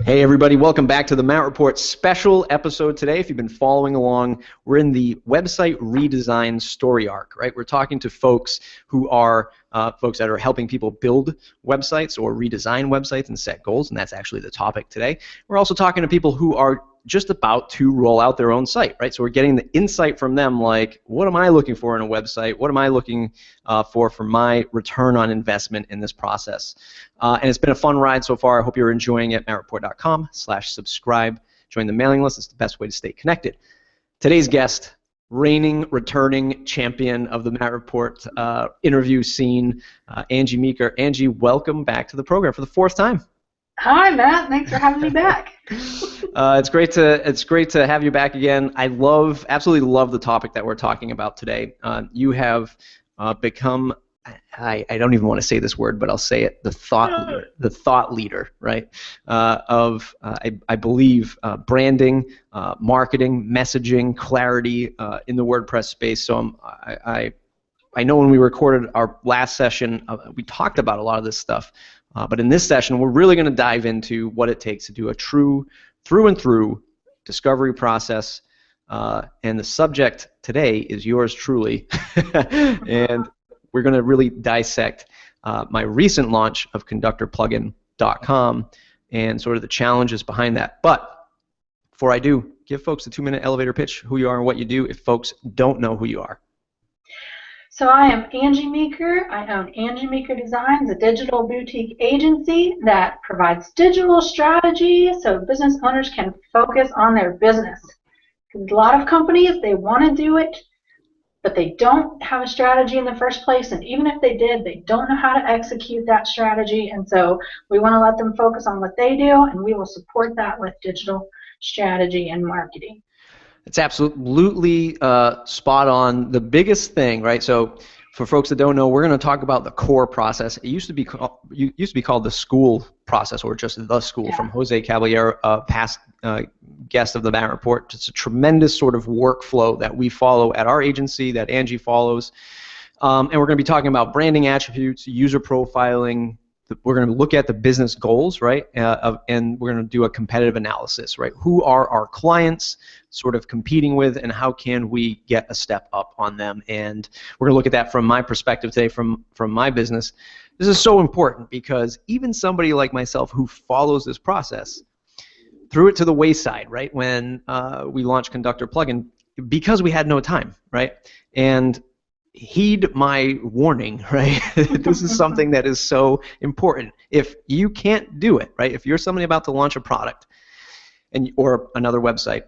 Hey everybody, welcome back to the Matt Report special episode today. If you've been following along, we're in the website redesign story arc, right? We're talking to folks who are folks that are helping people build websites or redesign websites and set goals, and that's actually the topic today. We're also talking to people who are just about to roll out their own site, right? So we're getting the insight from them, like, what am I looking for in a website? What am I looking for my return on investment in this process? And it's been a fun ride so far. I hope you're enjoying it. mattreport.com/subscribe. Join the mailing list. It's the best way to stay connected. Today's guest, reigning, returning champion of the Matt Report interview scene, Angie Meeker. Angie, welcome back to the program for the fourth time. Hi, Matt. Thanks for having me back. It's great to have you back again. I absolutely love the topic that we're talking about today. You have become, I don't even want to say this word, but I'll say it, the thought leader, right? I believe branding, marketing, messaging, clarity in the WordPress space. So I know when we recorded our last session, we talked about a lot of this stuff. But in this session, we're really going to dive into what it takes to do a true, through and through discovery process. And the subject today is yours truly. And we're going to really dissect my recent launch of conductorplugin.com and sort of the challenges behind that. But before I do, give folks a 2-minute elevator pitch, who you are and what you do, if folks don't know who you are. So I am Angie Meeker. I own Angie Meeker Designs, a digital boutique agency that provides digital strategy so business owners can focus on their business. A lot of companies, they want to do it, but they don't have a strategy in the first place, and even if they did, they don't know how to execute that strategy, and so we want to let them focus on what they do, and we will support that with digital strategy and marketing. It's absolutely spot on. The biggest thing, right? So, for folks that don't know, we're going to talk about the core process. It used to be called the school process, or just the school, from Jose Caballero, past guest of the Matt Report. It's a tremendous sort of workflow that we follow at our agency, that Angie follows, and we're going to be talking about branding attributes, user profiling. We're going to look at the business goals, right, and we're going to do a competitive analysis, right? Who are our clients sort of competing with, and how can we get a step up on them? And we're going to look at that from my perspective today, from my business. This is so important because even somebody like myself who follows this process threw it to the wayside, right, when we launched Conductor Plugin, because we had no time, right? And heed my warning, right? This is something that is so important. If you can't do it, right? If you're somebody about to launch a product or another website,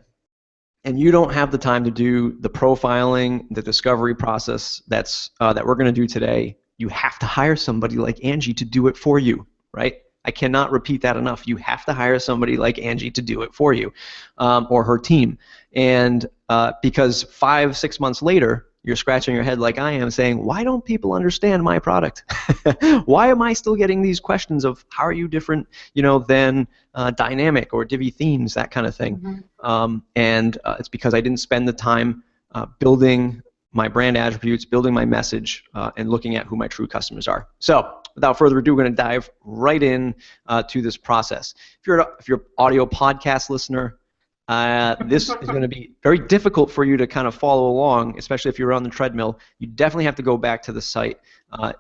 and you don't have the time to do the profiling, the discovery process that we're going to do today, you have to hire somebody like Angie to do it for you, right? I cannot repeat that enough. You have to hire somebody like Angie to do it for you, or her team. And because 5-6 months later, you're scratching your head like I am, saying, why don't people understand my product? Why am I still getting these questions of how are you different, than Dynamic or Divi Themes, that kind of thing? And it's because I didn't spend the time building my brand attributes, building my message, and looking at who my true customers are. So, without further ado, we're going to dive right in to this process. If you're an audio podcast listener, this is going to be very difficult for you to kind of follow along, especially if you're on the treadmill. You definitely have to go back to the site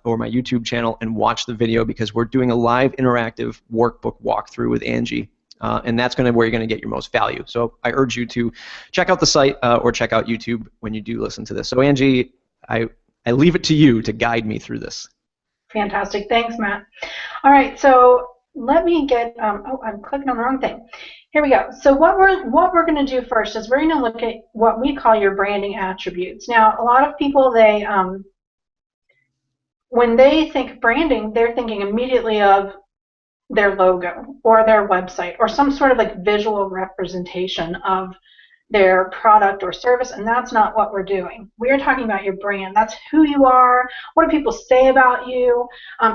or my YouTube channel and watch the video, because we're doing a live interactive workbook walkthrough with Angie, and that's where you're going to get your most value. So I urge you to check out the site or check out YouTube when you do listen to this. So Angie, I leave it to you to guide me through this. Fantastic. Thanks, Matt. All right, so let me get, oh, I'm clicking on the wrong thing. Here we go. So what we're going to do first is we're going to look at what we call your branding attributes. Now, a lot of people, when they think branding, they're thinking immediately of their logo or their website or some sort of like visual representation of their product or service, and that's not what we're doing. We're talking about your brand. That's who you are. What do people say about you?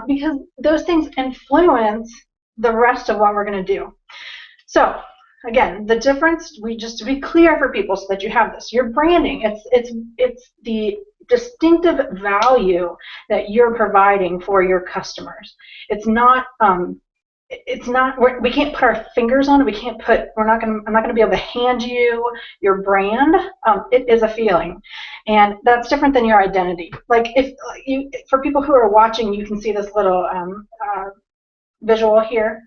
Because those things influence the rest of what we're going to do. So again, the difference, just to be clear for people so that you have this, your branding, it's the distinctive value that you're providing for your customers. It's not it's not, we can't put our fingers on it. I'm not going to be able to hand you your brand. It is a feeling, and that's different than your identity. Like for people who are watching, you can see this little visual here.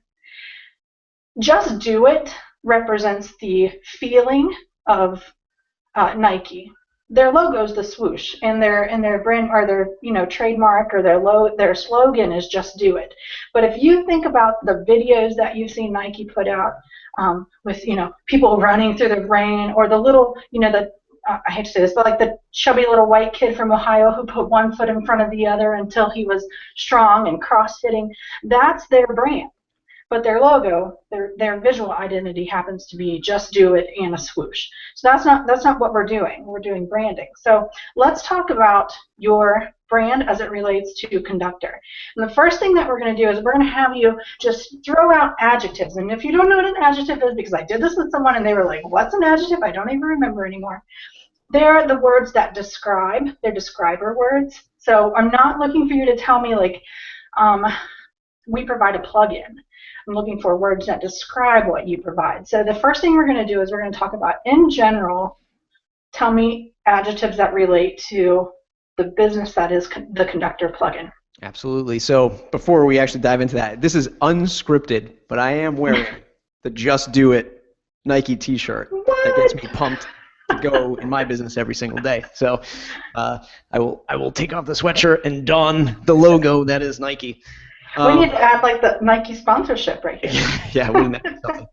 Just Do It represents the feeling of Nike. Their logo is the swoosh, and their brand or their trademark or their slogan is "Just Do It." But if you think about the videos that you've seen Nike put out with people running through the rain, or the little I hate to say this, but like the chubby little white kid from Ohio who put one foot in front of the other until he was strong and cross-fitting, that's their brand. But their logo, their visual identity happens to be Just Do It and a swoosh. So that's not what we're doing. We're doing branding. So let's talk about your brand as it relates to Conductor. And the first thing that we're going to do is we're going to have you just throw out adjectives. And if you don't know what an adjective is, because I did this with someone and they were like, "What's an adjective?" I don't even remember anymore. They're the words that describe. They're describer words. So I'm not looking for you to tell me like, we provide a plugin. I'm looking for words that describe what you provide. So the first thing we're going to do is we're going to talk about, in general, tell me adjectives that relate to the business that is the Conductor plugin. Absolutely. So before we actually dive into that, this is unscripted, but I am wearing the Just Do It Nike t-shirt. That gets me pumped to go in my business every single day. So I will take off the sweatshirt and don the logo that is Nike. We need to add like the Nike sponsorship right here. Yeah, wouldn't that be something?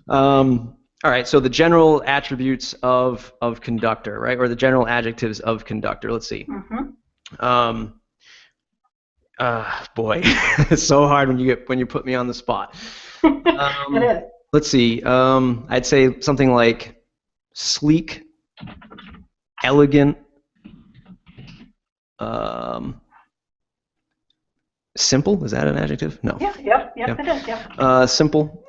All right, so the general attributes of Conductor, right, or the general adjectives of Conductor. Let's see. Mm-hmm. Boy, it's so hard when you put me on the spot. It is. Let's see. I'd say something like sleek, elegant, simple. Is that an adjective? No. Yeah. Yep. Yeah. It is. Yep. Simple.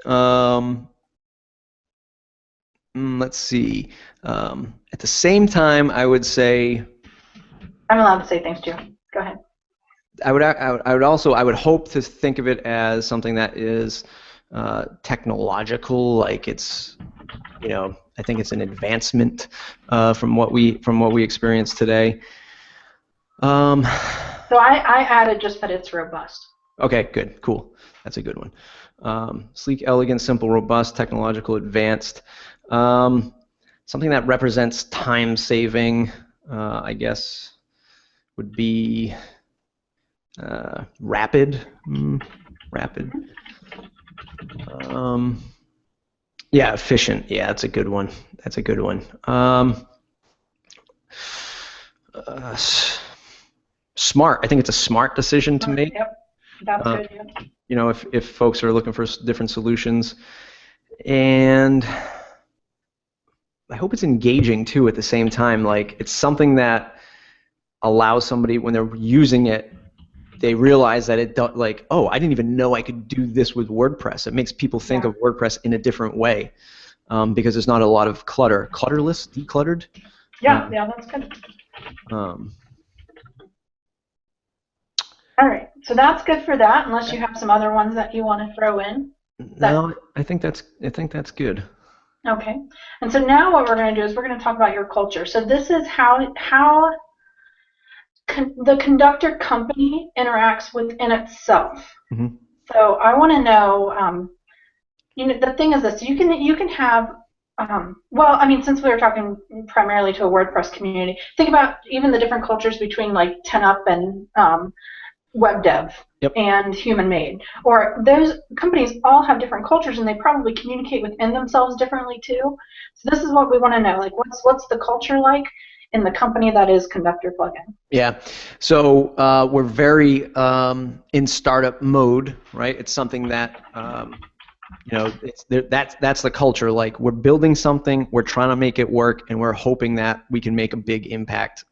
Let's see. At the same time, I would say. I'm allowed to say things too. Go ahead. I would hope to think of it as something that is technological, like it's, I think it's an advancement from what we experience today. So I added just that it's robust. Okay, good, cool. That's a good one. Sleek, elegant, simple, robust, technological, advanced. Something that represents time saving, I guess, would be rapid. Rapid. Yeah, efficient. Yeah, that's a good one. Smart. I think it's a smart decision to make. Yep, that's good. Yep. If folks are looking for different solutions, and I hope it's engaging too at the same time. Like it's something that allows somebody, when they're using it, they realize that oh, I didn't even know I could do this with WordPress. It makes people think of WordPress in a different way because there's not a lot of clutter. Clutterless, decluttered. Yeah, that's good. All right, so that's good for that. Unless you have some other ones that you want to throw in. No, I think that's good. Okay, and so now what we're going to do is we're going to talk about your culture. So this is how the Conductor company interacts within itself. Mm-hmm. So I want to know, the thing is this: you can have, well, I mean, since we were talking primarily to a WordPress community, think about even the different cultures between like 10up and web dev. Yep. And human made, or those companies all have different cultures and they probably communicate within themselves differently too. So this is what we want to know, like what's the culture like in the company that is Conductor plugin? Yeah, so we're very in startup mode, right? It's something that that's the culture. Like we're building something, we're trying to make it work, and we're hoping that we can make a big impact,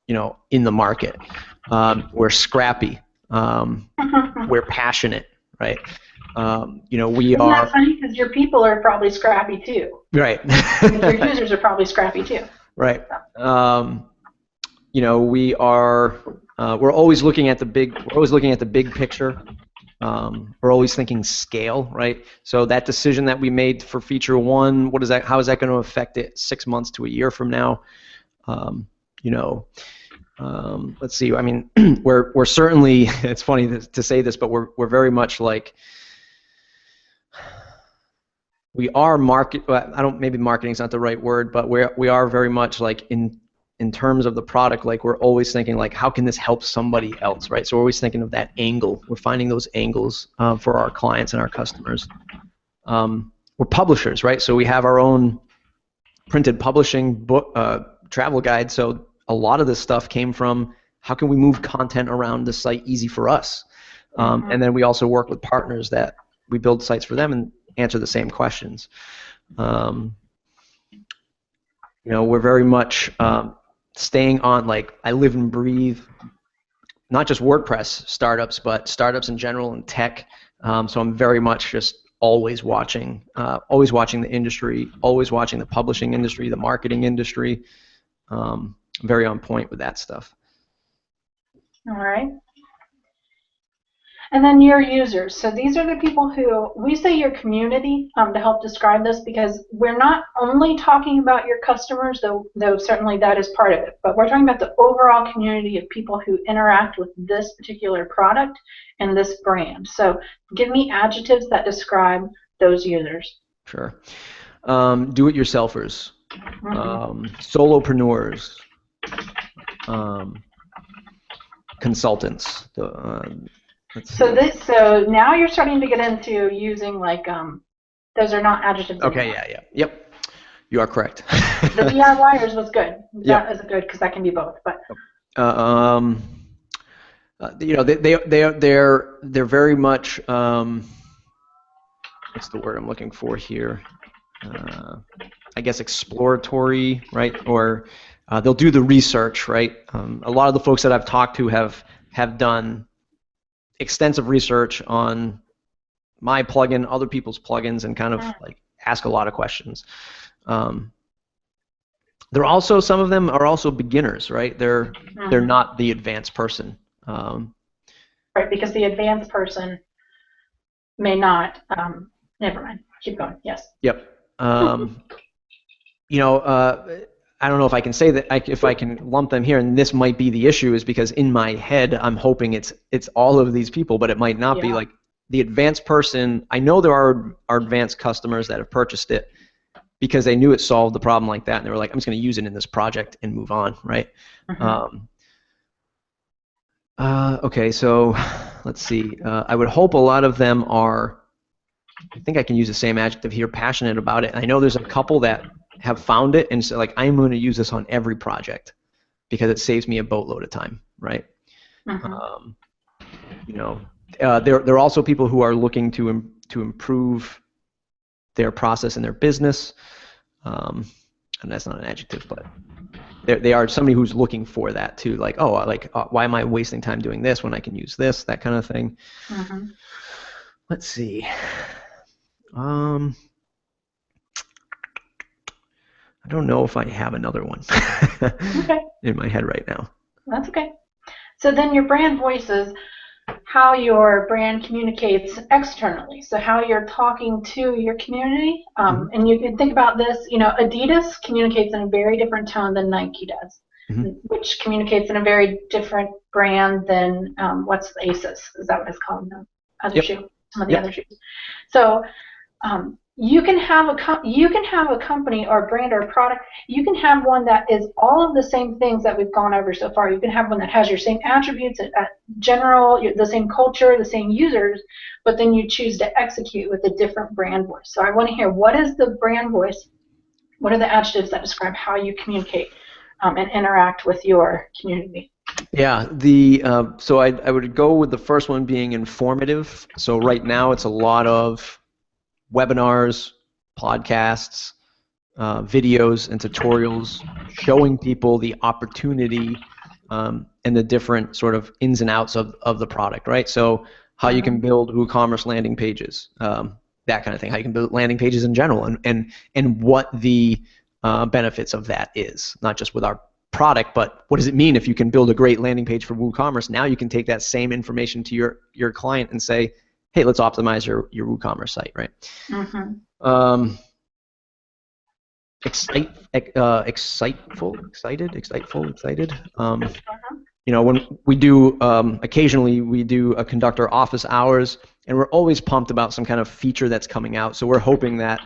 in the market. We're scrappy. We're passionate, right? We Isn't are. that funny? Because your people are probably scrappy too. Right. Your users are probably scrappy too. Right. We are. We're always looking at the big. We're always looking at the big picture. We're always thinking scale, right? So that decision that we made for feature one, what is that? How is that going to affect it 6 months to a year from now? You know, let's see. I mean, we're certainly. It's funny to say this, but we're very much like. We are market. Maybe marketing is not the right word, but we are very much like in terms of the product, like we're always thinking like, how can this help somebody else, right? So we're always thinking of that angle. We're finding those angles for our clients and our customers. We're publishers, right? So we have our own printed publishing book, travel guide. So a lot of this stuff came from how can we move content around the site easy for us, and then we also work with partners that we build sites for them and answer the same questions. You know, we're very much staying on, like, I live and breathe not just WordPress startups, but startups in general and tech. So I'm very much just always watching the industry, always watching the publishing industry, the marketing industry. Very on point with that stuff. All right. And then your users. So these are the people who, we say your community to help describe this, because we're not only talking about your customers, though certainly that is part of it, but we're talking about the overall community of people who interact with this particular product and this brand. So give me adjectives that describe those users. Sure. Do-it-yourselfers, solopreneurs, consultants. So now you're starting to get into using like those are not adjectives. Okay. Anymore. Yeah. Yep. You are correct. The DIYers was good. That is good because that can be both. But you know, they're very much what's the word I'm looking for here? I guess exploratory, right? Or they'll do the research, right? A lot of the folks that I've talked to have done extensive research on my plugin, other people's plugins, and kind of like ask a lot of questions. They're also, some of them are also beginners, right? They're not the advanced person. Right, because the advanced person may not. Never mind. Keep going. Yes. Yep. You know, I don't know if I can say that, if I can lump them here, and this might be the issue, is because in my head I'm hoping it's all of these people, but it might not be. Like the advanced person, I know there are advanced customers that have purchased it because they knew it solved the problem like that, and they were like, I'm just going to use it in this project and move on, right? Okay, so let's see. I would hope a lot of them are, I think I can use the same adjective here, passionate about it. I know there's a couple that have found it and say, like, I'm going to use this on every project because it saves me a boatload of time, right? You know, there are also people who are looking to improve their process in their business, and that's not an adjective, but they are somebody who's looking for that too, like, why am I wasting time doing this when I can use this, that kind of thing. Let's see. I don't know if I have another one in my head right now. That's okay. So then your brand voices, how your brand communicates externally. So how you're talking to your community. And you can think about this, you know, Adidas communicates in a very different tone than Nike does, which communicates in a very different brand than what's the ASIS? Is that what it's called? No, other shoe, some of the other shoes. So you can have a company or a brand or a product. You can have one that is all of the same things that we've gone over so far. You can have one that has your same attributes, general, the same culture, the same users, but then you choose to execute with a different brand voice. So I want to hear, what is the brand voice? What are the adjectives that describe how you communicate and interact with your community? Yeah, so I would go with the first one being informative. So right now it's a lot of webinars, podcasts, videos, and tutorials showing people the opportunity and the different sort of ins and outs of the product, right? So how you can build WooCommerce landing pages, that kind of thing. How you can build landing pages in general, and what the benefits of that is, not just with our product, but what does it mean if you can build a great landing page for WooCommerce? Now you can take that same information to your client and say, hey, let's optimize your WooCommerce site, right? Mm-hmm. Excited. When we do, occasionally we do a Conductor office hours, and we're always pumped about some kind of feature that's coming out. So we're hoping that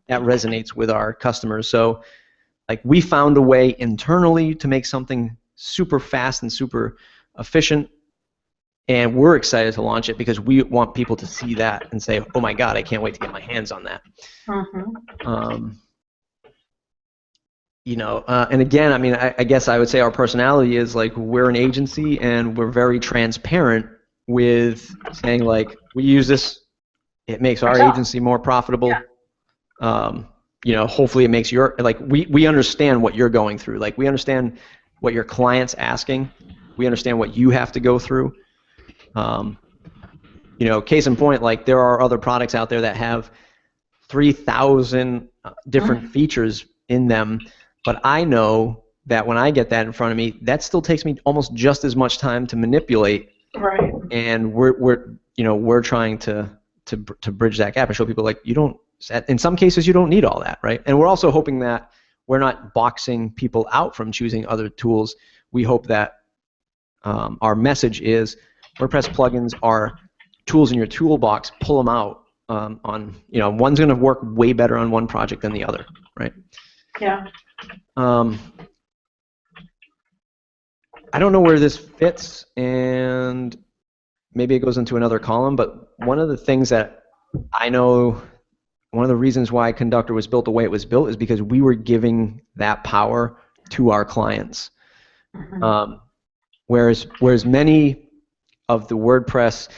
resonates with our customers. So, like, we found a way internally to make something super fast and super efficient, and we're excited to launch it because we want people to see that and say, oh my God, I can't wait to get my hands on that. Mm-hmm. And again, I mean, I guess I would say our personality is like, we're an agency and we're very transparent with saying, like, we use this, it makes our agency more profitable. Yeah. Hopefully it makes your, like, we understand what you're going through. Like, we understand what your client's asking. We understand what you have to go through. Case in point, like, there are other products out there that have 3,000 different features in them. But I know that when I get that in front of me, that still takes me almost just as much time to manipulate. Right. And we're trying to bridge that gap and show people, like, you don't. In some cases, you don't need all that, right? And we're also hoping that we're not boxing people out from choosing other tools. We hope that our message is WordPress plugins are tools in your toolbox. Pull them out. One's going to work way better on one project than the other, right? Yeah. I don't know where this fits, and maybe it goes into another column, but one of the things that I know, one of the reasons why Conductor was built the way it was built is because we were giving that power to our clients. Mm-hmm. Whereas many of the WordPress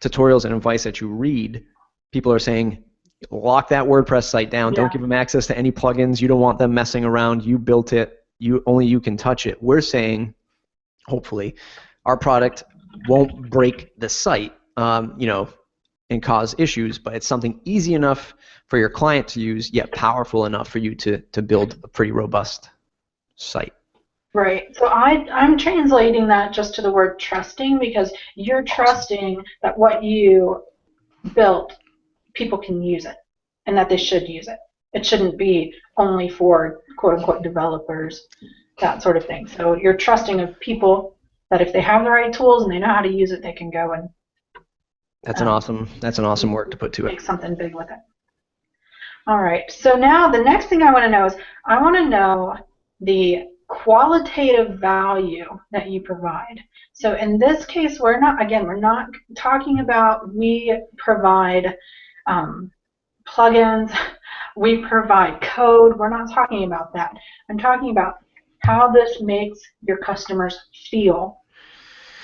tutorials and advice that you read, people are saying, lock that WordPress site down. Yeah. Don't give them access to any plugins. You don't want them messing around. You built it. Only you can touch it. We're saying, hopefully, our product won't break the site, and cause issues, but it's something easy enough for your client to use, yet powerful enough for you to build a pretty robust site. Right. So I'm translating that just to the word trusting, because you're trusting that what you built, people can use it, and that they should use it. It shouldn't be only for quote-unquote developers, that sort of thing. So you're trusting of people that if they have the right tools and they know how to use it, they can go and That's an awesome word to put to it. Make something big with it. All right. So now the next thing I want to know is I want to know the qualitative value that you provide. So in this case, we're not talking about we provide plugins, we provide code. We're not talking about that. I'm talking about how this makes your customers feel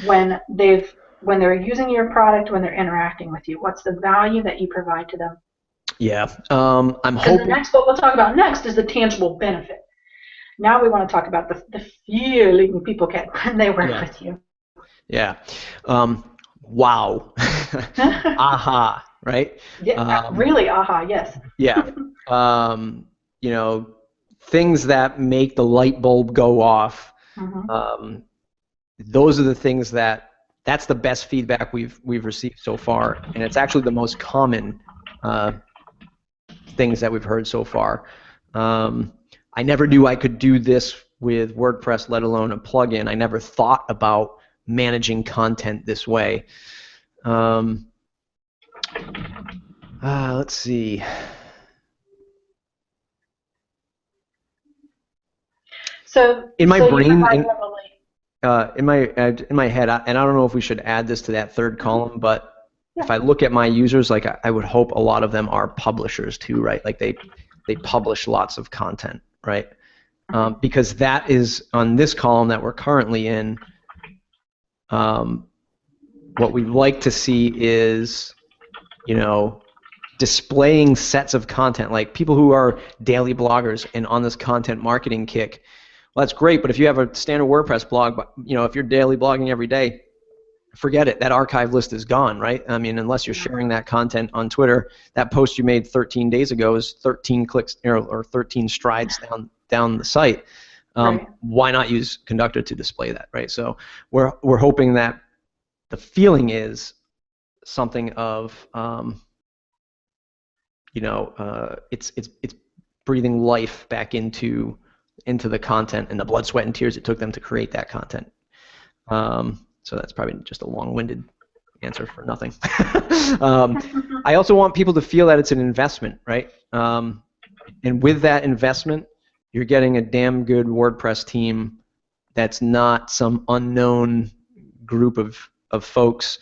when they're using your product, when they're interacting with you. What's the value that you provide to them? Yeah. I'm hoping. What we'll talk about next is the tangible benefit. Now we want to talk about the feeling people get when they work with you. Yeah. Wow. Aha. Right? Yeah. Really. Aha. Yes. Yeah. Things that make the light bulb go off. Mm-hmm. Those are the things that's the best feedback we've received so far, and it's actually the most common things that we've heard so far. I never knew I could do this with WordPress, let alone a plugin. I never thought about managing content this way. Let's see. So in my brain, in my head, and I don't know if we should add this to that third column, but if I look at my users, like, I would hope a lot of them are publishers too, right? Like they publish lots of content, right? Because that is on this column that we're currently in. What we'd like to see is, displaying sets of content, like people who are daily bloggers and on this content marketing kick. Well, that's great, but if you have a standard WordPress blog, but if you're daily blogging every day, forget it. That archive list is gone, right? I mean, unless you're sharing that content on Twitter, that post you made 13 days ago is 13 clicks or 13 strides down the site. Right. Why not use Conductor to display that, right? So we're hoping that the feeling is something of it's breathing life back into the content and the blood, sweat, and tears it took them to create that content. So that's probably just a long-winded answer for nothing. I also want people to feel that it's an investment, right? And with that investment, you're getting a damn good WordPress team that's not some unknown group of folks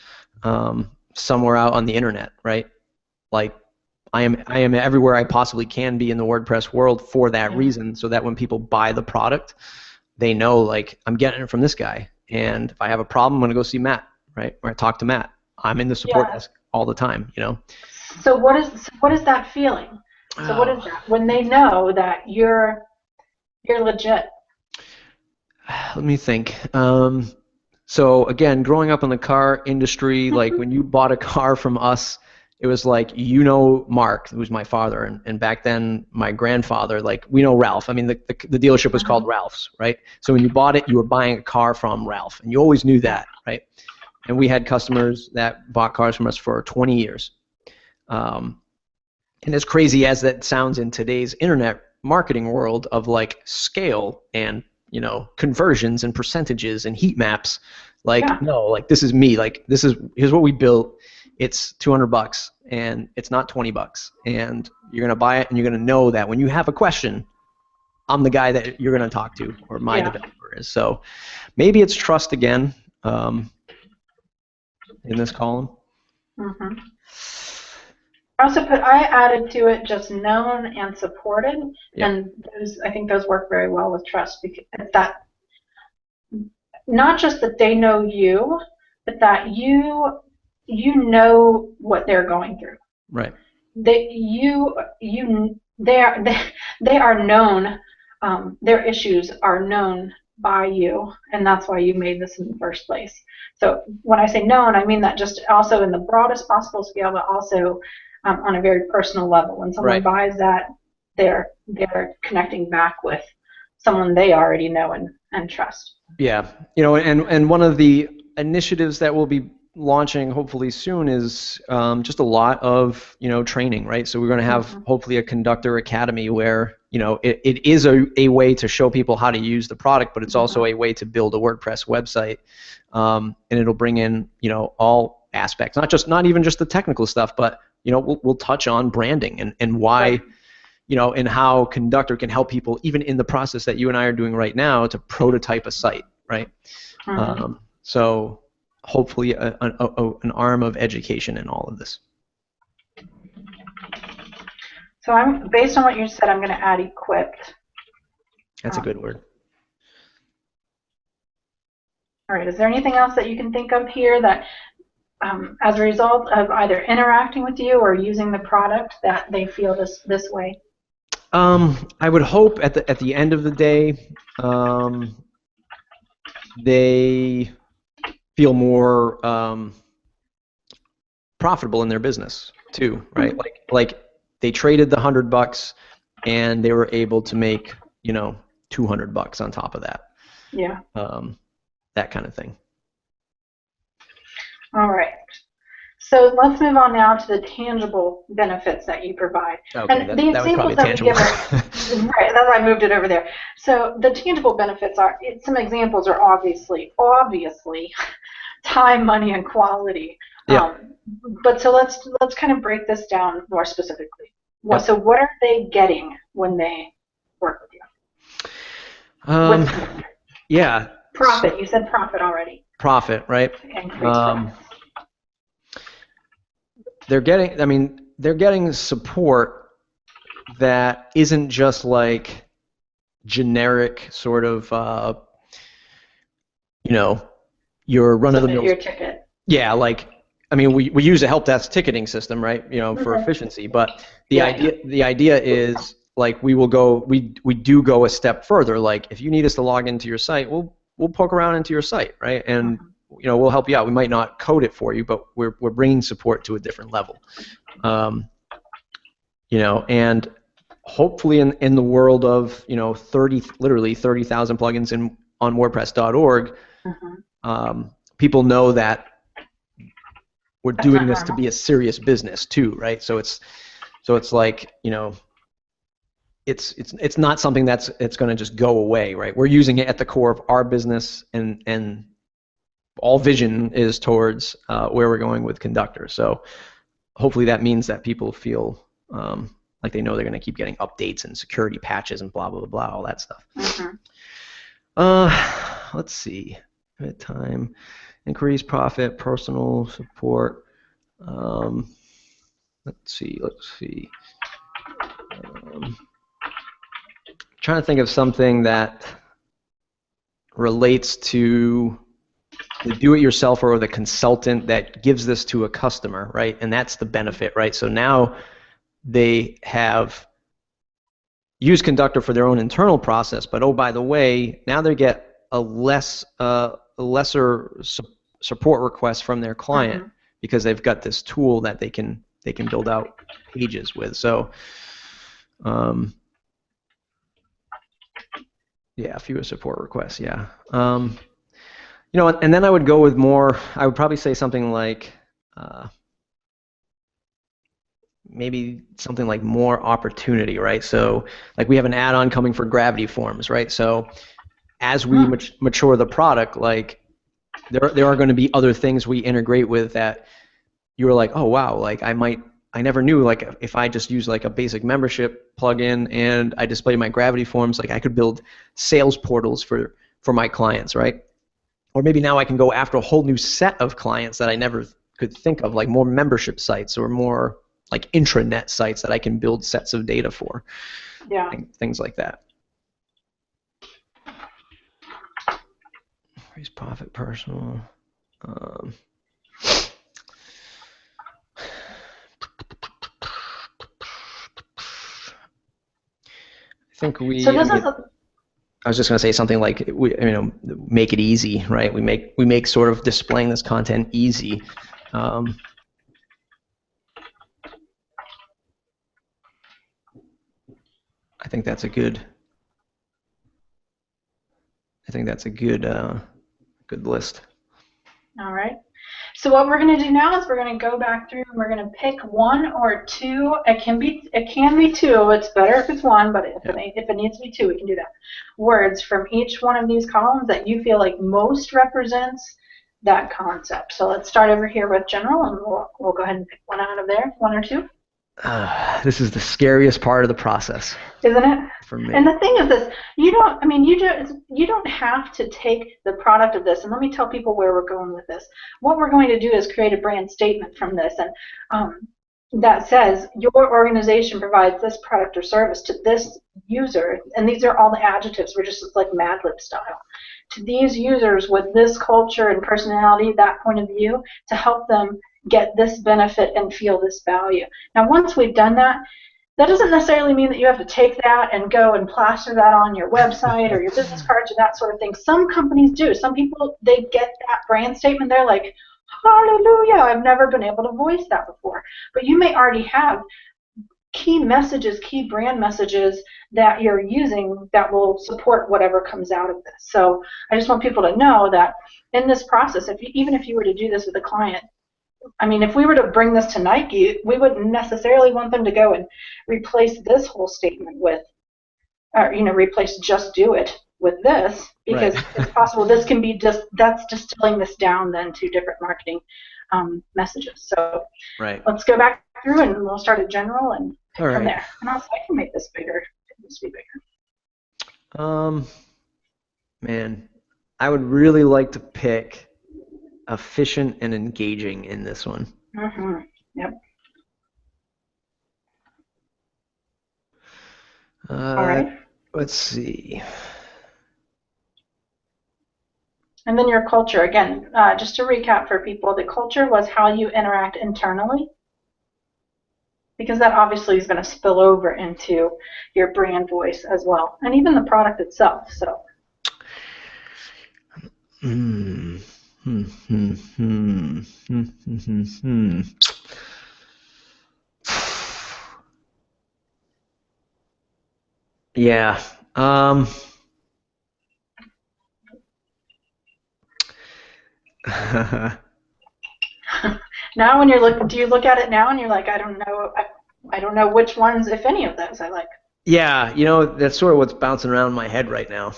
somewhere out on the internet, right? Like I am everywhere I possibly can be in the WordPress world for that reason, so that when people buy the product, they know, like, I'm getting it from this guy, and if I have a problem, I'm going to go see Matt, right? Or I talk to Matt. I'm in the support desk all the time, you know. So what is that feeling? So what is that when they know that you're legit? Let me think. So again, growing up in the car industry, like when you bought a car from us, it was like, you know, Mark, who's my father, and back then my grandfather, like, we know Ralph. I mean, the dealership was called Ralph's, right? So when you bought it, you were buying a car from Ralph, and you always knew that, right? And we had customers that bought cars from us for 20 years. And as crazy as that sounds in today's internet marketing world of like scale and, you know, conversions and percentages and heat maps, like, no, like, this is me, like, here's what we built. It's $200 and it's not $20, and you're gonna buy it, and you're gonna know that when you have a question, I'm the guy that you're gonna talk to, or my developer is. So maybe it's trust again in this column. I added to it just known and supported, and I think those work very well with trust, because that not just that they know you, but that you know what they're going through. Right. They are known. Their issues are known by you, and that's why you made this in the first place. So when I say known, I mean that just also in the broadest possible scale, but also on a very personal level. When someone buys that, they're connecting back with someone they already know and trust. Yeah, you know, and one of the initiatives that we'll be launching hopefully soon is just a lot of, you know, training, right? So we're going to have hopefully a conductor academy where, you know, it is a way to show people how to use the product, but it's also a way to build a WordPress website, and it'll bring in, you know, all aspects, not even just the technical stuff, but, you know, we'll touch on branding and why, you know, and how Conductor can help people even in the process that you and I are doing right now to prototype a site, right? So hopefully an arm of education in all of this. So based on what you said, I'm going to add equipped. That's a good word. All right. Is there anything else that you can think of here that, as a result of either interacting with you or using the product, that they feel this way? I would hope at the end of the day, they feel more profitable in their business too, right? Like they traded the $100 and they were able to make, you know, $200 on top of that. Yeah. That kind of thing. All right. So let's move on now to the tangible benefits that you provide. Okay, and the examples that we give right, that's why I moved it over there. So the tangible benefits are, some examples are obviously time, money, and quality. Yeah. But so let's kind of break this down more specifically. So what are they getting when they work with you? Yeah. Profit. You said profit already. Profit, right? Increased profits. They're getting support that isn't just like generic sort of, you know, your run-of-the-mill. Your ticket. Yeah, like, I mean, we use a help desk ticketing system, right? You know, for efficiency. But the idea is, like, we do go a step further. Like, if you need us to log into your site, we'll poke around into your site, right? And you know, we'll help you out. We might not code it for you, but we're bringing support to a different level. You know, and hopefully in the world of, you know, literally 30,000 plugins on WordPress.org, people know that we're That's doing not this to normal. be a serious business too, right? So it's like, you know, it's not something that's going to just go away, right? We're using it at the core of our business, and all vision is towards where we're going with Conductor. So hopefully that means that people feel like they know they're going to keep getting updates and security patches and blah blah blah, all that stuff. Let's see. Time, inquiries, profit, personal support. Let's see. Trying to think of something that relates to the do-it-yourselfer or the consultant that gives this to a customer, right? And that's the benefit, right? So now they have used Conductor for their own internal process, but oh, by the way, now they get a lesser support request from their client because they've got this tool that they can build out pages with. So yeah, fewer support requests. Yeah. You know, and then I would go with more. I would probably say something like maybe something like more opportunity, right? So like we have an add-on coming for Gravity Forms, right? So as we mature the product, like there are going to be other things we integrate with that you're like, oh wow, like I never knew, like if I just use like a basic membership plugin and I display my Gravity Forms, like I could build sales portals for my clients, right? Or maybe now I can go after a whole new set of clients that I never could think of, like more membership sites or more like intranet sites that I can build sets of data for. Yeah. Things like that. Increase profit, personal. I think we. So this I was just going to say something like, make it easy, right? We make sort of displaying this content easy. I think that's a good. Good list. All right. So what we're going to do now is we're going to go back through and we're going to pick one or two. It can be two. It's better if it's one, but if it needs to be two, we can do that. Words from each one of these columns that you feel like most represents that concept. So let's start over here with general, and we'll go ahead and pick one out of there, one or two. This is the scariest part of the process, isn't it? For me. And the thing is this: you don't have to take the product of this. And let me tell people where we're going with this. What we're going to do is create a brand statement from this, and that says your organization provides this product or service to this user, and these are all the adjectives. We're just like Mad Lib style. To these users with this culture and personality, that point of view, to help them get this benefit and feel this value. Now, once we've done that, that doesn't necessarily mean that you have to take that and go and plaster that on your website or your business cards or that sort of thing. Some companies do. Some people, they get that brand statement. They're like, hallelujah, I've never been able to voice that before. But you may already have key messages, key brand messages that you're using that will support whatever comes out of this. So I just want people to know that in this process, even if you were to do this with a client, I mean, if we were to bring this to Nike, we wouldn't necessarily want them to go and replace this whole statement with, or replace just do it with this, because it's possible this can be that's distilling this down then to different marketing messages. So let's go back through and we'll start at general and pick from there. And also, I can make this bigger. This be bigger. Man, I would really like to pick efficient and engaging in this one. Yep. All right. Let's see. And then your culture, again, just to recap for people, the culture was how you interact internally, because that obviously is going to spill over into your brand voice as well, and even the product itself. So. Yeah. Now when you're looking, do you look at it now and you're like, I don't know, I don't know which ones, if any of those I like. Yeah, that's sort of what's bouncing around in my head right now.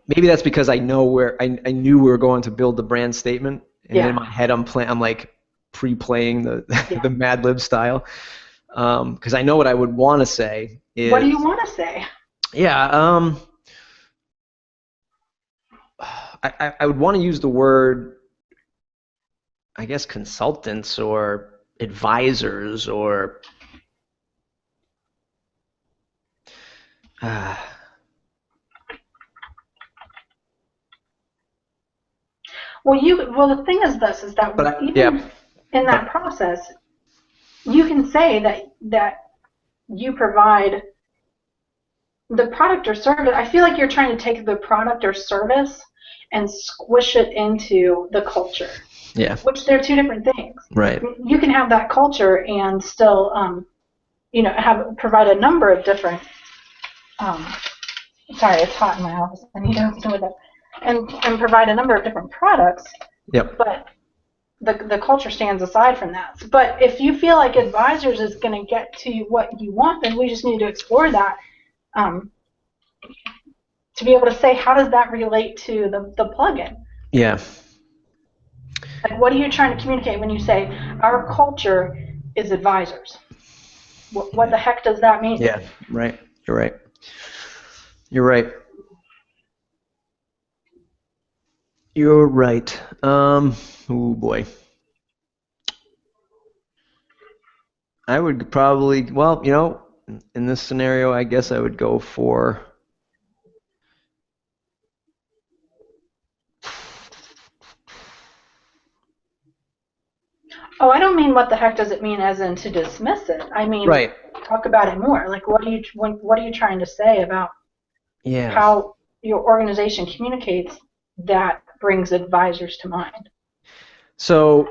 Maybe that's because I know where I knew we were going to build the brand statement, and in my head I'm like pre-playing the Mad Lib style, because I know what I would want to say is. What do you want to say? Yeah, I would want to use the word, I guess, consultants or advisors or. Well, the thing is this, is that even in that process, you can say that you provide the product or service. I feel like you're trying to take the product or service and squish it into the culture. Yeah. Which they're two different things. Right. You can have that culture and still, provide a number of different. Sorry, it's hot in my office. I need to open the window. And provide a number of different products. Yep. But the culture stands aside from that. But if you feel like advisors is going to get to what you want, then we just need to explore that to be able to say, how does that relate to the plugin? Yeah. Like, what are you trying to communicate when you say our culture is advisors? What the heck does that mean? Yeah. Right. You're right. You're right. You're right. Oh boy. I would probably, well, in this scenario, I guess I would go for. Oh, I don't mean what the heck does it mean as in to dismiss it. I mean, talk about it more. Like, what are you trying to say about how your organization communicates that brings advisors to mind? So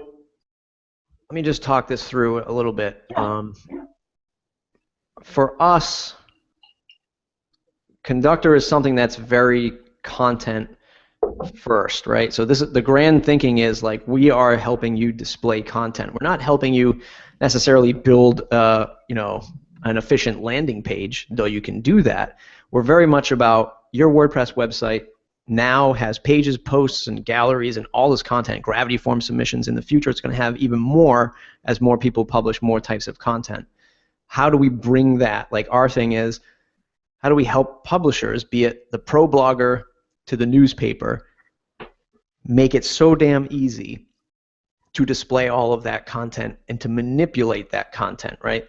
let me just talk this through a little bit. For us, Conductor is something that's very content first, right? So the grand thinking is like, we are helping you display content. We're not helping you necessarily build an efficient landing page, though you can do that. We're very much about your WordPress website now has pages, posts, and galleries and all this content, Gravity form submissions. In the future, it's going to have even more as more people publish more types of content. How do we bring that? Like, our thing is, how do we help publishers, be it the pro blogger to the newspaper, make it so damn easy to display all of that content and to manipulate that content, right?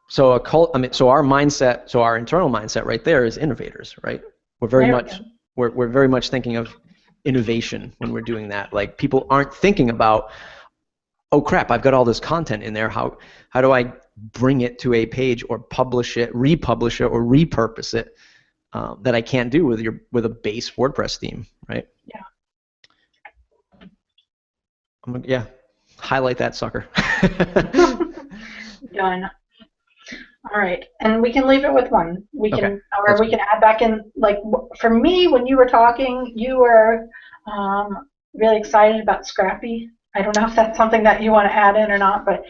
So our mindset, so our internal mindset right there is innovators, right? We're very much thinking of innovation when we're doing that. Like, people aren't thinking about, oh crap, I've got all this content in there. How do I bring it to a page or publish it, republish it, or repurpose it that I can't do with a base WordPress theme, right? Yeah. Highlight that sucker. Done. All right, and we can leave it with one. We can add back in. Like, for me, when you were talking, you were really excited about Scrappy. I don't know if that's something that you want to add in or not, but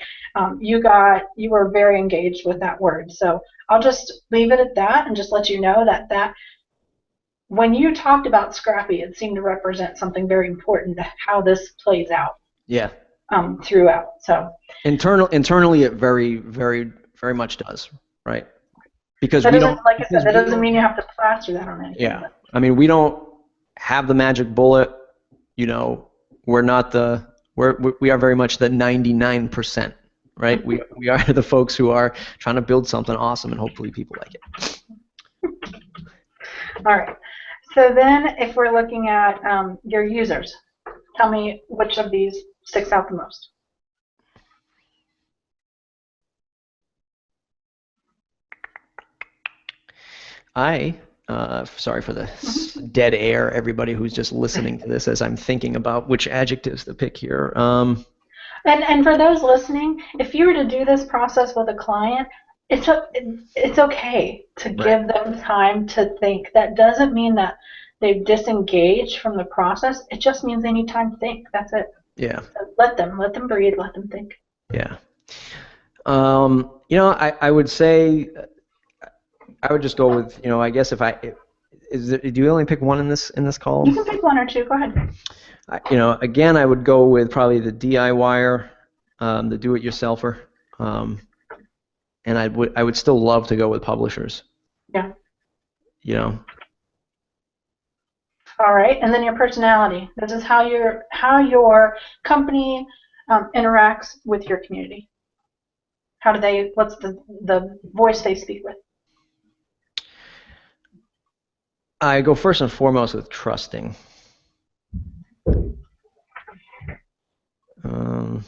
you were very engaged with that word. So I'll just leave it at that and just let you know that when you talked about Scrappy, it seemed to represent something very important to how this plays out. Yeah. Throughout. So internally, it very, very, very much does, right? Because that doesn't mean you have to plaster that on anything. Yeah. I mean, we don't have the magic bullet. We're not we are very much the 99%, right? We are the folks who are trying to build something awesome, and hopefully people like it. All right. So then, if we're looking at your users, tell me which of these sticks out the most. Sorry for the dead air, everybody who's just listening to this as I'm thinking about which adjectives to pick here. And for those listening, if you were to do this process with a client, it's okay to give them time to think. That doesn't mean that they've disengaged from the process, it just means they need time to think. That's it. Yeah. So let them breathe, let them think. Yeah. I would say I would just go with, I guess do you only pick one in this column? You can pick one or two. Go ahead. Again, I would go with probably the DIYer, the do-it-yourselfer, and I would still love to go with publishers. Yeah. All right, and then your personality. This is how your company interacts with your community. What's the voice they speak with? I go first and foremost with trusting. And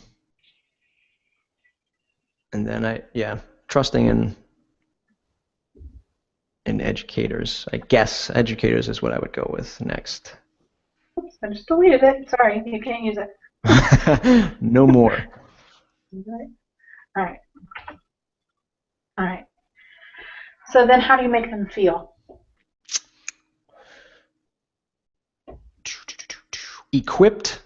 then trusting in educators. I guess educators is what I would go with next. Oops, I just deleted it. Sorry, you can't use it. No more. All right. So then how do you make them feel? Equipped.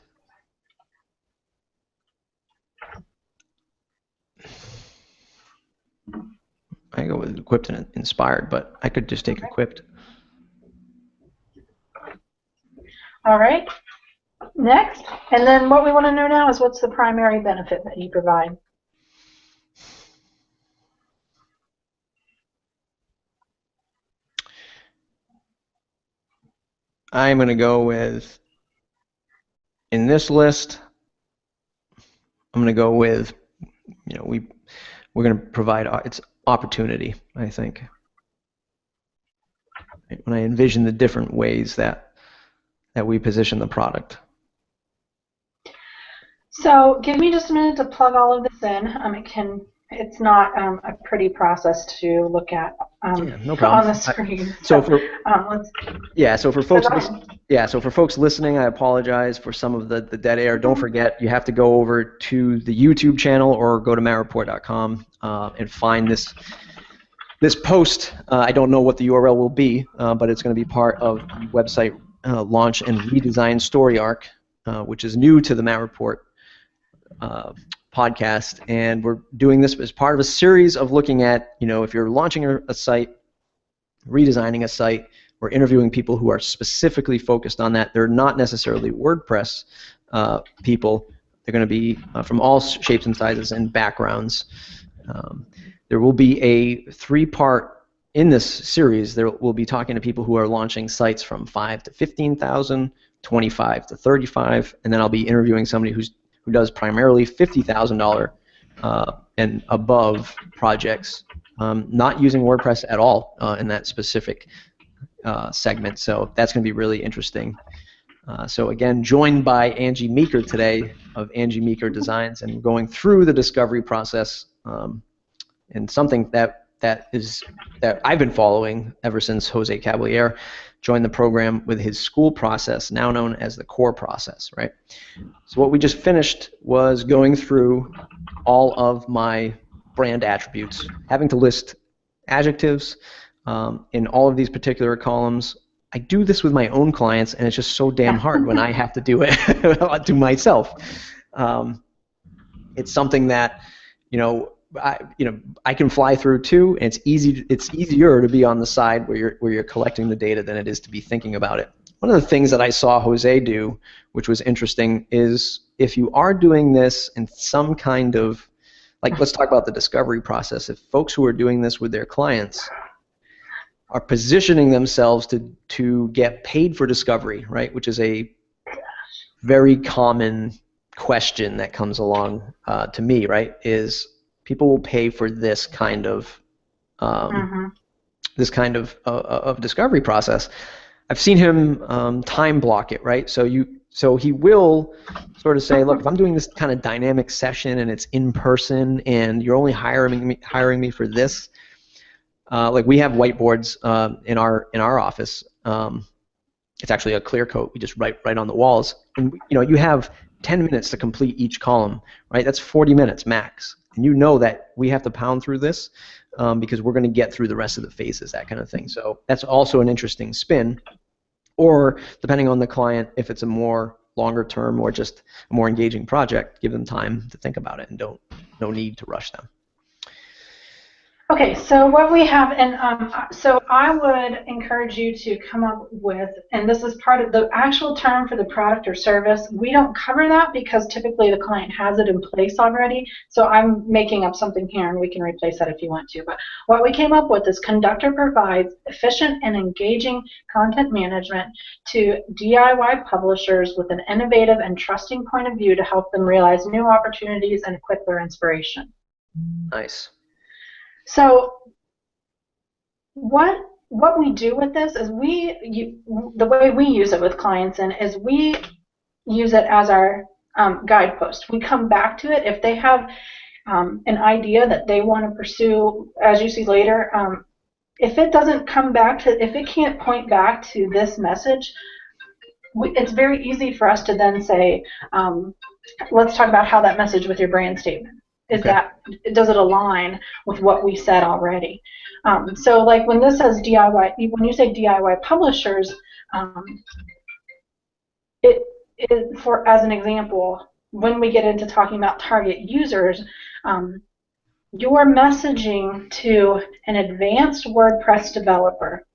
I go with equipped and inspired, but I could just take equipped. All right. Next. And then what we want to know now is what's the primary benefit that you provide? I'm going to go with, in this list, I'm going to go with, we're going to provide it's opportunity, I think. When I envision the different ways that we position the product. So give me just a minute to plug all of this in. It's not a pretty process to look at no problem. on the screen. So for folks listening, I apologize for some of the dead air. Don't forget, you have to go over to the YouTube channel or go to mattreport.com and find this post. I don't know what the URL will be, but it's going to be part of the website launch and redesign story arc, which is new to the Matt Report podcast, and we're doing this as part of a series of looking at, if you're launching a site, redesigning a site, we're interviewing people who are specifically focused on that. They're not necessarily WordPress people. They're going to be from all shapes and sizes and backgrounds. There will be a 3-part in this series. There will be talking to people who are launching sites from 5 to 15,000, 25 to 35, and then I'll be interviewing somebody who does primarily $50,000 and above projects, not using WordPress at all in that specific segment. So that's going to be really interesting. So again, joined by Angie Meeker today of Angie Meeker Designs, and going through the discovery process, and something that I've been following ever since Jose Caballero joined the program with his school process, now known as the core process, right? So what we just finished was going through all of my brand attributes, having to list adjectives in all of these particular columns. I do this with my own clients, and it's just so damn hard when I have to do it to myself. It's something that, I can fly through too, and it's easier to be on the side where you're collecting the data than it is to be thinking about it. One of the things that I saw Jose do, which was interesting, is if you are doing this in some kind of, let's talk about the discovery process. If folks who are doing this with their clients are positioning themselves to get paid for discovery, right, which is a very common question that comes along to me, right, is people will pay for this kind of discovery process. I've seen him time block it, right? So he will sort of say, look, if I'm doing this kind of dynamic session and it's in person and you're only hiring me for this, like we have whiteboards in our office. It's actually a clear coat. We just write right on the walls, and you have 10 minutes to complete each column, right? That's 40 minutes max. And you know that we have to pound through this because we're going to get through the rest of the phases, that kind of thing. So that's also an interesting spin. or depending on the client, if it's a more longer term or just a more engaging project, give them time to think about it and no need to rush them. Okay, so what we have, and so I would encourage you to come up with, and this is part of the actual term for the product or service. We don't cover that because typically the client has it in place already. So I'm making up something here, and we can replace that if you want to. But what we came up with is Conductor provides efficient and engaging content management to DIY publishers with an innovative and trusting point of view to help them realize new opportunities and equip their inspiration. Nice. So what we do with this is the way we use it with clients is we use it as our guidepost. We come back to it if they have an idea that they want to pursue, as you see later. If it doesn't come back to, if it can't point back to this message, it's very easy for us to then say, let's talk about how that message with your brand statement. Does it align with what we said already? So like when this says DIY, when you say DIY publishers, as an example, when we get into talking about target users, your messaging to an advanced WordPress developer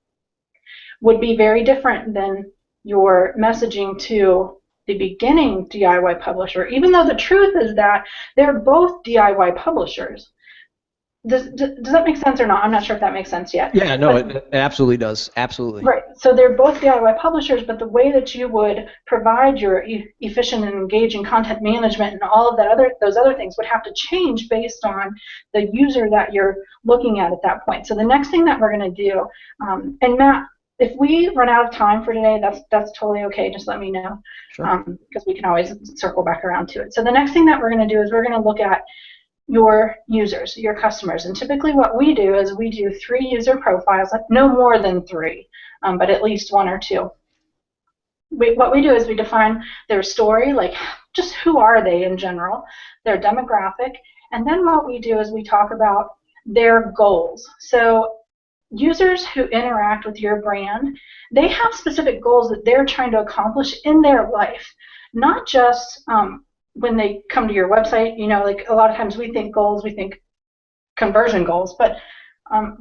would be very different than your messaging to the beginning DIY publisher, even though the truth is that they're both DIY publishers. Does that make sense or not? I'm not sure if that makes sense yet. Yeah, no, it absolutely does. Absolutely. Right. So they're both DIY publishers, but the way that you would provide your efficient and engaging content management and all of those other things would have to change based on the user that you're looking at that point. So the next thing that we're going to do, and Matt, if we run out of time for today, that's totally okay. Just let me know, because we can always circle back around to it. So the next thing that we're going to do is we're going to look at your users, your customers. And typically what we do is we do 3 user profiles, no more than 3, but at least 1 or 2. What we do is we define their story, like just who are they in general, their demographic, and then what we do is we talk about their goals. So users who interact with your brand, they have specific goals that they're trying to accomplish in their life, not just when they come to your website. You know, like a lot of times we think goals, we think conversion goals, but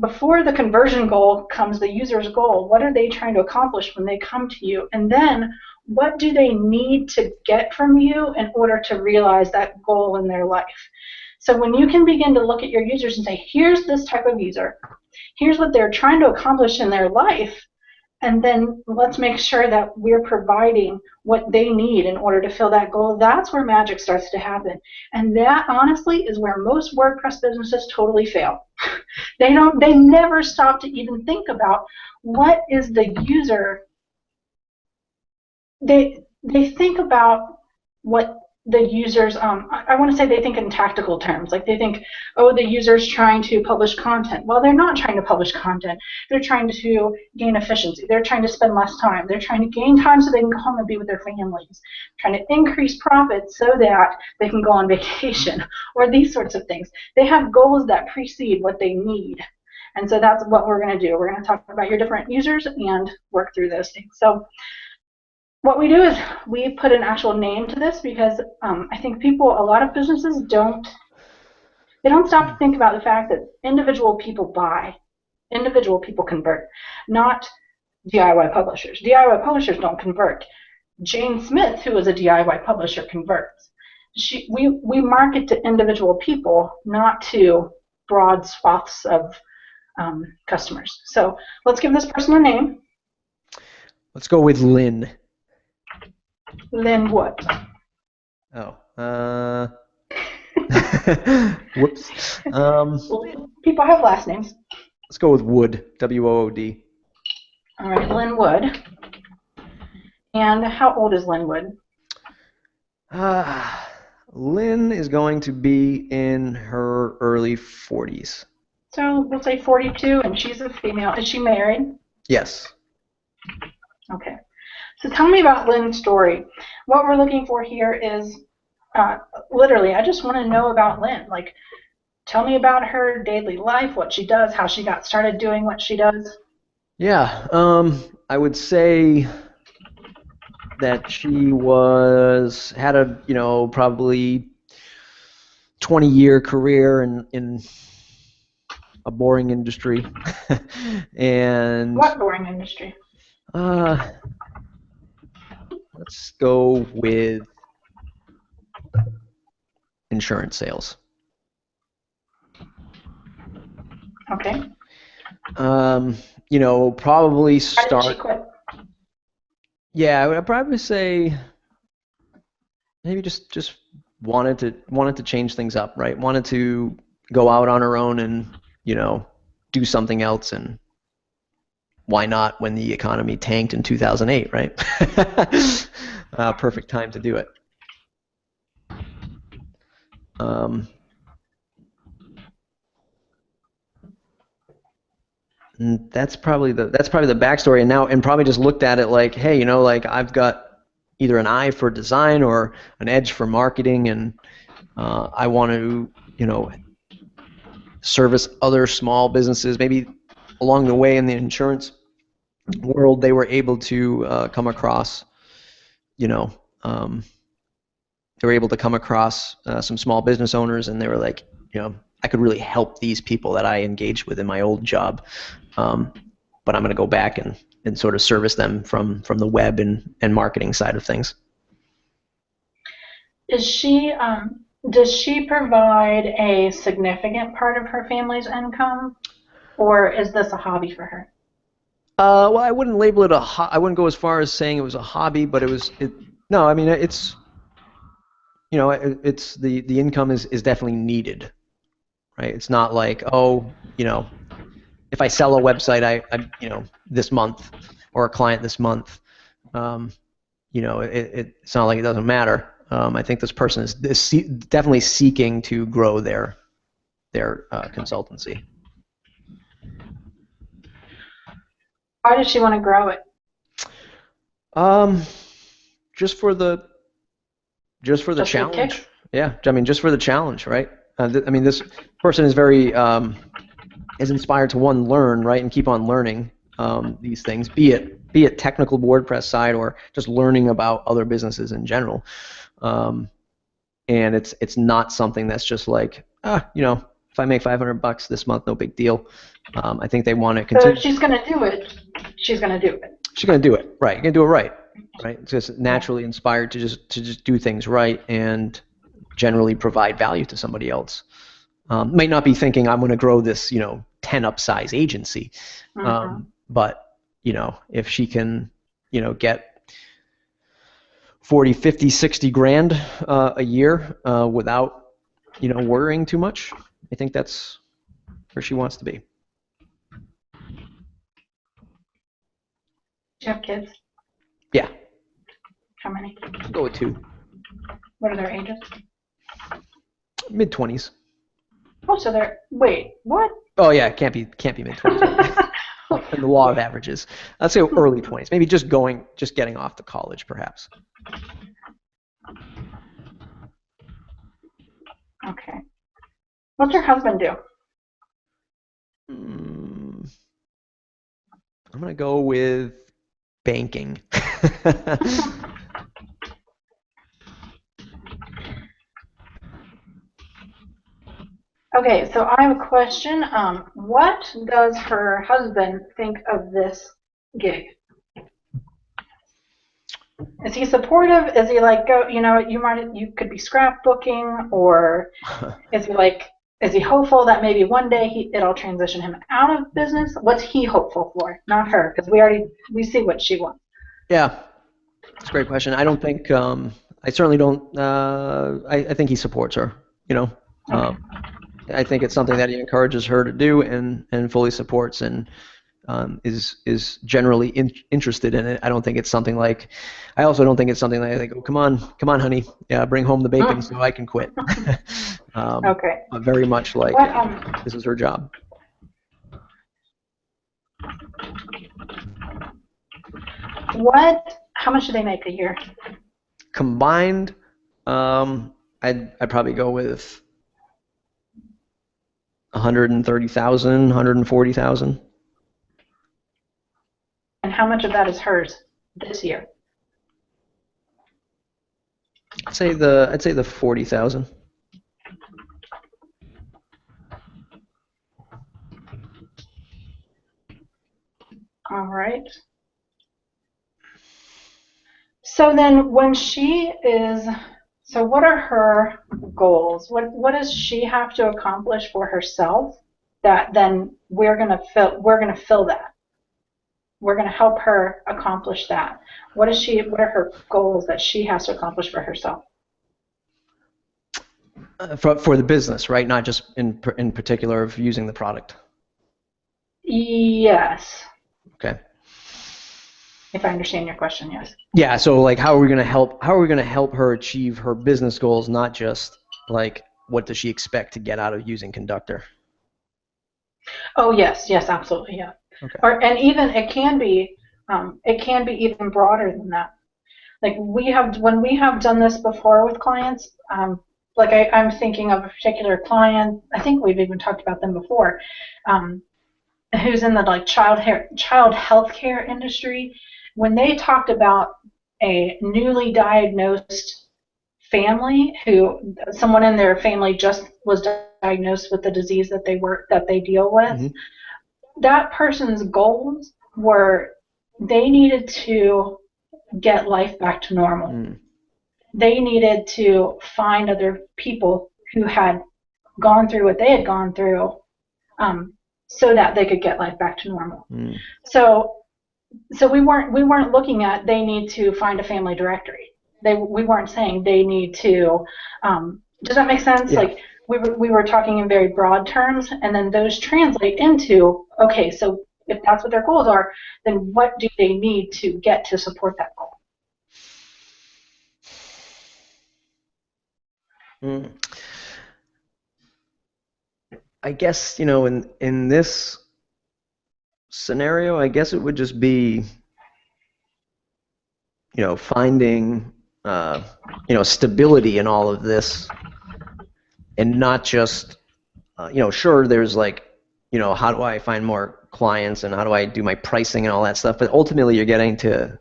before the conversion goal comes the user's goal. What are they trying to accomplish when they come to you? And then what do they need to get from you in order to realize that goal in their life? So when you can begin to look at your users and say, here's this type of user, here's what they're trying to accomplish in their life, and then let's make sure that we're providing what they need in order to fill that goal, that's where magic starts to happen. And that, honestly, is where most WordPress businesses totally fail. They never stop to even think about what is the user. They think about what the users, I want to say they think in tactical terms. Like they think, oh, the user's trying to publish content. Well, they're not trying to publish content. They're trying to gain efficiency. They're trying to spend less time. They're trying to gain time so they can go home and be with their families. Trying to increase profits so that they can go on vacation, or these sorts of things. They have goals that precede what they need. And so that's what we're going to do. We're going to talk about your different users and work through those things. So what we do is we put an actual name to this because I think a lot of businesses don't stop to think about the fact that individual people buy, individual people convert, not DIY publishers. DIY publishers don't convert. Jane Smith, who is a DIY publisher, converts. We market to individual people, not to broad swaths of customers. So let's give this person a name. Let's go with Lynn. Lynn Wood. Oh. Whoops. People have last names. Let's go with Wood. W-O-O-D. All right, Lynn Wood. And how old is Lynn Wood? Lynn is going to be in her early 40s. So we'll say 42, and she's a female. Is she married? Yes. Okay. So tell me about Lynn's story. What we're looking for here is, literally, I just want to know about Lynn. Like, tell me about her daily life, what she does, how she got started doing what she does. Yeah, I would say that she had a, probably 20-year career in a boring industry. And What boring industry? let's go with insurance sales. Okay. Probably Why did start. she quit? Yeah, I would probably say maybe just wanted to change things up, right? Wanted to go out on her own and do something else, and why not when the economy tanked in 2008, right? Perfect time to do it. And that's probably the backstory, and probably just looked at it like, hey, like I've got either an eye for design or an edge for marketing, and I want to service other small businesses. Maybe along the way in the insurance world, they were able to come across, they were able to come across some small business owners, and they were like, I could really help these people that I engaged with in my old job, but I'm going to go back and sort of service them from the web and marketing side of things. Does she provide a significant part of her family's income, or is this a hobby for her? Well, I wouldn't label it I wouldn't go as far as saying it was a hobby, but no, I mean, it's, it's the income is definitely needed, right? It's not like, oh, if I sell a website, I this month, or a client this month, it's not like it doesn't matter. I think this person is definitely seeking to grow their consultancy. Why does she want to grow it? Just for the challenge. Yeah, I mean, just for the challenge, right? I mean, this person is very is inspired to learn, right, and keep on learning these things, be it technical WordPress side or just learning about other businesses in general. And it's not something that's just like, if I make $500 this month, no big deal. I think they want to continue. So if she's going to do it, she's going to do it. She's going to do it right. You're going to do it right. It's just naturally inspired to just do things right and generally provide value to somebody else. Might not be thinking I'm going to grow this 10-up size agency, but if she can get 40, 50, 60 grand a year without worrying too much, I think that's where she wants to be. Do you have kids? Yeah. How many? I'll go with 2. What are their ages? Mid-20s. Oh, so they're, wait, what? Oh yeah, can't be mid-20s. In the law of averages, I'd say early 20s. Maybe just getting off to college, perhaps. Okay. What's your husband do? I'm gonna go with banking. Okay, so I have a question. What does her husband think of this gig? Is he supportive? Is he like, go, you could be scrapbooking, or is he hopeful that maybe one day it'll transition him out of business? What's he hopeful for? Not her, because we see what she wants. Yeah, that's a great question. I don't think, I certainly don't, I think he supports her, Okay. I think it's something that he encourages her to do and fully supports, and is generally interested in it. I don't think it's something like, I also don't think it's something like, I think, oh, come on, honey, yeah, bring home the bacon so I can quit. Okay. But very much like, this is her job. How much do they make a year? Combined, I'd probably go with 130,000, 140,000. And how much of that is hers this year? I'd say the 40,000. All right. So then when she is, so what are her goals? What does she have to accomplish for herself that then we're gonna fill that. We're gonna help her accomplish that. What are her goals that she has to accomplish for herself? For the business, right? Not just in particular of using the product. Yes. Okay. If I understand your question, yes. Yeah. So like, how are we gonna help? How are we gonna help her achieve her business goals? Not just like what does she expect to get out of using Conductor? Oh yes, yes, absolutely, yeah. Okay. Or and even it can be even broader than that. Like we have when we have done this before with clients, like I'm thinking of a particular client. I think we've even talked about them before, um, who's in the like child health care industry. When they talked about a newly diagnosed family who someone in their family just was diagnosed with the disease that they deal with, Mm-hmm. that person's goals were they needed to get life back to normal. Mm. They needed to find other people who had gone through what they had gone through, um, so that they could get life back to normal. Mm. So so we weren't looking at they need to find a family directory. We weren't saying they need to. Does that make sense? Yeah. Like we were talking in very broad terms, and then those translate into okay. So if that's what their goals are, then what do they need to get to support that goal? Mm. I guess in this scenario, I guess it would just be finding uh, stability in all of this, and not just sure there's like how do I find more clients and how do I do my pricing and all that stuff, but ultimately you're getting to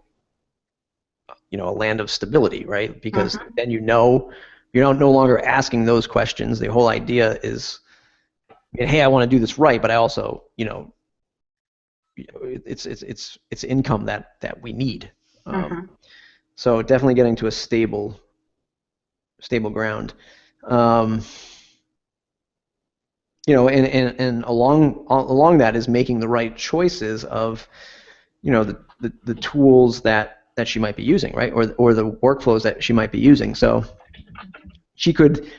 a land of stability, right? Because Mm-hmm. then you're no longer asking those questions. The whole idea is, hey, I want to do this right, but I also it's income that we need. Mm-hmm. So definitely getting to a stable ground. Um, and along that is making the right choices of the tools that she might be using, right? Or the workflows that she might be using. So she could,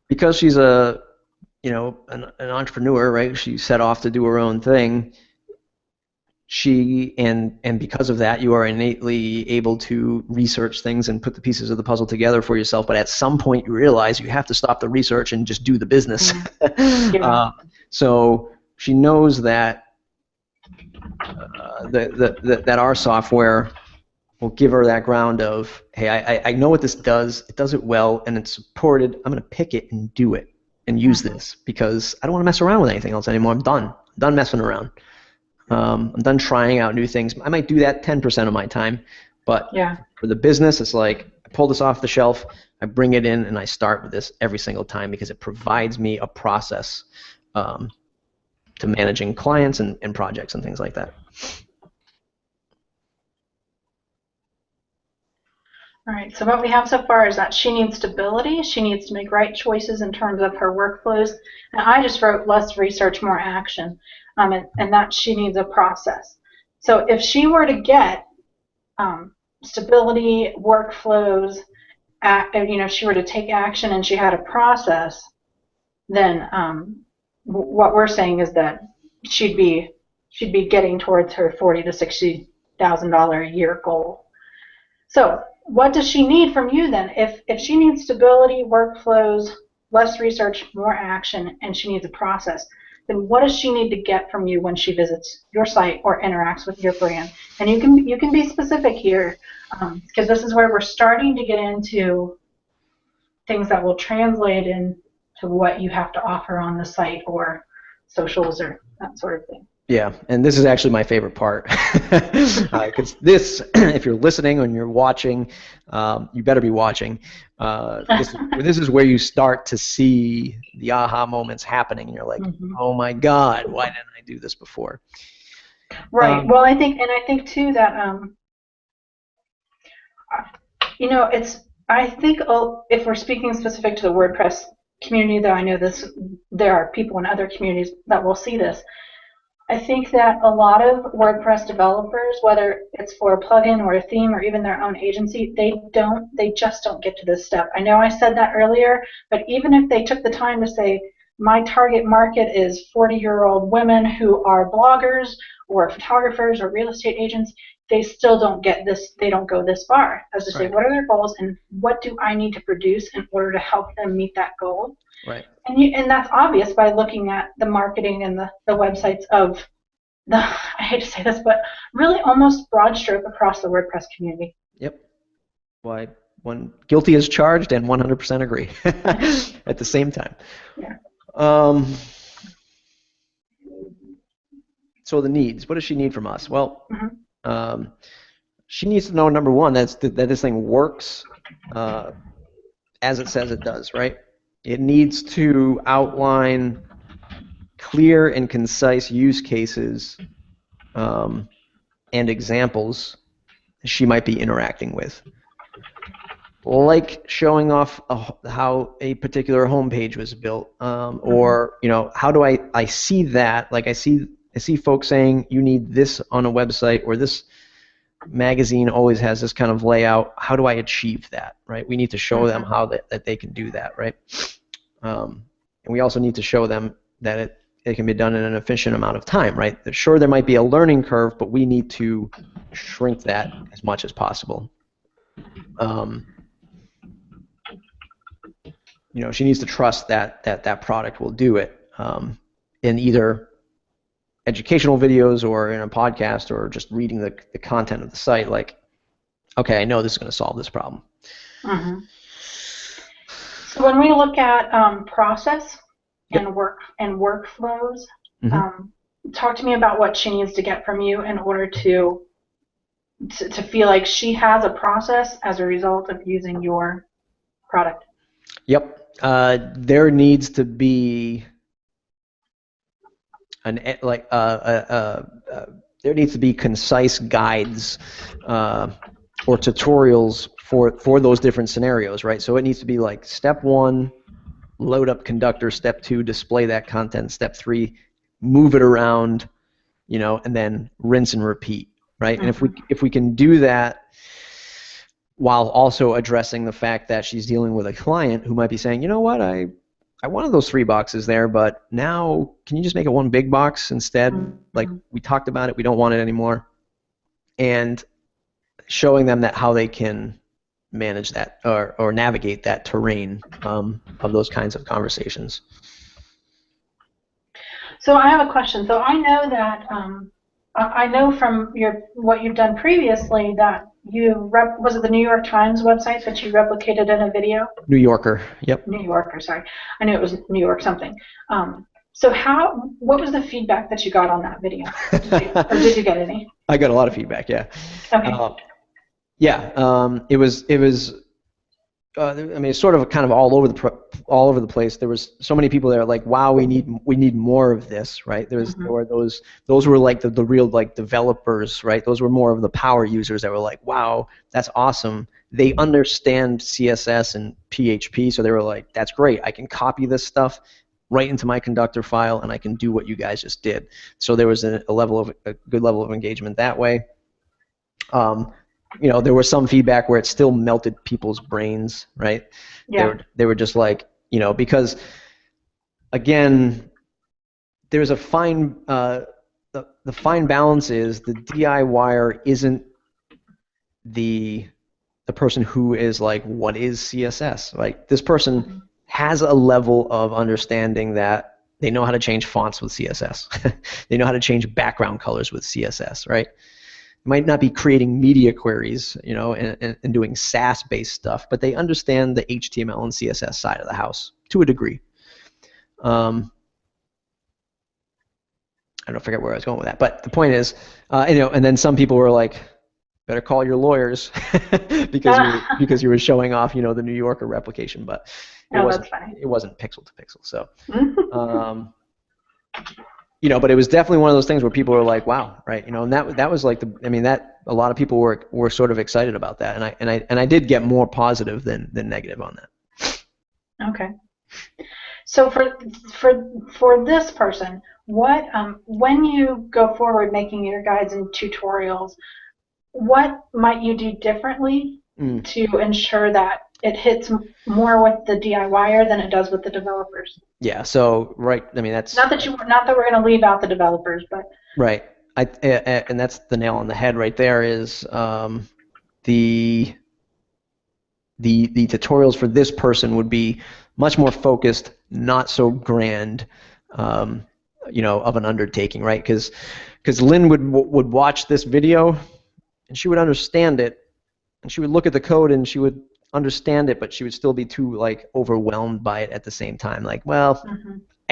because she's an entrepreneur, right? She set off to do her own thing. And because of that, you are innately able to research things and put the pieces of the puzzle together for yourself. But at some point, you realize you have to stop the research and just do the business. Yeah. So she knows that that our software will give her that ground of, hey, I know what this does. It does it well, and it's supported. I'm going to pick it and do it and use Mm-hmm. this because I don't want to mess around with anything else anymore. I'm done messing around. I'm done trying out new things. I might do that 10% of my time, but Yeah. for the business, it's like I pull this off the shelf, I bring it in, and I start with this every single time because it provides me a process to managing clients and projects and things like that. All right, so what we have so far is that she needs stability, she needs to make right choices in terms of her workflows, and I just wrote less research, more action, and that she needs a process. So if she were to get stability, workflows, if she were to take action and she had a process, then what we're saying is that she'd be she'd be getting towards her $40,000 to $60,000 a year goal. So what does she need from you then? If she needs stability, workflows, less research, more action, and she needs a process, then what does she need to get from you when she visits your site or interacts with your brand? And you can be specific here, because this is where we're starting to get into things that will translate into what you have to offer on the site or socials or that sort of thing. Yeah, and this is actually my favorite part. Because this, if you're listening and you're watching, you better be watching. This is where you start to see the aha moments happening, and you're like, oh my God, why didn't I do this before? Right. Well, I think too that I think if we're speaking specific to the WordPress community, though I know there are people in other communities that will see this. I think that a lot of WordPress developers, whether it's for a plugin or a theme or even their own agency, they just don't get to this step. I know I said that earlier, but even if they took the time to say, my target market is 40-year-old women who are bloggers or photographers or real estate agents, they still don't get this, they don't go this far as to say, what are their goals and what do I need to produce in order to help them meet that goal? Right. And that's obvious by looking at the marketing and the websites of I hate to say this, but really almost broad stroke across the WordPress community. Yep. Why one guilty as charged and 100% agree at the same time. Yeah. So the needs. What does she need from us? Well, she needs to know, number one, that this thing works as it says it does, right? It needs to outline clear and concise use cases and examples she might be interacting with, like showing off how a particular homepage was built, or how do I see that? Like I see folks saying you need this on a website, or this magazine always has this kind of layout. How do I achieve that? Right? We need to show them how that they can do that, right? And we also need to show them that it can be done in an efficient amount of time, right? Sure, there might be a learning curve, but we need to shrink that as much as possible. She needs to trust that product will do it in either educational videos or in a podcast or just reading the content of the site. Like, okay, I know this is going to solve this problem. So when we look at process and workflows, talk to me about what she needs to get from you in order to feel like she has a process as a result of using your product. Yep. There needs to be there needs to be concise guides or tutorials for those different scenarios, right? So it needs to be like step 1, load up Conductor, step 2, display that content, step 3, move it around, and then rinse and repeat, right? And if we can do that while also addressing the fact that she's dealing with a client who might be saying, you know what, I wanted those 3 boxes there, but now can you just make it one big box instead? Like we talked about it, we don't want it anymore. And showing them that how they can manage that or navigate that terrain of those kinds of conversations. So I have a question. So I know that I know from what you've done previously that was it the New York Times website that you replicated in a video? New Yorker, yep. New Yorker, sorry. I knew it was New York something. So what was the feedback that you got on that video? Or did you get any? I got a lot of feedback, yeah. Okay. It was. I mean, it's sort of kind of all over the place. There was so many people that are like, "Wow, we need more of this," right? There were those were like the real like developers, right? Those were more of the power users that were like, "Wow, that's awesome." They understand CSS and PHP, so they were like, "That's great. I can copy this stuff right into my Conductor file, and I can do what you guys just did." So there was a good level of engagement that way. There was some feedback where it still melted people's brains, right? Yeah. They were just like, because again, there's a fine the fine balance is the DIYer isn't the person who is like, what is CSS? Like this person has a level of understanding that they know how to change fonts with CSS. They know how to change background colors with CSS, right? Might not be creating media queries, and doing SAS-based stuff, but they understand the HTML and CSS side of the house to a degree. don't forget where I was going with that. But the point is, and then some people were like, better call your lawyers because you were showing off, the New Yorker replication, but that's funny. It wasn't pixel to pixel. So, but it was definitely one of those things where people were like, wow, right? And that was like that a lot of people were sort of excited about that, and I did get more positive than negative on that. Okay. So for this person, what when you go forward making your guides and tutorials, what might you do differently to ensure that it hits more with the DIYer than it does with the developers? Yeah. So that's not that we're going to leave out the developers, but right. And that's the nail on the head right there. Is the tutorials for this person would be much more focused, not so grand, of an undertaking, right? Because Lynn would watch this video, and she would understand it, and she would look at the code, and she would understand it, but she would still be too overwhelmed by it at the same time. I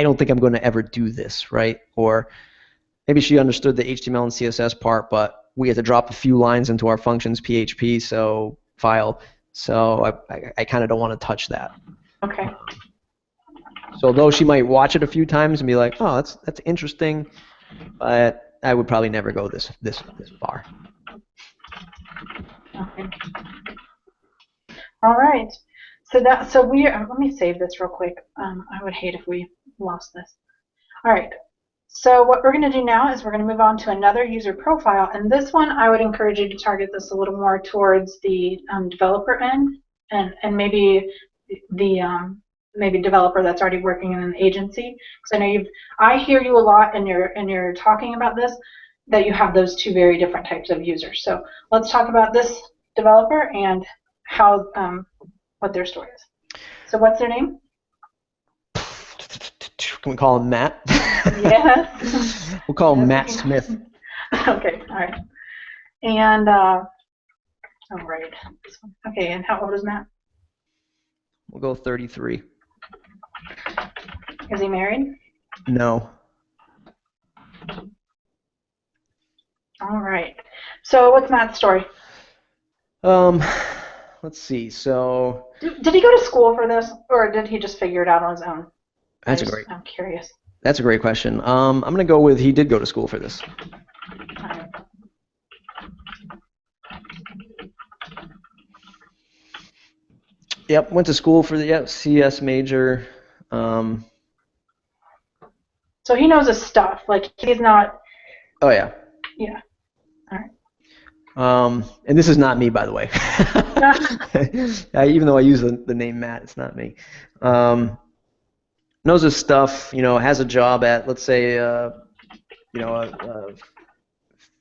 don't think I'm going to ever do this, right? Or maybe she understood the HTML and CSS part, but we had to drop a few lines into our functions PHP file, so I kind of don't want to touch that. Okay. So though she might watch it a few times and be like, oh, that's interesting, but I would probably never go this far. Okay. All right. So let me save this real quick. I would hate if we lost this. All right. So what we're going to do now is we're going to move on to another user profile, and this one I would encourage you to target this a little more towards the developer end, and maybe the maybe developer that's already working in an agency. Because I know I hear you a lot in your talking about this, that you have those two very different types of users. So let's talk about this developer and how what their story is. So what's their name? Can we call him Matt? Yes. We'll call him Matt Smith. Okay, all right. And all right. Okay, and how old is Matt? We'll go 33. Is he married? No. All right. So what's Matt's story? Let's see. So did he go to school for this, or did he just figure it out on his own? I'm curious. That's a great question. I'm going to go with he did go to school for this. All right. Yep, went to school for the CS major. So he knows his stuff. He's not. Oh yeah. Yeah. All right. And this is not me, by the way. Even though I use the name Matt, it's not me. Knows his stuff. Has a job at, let's say, a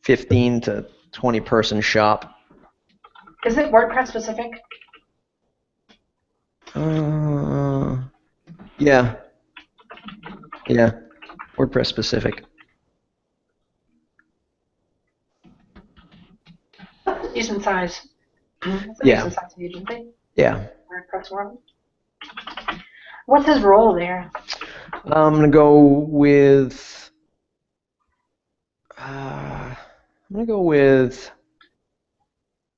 15 to 20 person shop. Is it WordPress specific? Yeah. Yeah. WordPress specific. Decent size. Yeah. Decent size agency. Yeah. WordPress world. What's his role there? I'm gonna go with.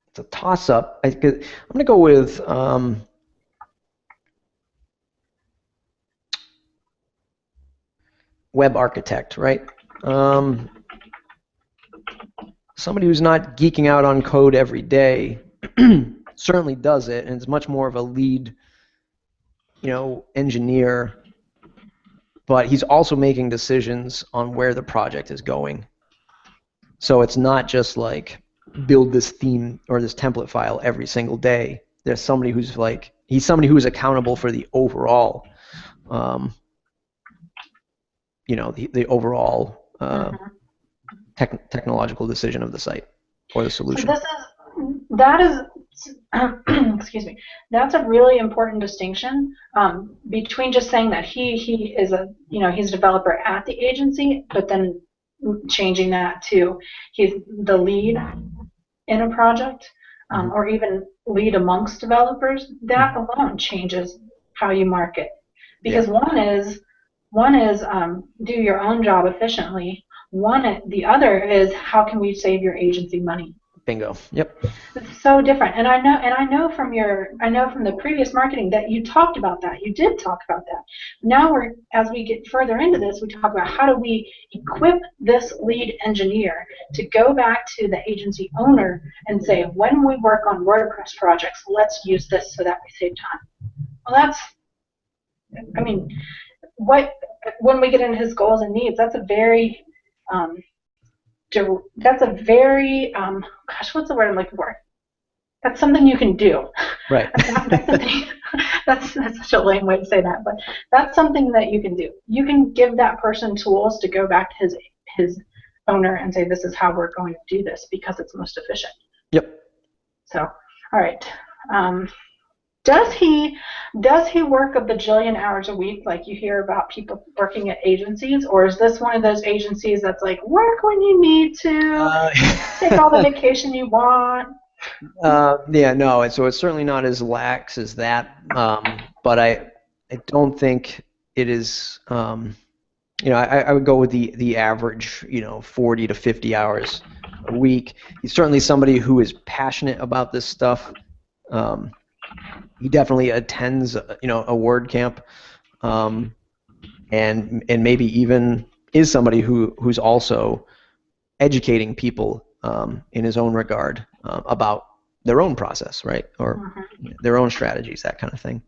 It's a toss-up. I'm gonna go with. Web architect, right? Somebody who's not geeking out on code every day certainly does it, and it's much more of a lead, engineer. But he's also making decisions on where the project is going. So it's not just build this theme or this template file every single day. There's somebody who's he's somebody who's accountable for the overall. The overall technological decision of the site or the solution. So that is excuse me. That's a really important distinction between just saying that he is he's a developer at the agency, but then changing that to he's the lead in a project, or even lead amongst developers. That alone changes how you market, because one is do your own job efficiently. The other is how can we save your agency money? Bingo. Yep. It's so different. And I know from the previous marketing that you talked about that. You did talk about that. Now as we get further into this, we talk about how do we equip this lead engineer to go back to the agency owner and say, when we work on WordPress projects, let's use this so that we save time. Well, when we get into his goals and needs, that's a very gosh, what's the word I'm looking for? That's something you can do. Right. That's such a lame way to say that, but that's something that you can do. You can give that person tools to go back to his owner and say, this is how we're going to do this because it's most efficient. Yep. So, all right. Does he work a bajillion hours a week like you hear about people working at agencies, or is this one of those agencies that's like work when you need to, take all the vacation you want? Yeah, no, and so it's certainly not as lax as that, but I don't think it is. I would go with the average, 40 to 50 hours a week. He's certainly somebody who is passionate about this stuff. He definitely attends, a WordCamp, and maybe even is somebody who's also educating people in his own regard about their own process, right, or their own strategies, that kind of thing.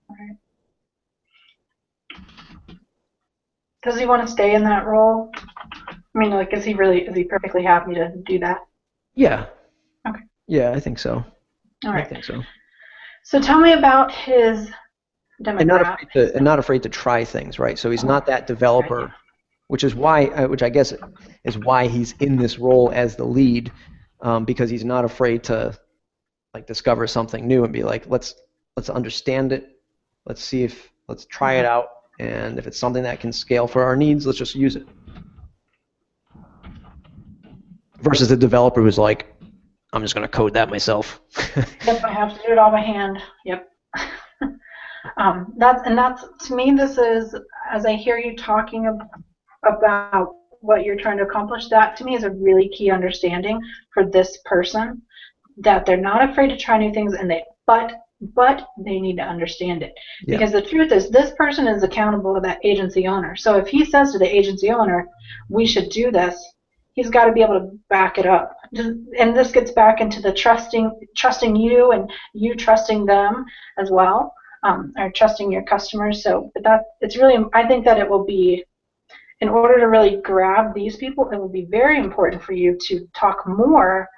Right. Does he want to stay in that role? I mean, like, is he perfectly happy to do that? Yeah. Okay. Yeah, I think so. All right. I think so. So tell me about his demographics. And not afraid to try things, right? So he's not that developer, which I guess is why he's in this role as the lead, because he's not afraid to discover something new and be like, let's understand it, let's try it out, and if it's something that can scale for our needs, let's just use it. Versus the developer who's like, I'm just going to code that myself. Yep, I have to do it all by hand. Yep. That's to me, this is, as I hear you talking about what you're trying to accomplish, that to me is a really key understanding for this person, that they're not afraid to try new things, but they need to understand it. Yeah. Because the truth is, this person is accountable to that agency owner. So if he says to the agency owner, we should do this, he's got to be able to back it up. And this gets back into the trusting you and you trusting them as well, or trusting your customers. So it's really, I think that it will be, in order to really grab these people, it will be very important for you to talk more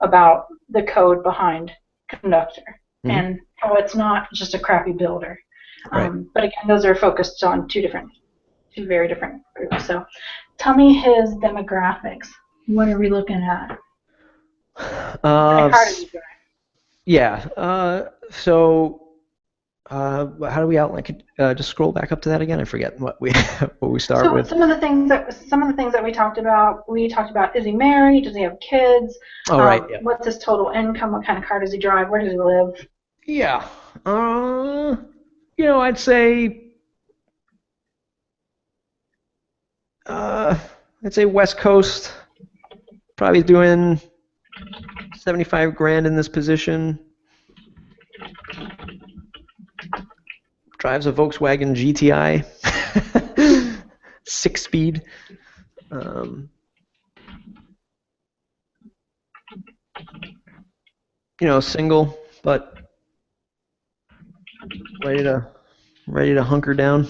about the code behind Conductor and how it's not just a crappy builder. Right. But again, those are focused on two very different groups. So tell me his demographics. What are we looking at? How does he drive? Yeah. So how do we outline? Just scroll back up to that again. I forget what we start with. Some of the things that we talked about. Is he married? Does he have kids? Oh, right. Yeah. What's his total income? What kind of car does he drive? Where does he live? Yeah. I'd say West Coast. Probably doing 75 grand in this position. Drives a Volkswagen GTI, 6-speed. Single, but ready to hunker down.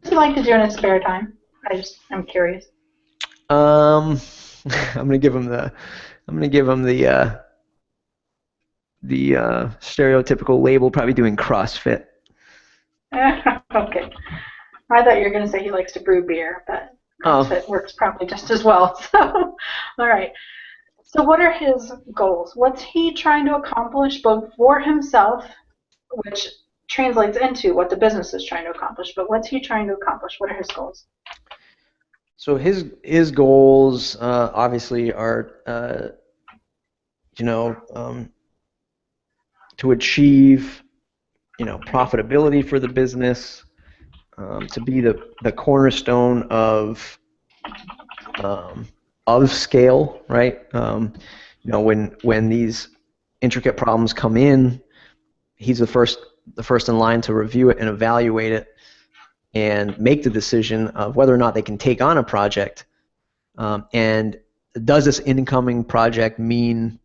What does he like to do in his spare time? I'm curious. I'm gonna give him the stereotypical label, probably doing CrossFit. Okay. I thought you were going to say he likes to brew beer, but CrossFit works probably just as well. So, all right. So what are his goals? What's he trying to accomplish both for himself, which translates into what the business is trying to accomplish, but what's he trying to accomplish? What are his goals? So his goals to to achieve, profitability for the business, to be the cornerstone of scale, right? When these intricate problems come in, he's the first in line to review it and evaluate it and make the decision of whether or not they can take on a project. And does this incoming project mean,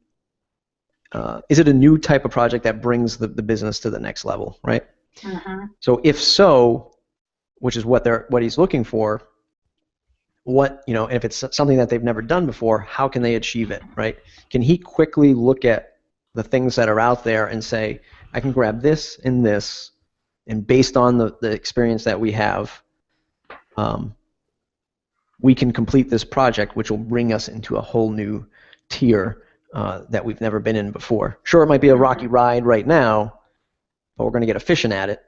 is it a new type of project that brings the business to the next level, right? So if so, which is what he's looking for, and if it's something that they've never done before, how can they achieve it, right? Can he quickly look at the things that are out there and say, I can grab this and this, and based on the experience that we have, we can complete this project, which will bring us into a whole new tier that we've never been in before. Sure, it might be a rocky ride right now, but we're going to get efficient at it,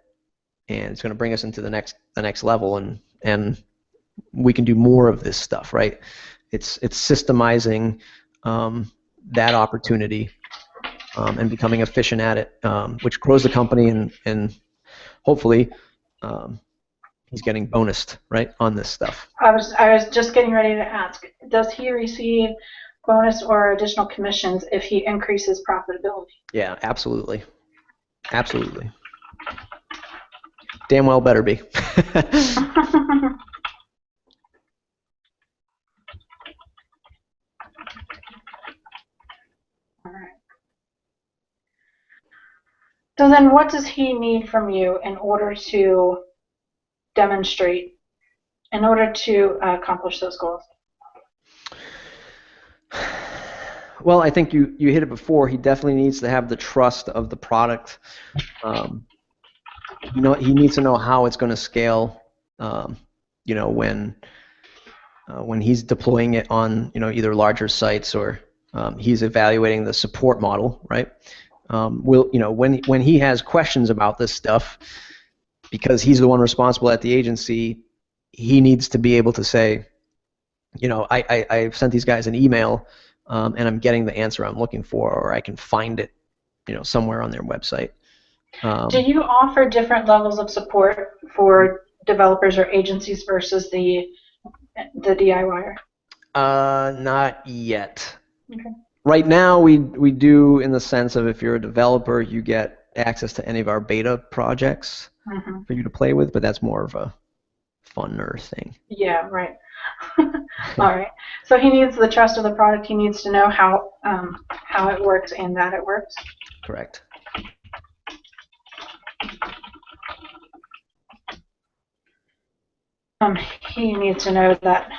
and it's going to bring us into the next level, and we can do more of this stuff, right? It's systemizing that opportunity and becoming efficient at it, which grows the company, and hopefully he's getting bonused, right, on this stuff. I was just getting ready to ask, does he receive bonus or additional commissions if he increases profitability? Yeah, absolutely. Absolutely. Damn well better be. All right. So then what does he need from you in order to demonstrate, in order to accomplish those goals? Well, I think you hit it before. He definitely needs to have the trust of the product. He needs to know how it's going to scale. When he's deploying it on either larger sites or he's evaluating the support model, right? When he has questions about this stuff, because he's the one responsible at the agency, he needs to be able to say, I've sent these guys an email. And I'm getting the answer I'm looking for, or I can find it, somewhere on their website. Do you offer different levels of support for developers or agencies versus the DIYer? Not yet. Okay. Right now, we do, in the sense of if you're a developer, you get access to any of our beta projects for you to play with, but that's more of a funner thing. Yeah, right. All right. So he needs the trust of the product. He needs to know how it works and that it works. Correct. He needs to know that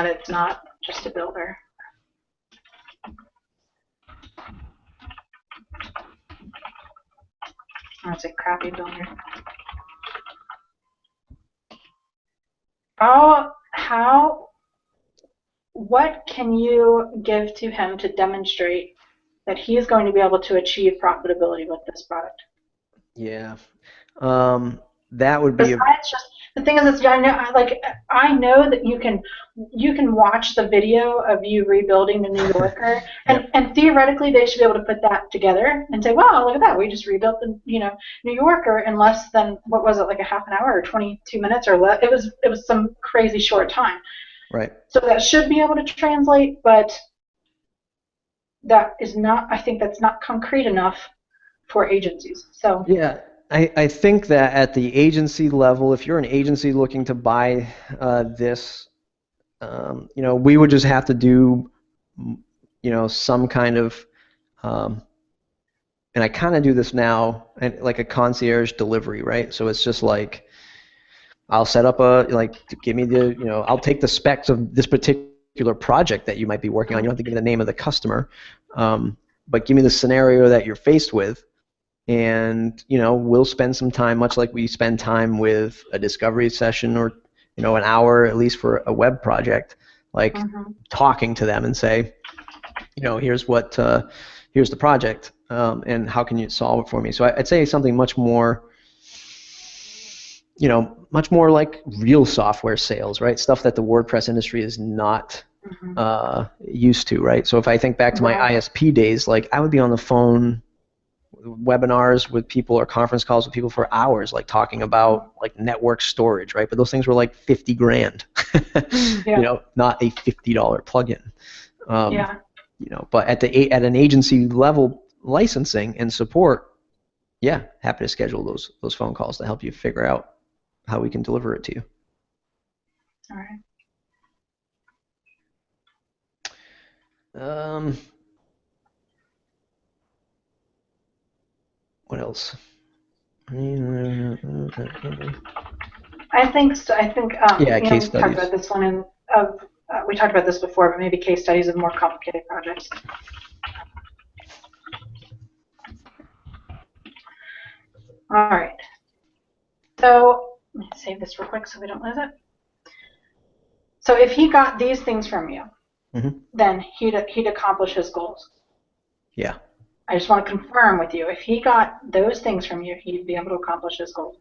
it's not just a builder. That's a crappy builder. What can you give to him to demonstrate that he is going to be able to achieve profitability with this product? Yeah, that would be. Besides just the thing is, I know that you can watch the video of you rebuilding the New Yorker, and theoretically they should be able to put that together and say, wow, look at that, we just rebuilt the New Yorker in less than, what was it, like a half an hour or 22 minutes or less. It was some crazy short time. Right. So that should be able to translate, but that is not. I think that's not concrete enough for agencies. So yeah. I think that at the agency level, if you're an agency looking to buy this, we would just have to do, some kind of, and I kind of do this now, like a concierge delivery, right? So it's just like, I'll set up give me the, I'll take the specs of this particular project that you might be working on. You don't have to give me the name of the customer, but give me the scenario that you're faced with. And we'll spend some time, much like we spend time with a discovery session or an hour at least for a web project, talking to them and say, here's the project, and how can you solve it for me? So I'd say something much more like real software sales, right? Stuff that the WordPress industry is not used to, right? So if I think back to my Right. ISP days, like I would be on the phone, webinars with people or conference calls with people for hours, like talking about like network storage, right? But those things were like 50 grand, Yeah. not a $50 plugin. Yeah. But at an agency level licensing and support, yeah, happy to schedule those phone calls to help you figure out how we can deliver it to you. All right. What else? I think so. I think Yeah, case we talked studies. about this one we talked about this before, but maybe case studies of more complicated projects. All right. So let me save this real quick so we don't lose it. So if he got these things from you, then he'd accomplish his goals. Yeah. I just want to confirm with you, if he got those things from you, he'd be able to accomplish his goals.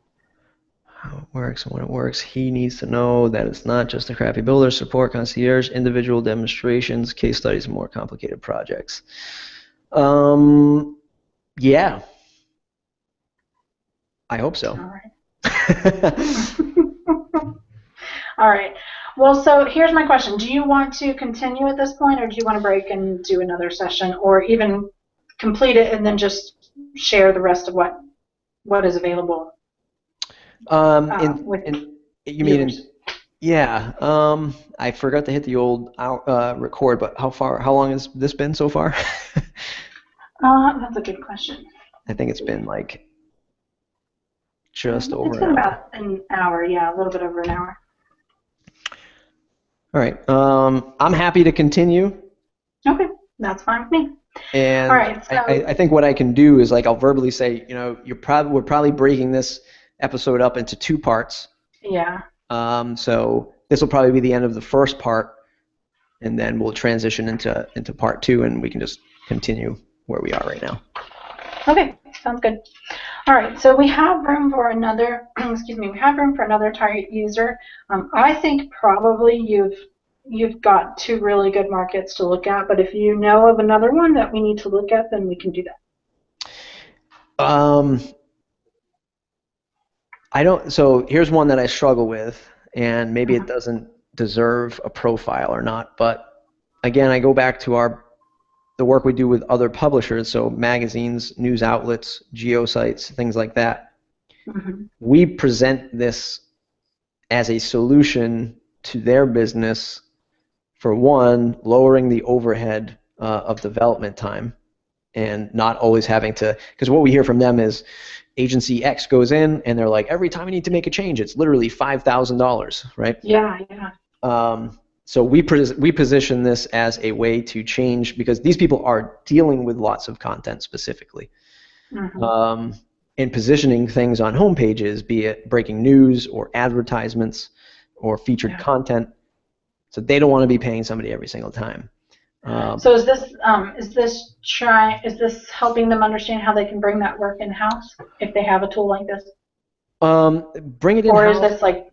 How it works and when it works, he needs to know that it's not just a crappy builder, support, concierge, individual demonstrations, case studies, and more complicated projects. Yeah. I hope so. All right. All right. Well, so here's my question. Do you want to continue at this point, or do you want to break and do another session, or even complete it and then just share the rest of what is available? You mean yeah. I forgot to hit the old record, but how long has this been so far? That's a good question. I think it's been like just over It's been about an hour, yeah, a little bit over an hour. All right. I'm happy to continue. Okay, that's fine with me. And all right, so I think what I can do is like I'll verbally say, we're probably breaking this episode up into 2 parts. Yeah. So this will probably be the end of the first part, and then we'll transition into part 2, and we can just continue where we are right now. Okay, sounds good. All right, so we have room for another. Excuse me. We have room for another target user. I think probably you've got 2 really good markets to look at, but if you know of another one that we need to look at, then we can do that. I don't. So here's one that I struggle with, and maybe it doesn't deserve a profile or not. But again, I go back to the work we do with other publishers, so magazines, news outlets, geosites, things like that. We present this as a solution to their business. For one, lowering the overhead of development time, and not always having to, because what we hear from them is agency X goes in and they're like, every time we need to make a change, it's literally $5,000, right? Yeah. So we position this as a way to change, because these people are dealing with lots of content specifically. And positioning things on homepages, be it breaking news or advertisements or featured content. So they don't want to be paying somebody every single time. So is this helping them understand how they can bring that work in-house if they have a tool like this? Bring it in-house. Or is this like,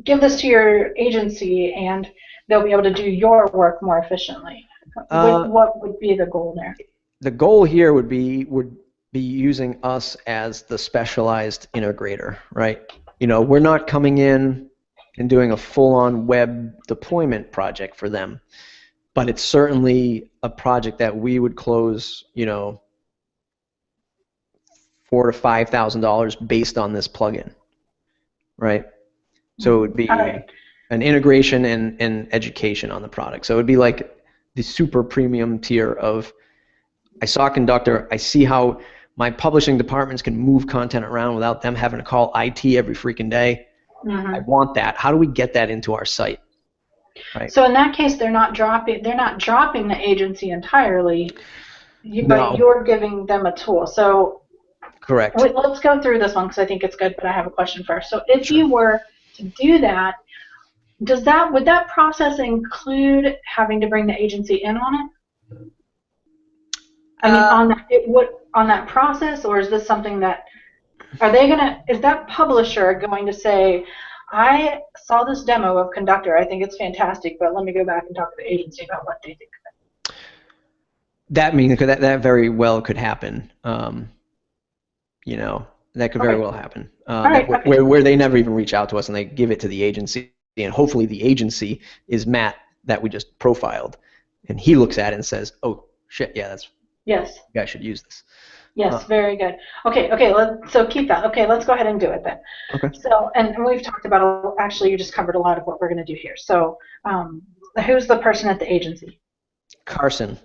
give this to your agency and they'll be able to do your work more efficiently? What would be the goal there? The goal here would be using us as the specialized integrator, right? We're not coming in and doing a full-on web deployment project for them, but it's certainly a project that we would close, $4,000 to $5,000 based on this plugin, right? So it would be an integration and education on the product. So it would be like the super premium tier of, I saw Conductor, I see how my publishing departments can move content around without them having to call IT every freaking day. I want that. How do we get that into our site? Right. So in that case, they're not dropping the agency entirely, but you're giving them a tool. So correct. Let's go through this one because I think it's good, but I have a question first. So if you were to do that, would that process include having to bring the agency in on it? I mean, on that process, or is this something that is that publisher going to say, I saw this demo of Conductor. I think it's fantastic, but let me go back and talk to the agency about what they think of That very well could happen. That could it. very Okay. well happen. All right. Okay. Where they never even reach out to us and they give it to the agency, and hopefully the agency is Matt that we just profiled, and he looks at it and says, "Oh shit, yeah, that's Yes. you guys should use this." Yes. Very good. Okay. Okay. So keep that. Okay. Let's go ahead and do it then. Okay. So, and we've talked about, actually, you just covered a lot of what we're going to do here. So, who's the person at the agency? Carson.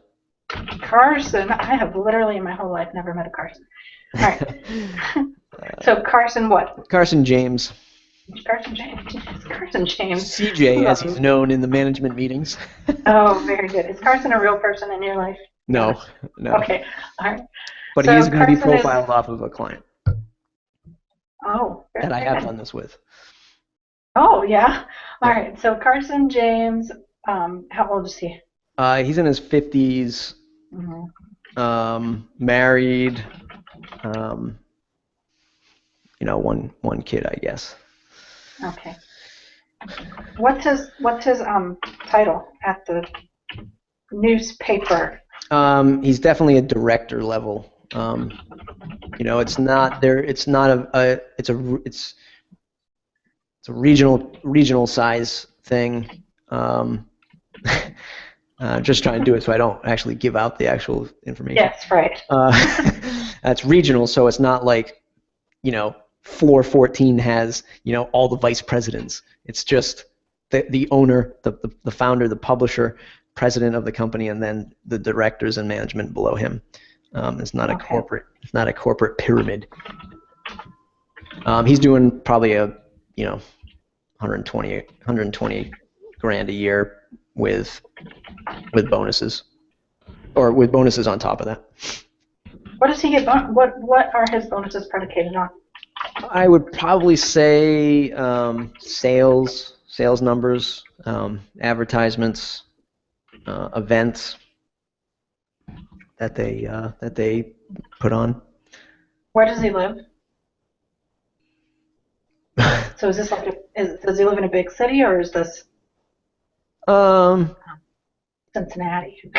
Carson. I have literally in my whole life never met a Carson. All right. So Carson what? Carson James. Carson James. Carson James. CJ, as he's known in the management meetings. Oh, very good. Is Carson a real person in your life? No. Okay. All right. But So he is going to be Carson is- profiled off of a client Oh. very that I have good. done this with. Oh, yeah. All right. So Carson James, how old is he? He's in his 50s, married, one kid, I guess. Okay. What's his title at the newspaper? He's definitely a director level. It's not there. It's not it's a regional size thing. Just trying to do it so I don't actually give out the actual information. Yes, right. That's regional, so it's not like, floor 14 has, all the vice presidents. It's just the owner, the founder, the publisher, president of the company, and then the directors and management below him. It's not a corporate pyramid. He's doing probably 120 grand a year with bonuses, or with bonuses on top of that. What does he get? What are his bonuses predicated on? I would probably say sales numbers, advertisements, events that they put on. Where does he live? So is this does he live in a big city, or is this Cincinnati?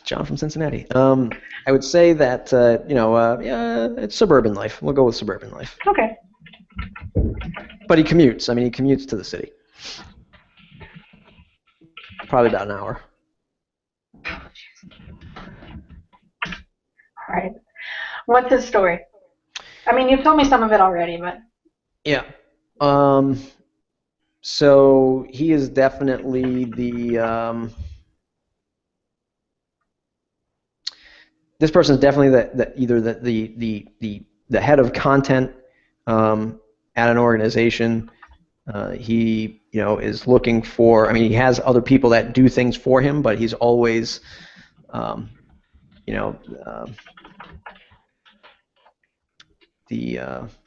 John from Cincinnati. I would say that it's suburban life. We'll go with suburban life. Okay. But he commutes. I mean, he commutes to the city. Probably about an hour. All right. What's his story? I mean, you've told me some of it already, but yeah. So he is definitely this person is definitely either the head of content at an organization. He is looking for. I mean, he has other people that do things for him, but he's always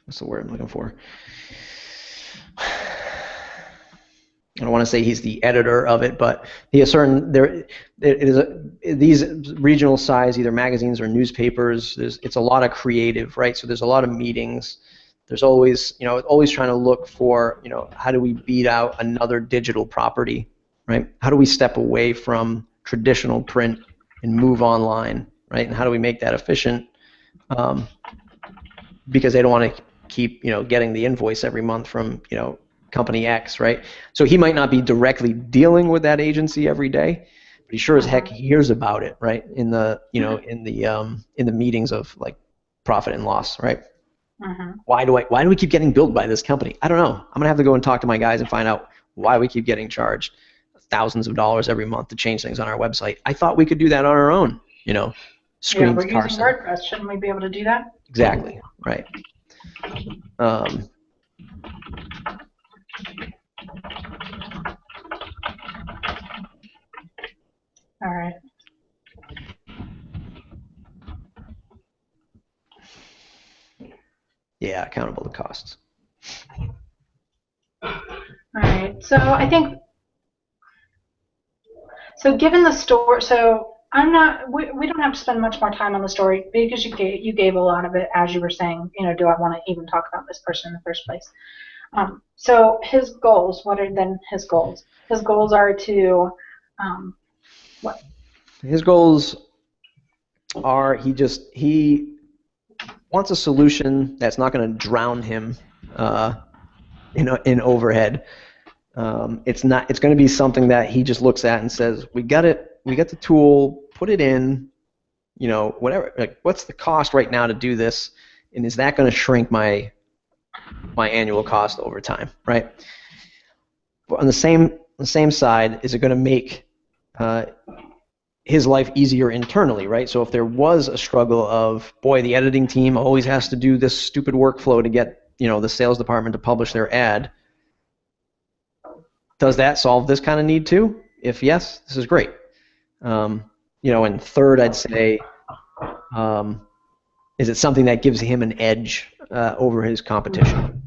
what's the word I'm looking for? I don't want to say he's the editor of it, but he has these regional size, either magazines or newspapers. It's a lot of creative, right? So there's a lot of meetings. There's always trying to look for, how do we beat out another digital property, right? How do we step away from traditional print and move online, right? And how do we make that efficient? Because they don't want to keep, getting the invoice every month from, company X, right? So he might not be directly dealing with that agency every day, but he sure as heck hears about it, right? In the in the meetings of like profit and loss, right? Why do we keep getting billed by this company? I don't know. I'm gonna have to go and talk to my guys and find out why we keep getting charged thousands of dollars every month to change things on our website. I thought we could do that on our own, Screams we're Carson. using WordPress. Shouldn't we be able to do that? Exactly, right. All right. Yeah, accountable to costs. All right. So I think, given the story, so I'm not. We don't have to spend much more time on the story because you gave a lot of it as you were saying. Do I want to even talk about this person in the first place? So his goals, what are then his goals? His goals are to, what? His goals are he wants a solution that's not going to drown him in overhead. It's not. It's going to be something that he just looks at and says, "We got it. We got the tool. Put it in. Whatever. Like, what's the cost right now to do this? And is that going to shrink my annual cost over time, right?" But on the same side, is it going to make his life easier internally, right? So if there was a struggle of, boy, the editing team always has to do this stupid workflow to get the sales department to publish their ad, does that solve this kind of need too? If yes, this is great. And third, I'd say, is it something that gives him an edge over his competition?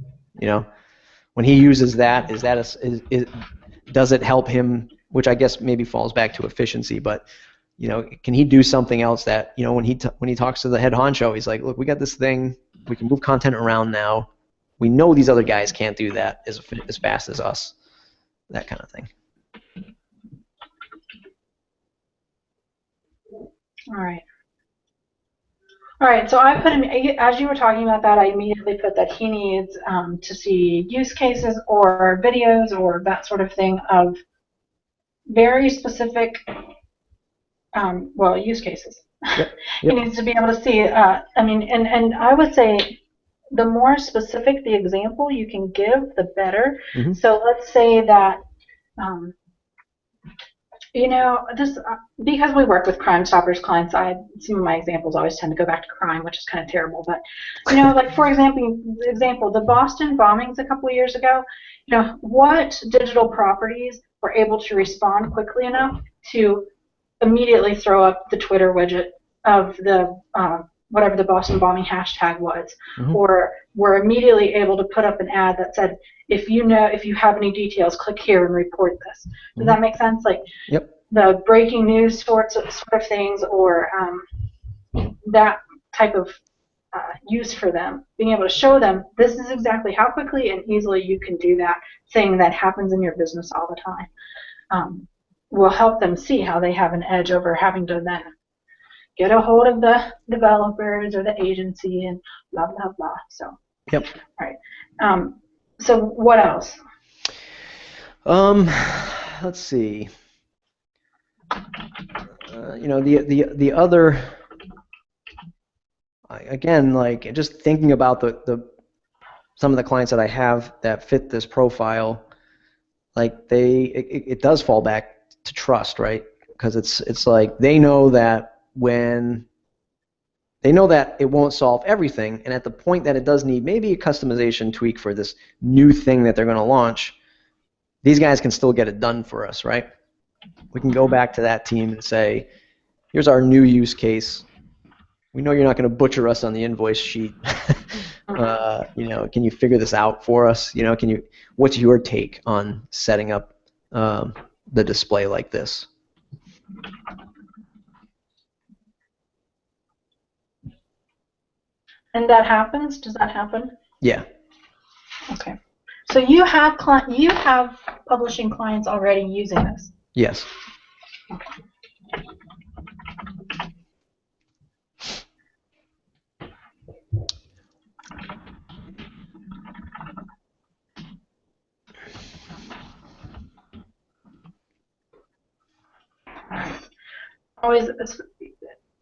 When he uses that, does it help him? Which I guess maybe falls back to efficiency, but can he do something else that when he talks to the head honcho, he's like, look, we got this thing, we can move content around now. We know these other guys can't do that as fast as us. That kind of thing. All right. So I put him, as you were talking about that, I immediately put that he needs to see use cases or videos or that sort of thing of very specific, use cases. Yep. He needs to be able to see. And I would say the more specific the example you can give, the better. Mm-hmm. So let's say that. This because we work with Crime Stoppers clients, some of my examples always tend to go back to crime, which is kind of terrible. But like for example, the Boston bombings a couple of years ago. What digital properties were able to respond quickly enough to immediately throw up the Twitter widget of the whatever the Boston bombing hashtag was, mm-hmm. or were immediately able to put up an ad that said, if you have any details, click here and report this. Does mm-hmm. that make sense? Like yep. the breaking news sort of things, or that type of use for them, being able to show them this is exactly how quickly and easily you can do that thing that happens in your business all the time. Will help them see how they have an edge over having to then get a hold of the developers or the agency and blah, blah, blah. So, yep. All right. So what else? Let's see. The other, again, like just thinking about some of the clients that I have that fit this profile, like it does fall back to trust, right? Because it's like they know that it won't solve everything, and at the point that it does need maybe a customization tweak for this new thing that they're going to launch, these guys can still get it done for us, right? We can go back to that team and say, here's our new use case. We know you're not going to butcher us on the invoice sheet. Can you figure this out for us? What's your take on setting up the display like this? And that happens? Does that happen? Yeah. Okay. So you have publishing clients already using this? Yes. Okay. Always,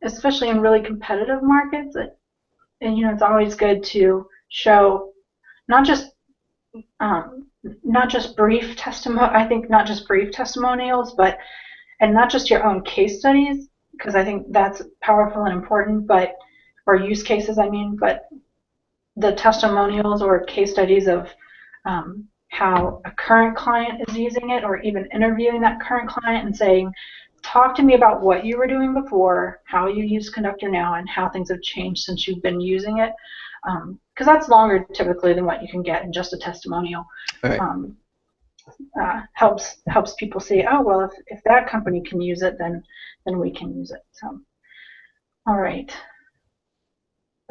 especially in really competitive markets, it's always good to show not just brief testimonials, and not just your own case studies, because I think that's powerful and important, or use cases, but the testimonials or case studies of how a current client is using it, or even interviewing that current client and saying, talk to me about what you were doing before, how you use Conductor now, and how things have changed since you've been using it. Because that's longer typically than what you can get in just a testimonial. Right. Helps people see, oh well, if that company can use it, then we can use it. So, all right.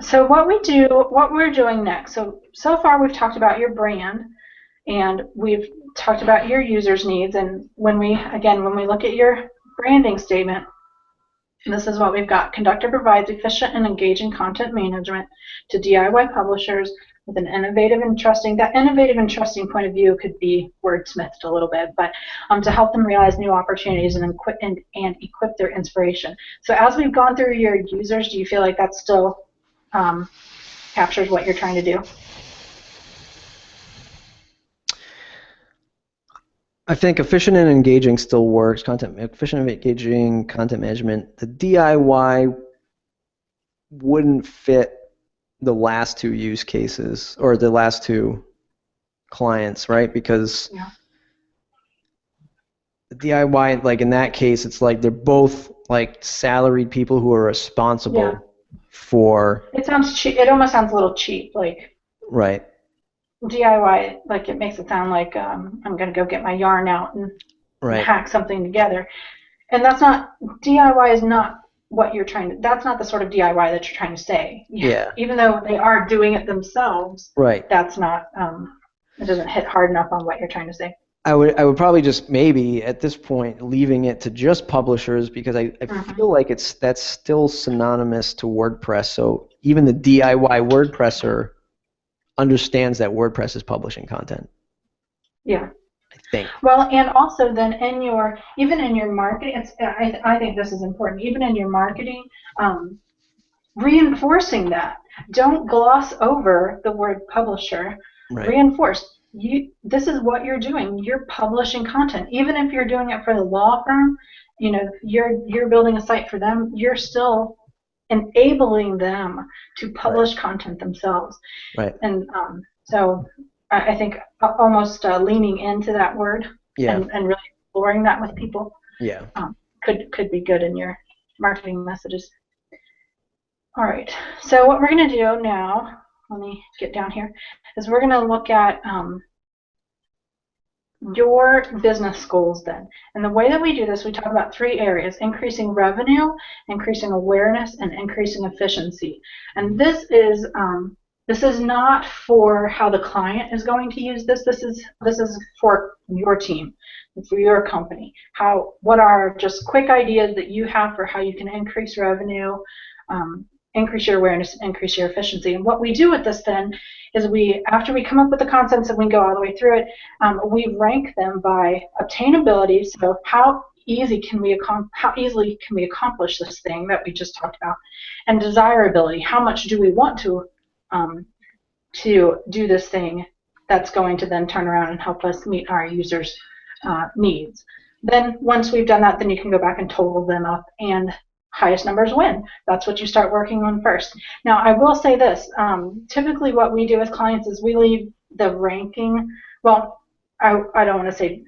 So what we're doing next. So far we've talked about your brand. And we've talked about your users' needs. And when we look at your branding statement, this is what we've got. Conductor provides efficient and engaging content management to DIY publishers with an innovative and trusting. That innovative and trusting point of view could be wordsmithed a little bit, but to help them realize new opportunities and equip their inspiration. So as we've gone through your users, do you feel like that still captures what you're trying to do? I think efficient and engaging still works. Efficient and engaging content management. The DIY wouldn't fit the last two use cases or the last two clients, right? Because the DIY, like in that case, it's like they're both like salaried people who are responsible for. It sounds cheap. It almost sounds a little cheap, like. Right. DIY, like it makes it sound like I'm going to go get my yarn out and hack something together. And that's not, DIY is not what you're trying to, that's not the sort of DIY that you're trying to say. Yeah. Even though they are doing it themselves, that's not, it doesn't hit hard enough on what you're trying to say. I would probably just maybe at this point leaving it to just publishers because I feel like that's still synonymous to WordPress. So even the DIY WordPresser understands that WordPress is publishing content. Yeah. I think. Well, and also then even in your marketing, I think this is important. Even in your marketing, reinforcing that. Don't gloss over the word publisher. Right. Reinforce. This is what you're doing. You're publishing content. Even if you're doing it for the law firm, you're building a site for them. You're still enabling them to publish content themselves. Right. And so I think almost leaning into that word and really exploring that with people could be good in your marketing messages. All right. So what we're going to do now, let me get down here, is we're going to look at your business goals then. And the way that we do this, we talk about 3 areas: increasing revenue, increasing awareness, and increasing efficiency. And this is not for how the client is going to use this. This is for your team, for your company. What are just quick ideas that you have for how you can increase revenue, increase your awareness, increase your efficiency. And what we do with this then is after we come up with the concepts and we go all the way through it, we rank them by obtainability. So how easily can we accomplish this thing that we just talked about, and desirability. How much do we want to do this thing that's going to then turn around and help us meet our users' needs. Then once we've done that, then you can go back and total them up, and highest numbers win. That's what you start working on first. Now, I will say this. Typically what we do with clients is we leave the ranking, well, I don't want to say,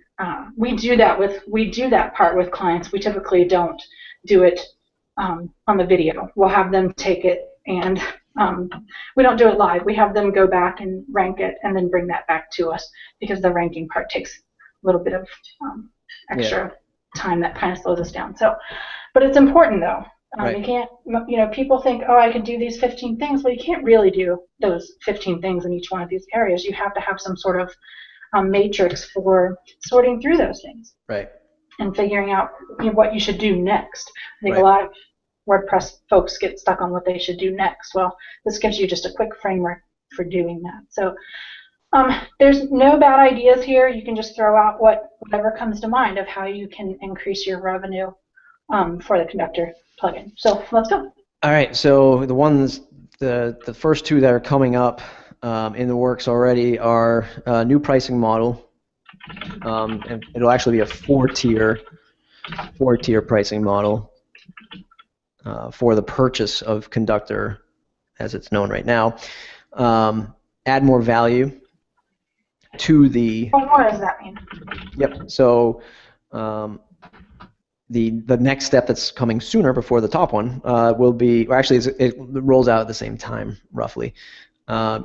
we do that part with clients. We typically don't do it on the video. We'll have them take it, and we don't do it live. We have them go back and rank it and then bring that back to us, because the ranking part takes a little bit of extra time that kind of slows us down. So, but it's important though. You can't, people think, oh, I could do these 15 things. Well, you can't really do those 15 things in each one of these areas. You have to have some sort of matrix for sorting through those things. Right. And figuring out what you should do next. I think a lot of WordPress folks get stuck on what they should do next. Well, this gives you just a quick framework for doing that. So there's no bad ideas here. You can just throw out whatever comes to mind of how you can increase your revenue for the Conductor plugin. So let's go. All right. So the first 2 that are coming up in the works already are a new pricing model, and it'll actually be a 4-tier pricing model for the purchase of Conductor, as it's known right now. Add more value to the. What does that mean? Yep. So the next step that's coming sooner before the top one will be, or actually it rolls out at the same time roughly,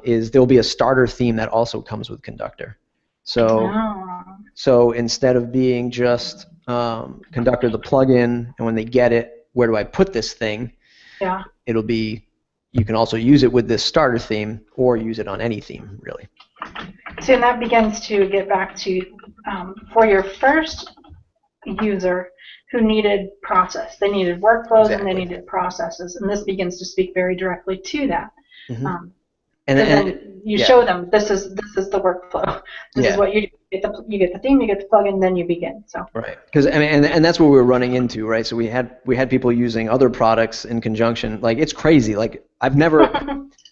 is there'll be a starter theme that also comes with Conductor. So instead of being just Conductor the plugin, and when they get it, where do I put this thing? It'll be, you can also use it with this starter theme, or use it on any theme really. See, and that begins to get back to for your first user who needed process. They needed workflows and they Exactly. needed processes, and this begins to speak very directly to that. Mm-hmm. And then you show them this is the workflow. This is what you do. You get the theme, you get the plugin, then you begin. So right, because I mean, and that's what we were running into, right? So we had people using other products in conjunction. Like it's crazy. Like I've never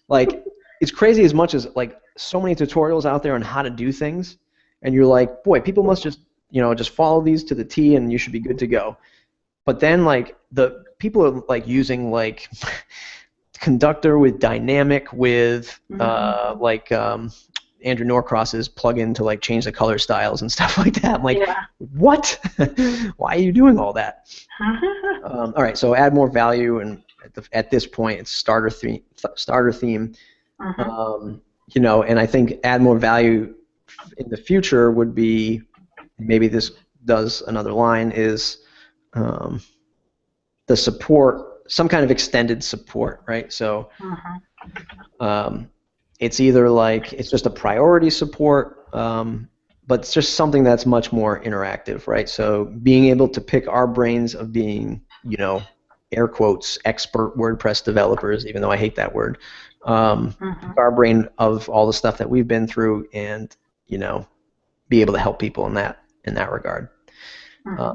like it's crazy as much as like so many tutorials out there on how to do things, and you're like, boy, people must just just follow these to the T, and you should be good to go. But then like the people are like using like Conductor with Dynamic with Andrew Norcross's plugin to like change the color styles and stuff like that. I'm like, what? Why are you doing all that? All right, so add more value, and at this point, it's starter theme. And I think add more value in the future would be, maybe this does another line, is the support, some kind of extended support, right? So it's either like it's just a priority support, but it's just something that's much more interactive, right? So being able to pick our brains of being, air quotes, expert WordPress developers, even though I hate that word, our brain of all the stuff that we've been through, and be able to help people in that regard.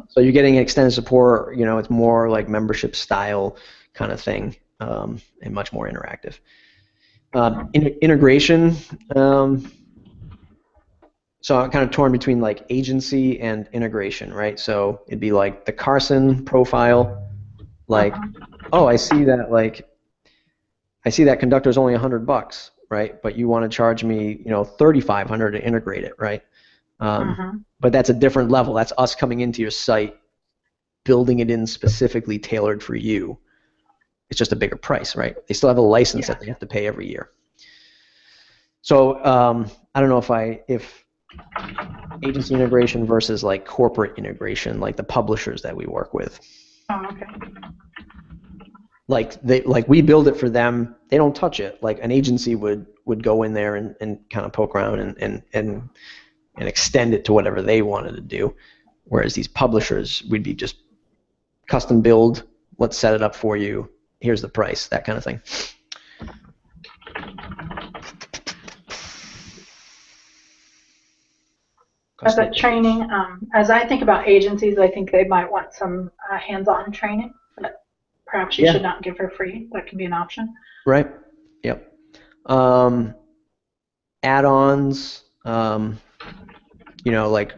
So you're getting extended support. It's more like membership style kind of thing, and much more interactive. Integration. So I'm kind of torn between like agency and integration, right? So it'd be like the Carson profile, like, oh, I see that Conductor is only $100, right? But you want to charge me, $3,500 to integrate it, right? But that's a different level. That's us coming into your site, building it in specifically tailored for you. It's just a bigger price, right? They still have a license that they have to pay every year. So I don't know if agency integration versus like corporate integration, like the publishers that we work with. Oh, okay. Like we build it for them. They don't touch it. Like an agency would go in there and kind of poke around and extend it to whatever they wanted to do. Whereas these publishers, we'd be just custom build, let's set it up for you, here's the price, that kind of thing. As a training, as I think about agencies, I think they might want some hands-on training that perhaps you should not give for free. That can be an option. Right. Yep. Add-ons, like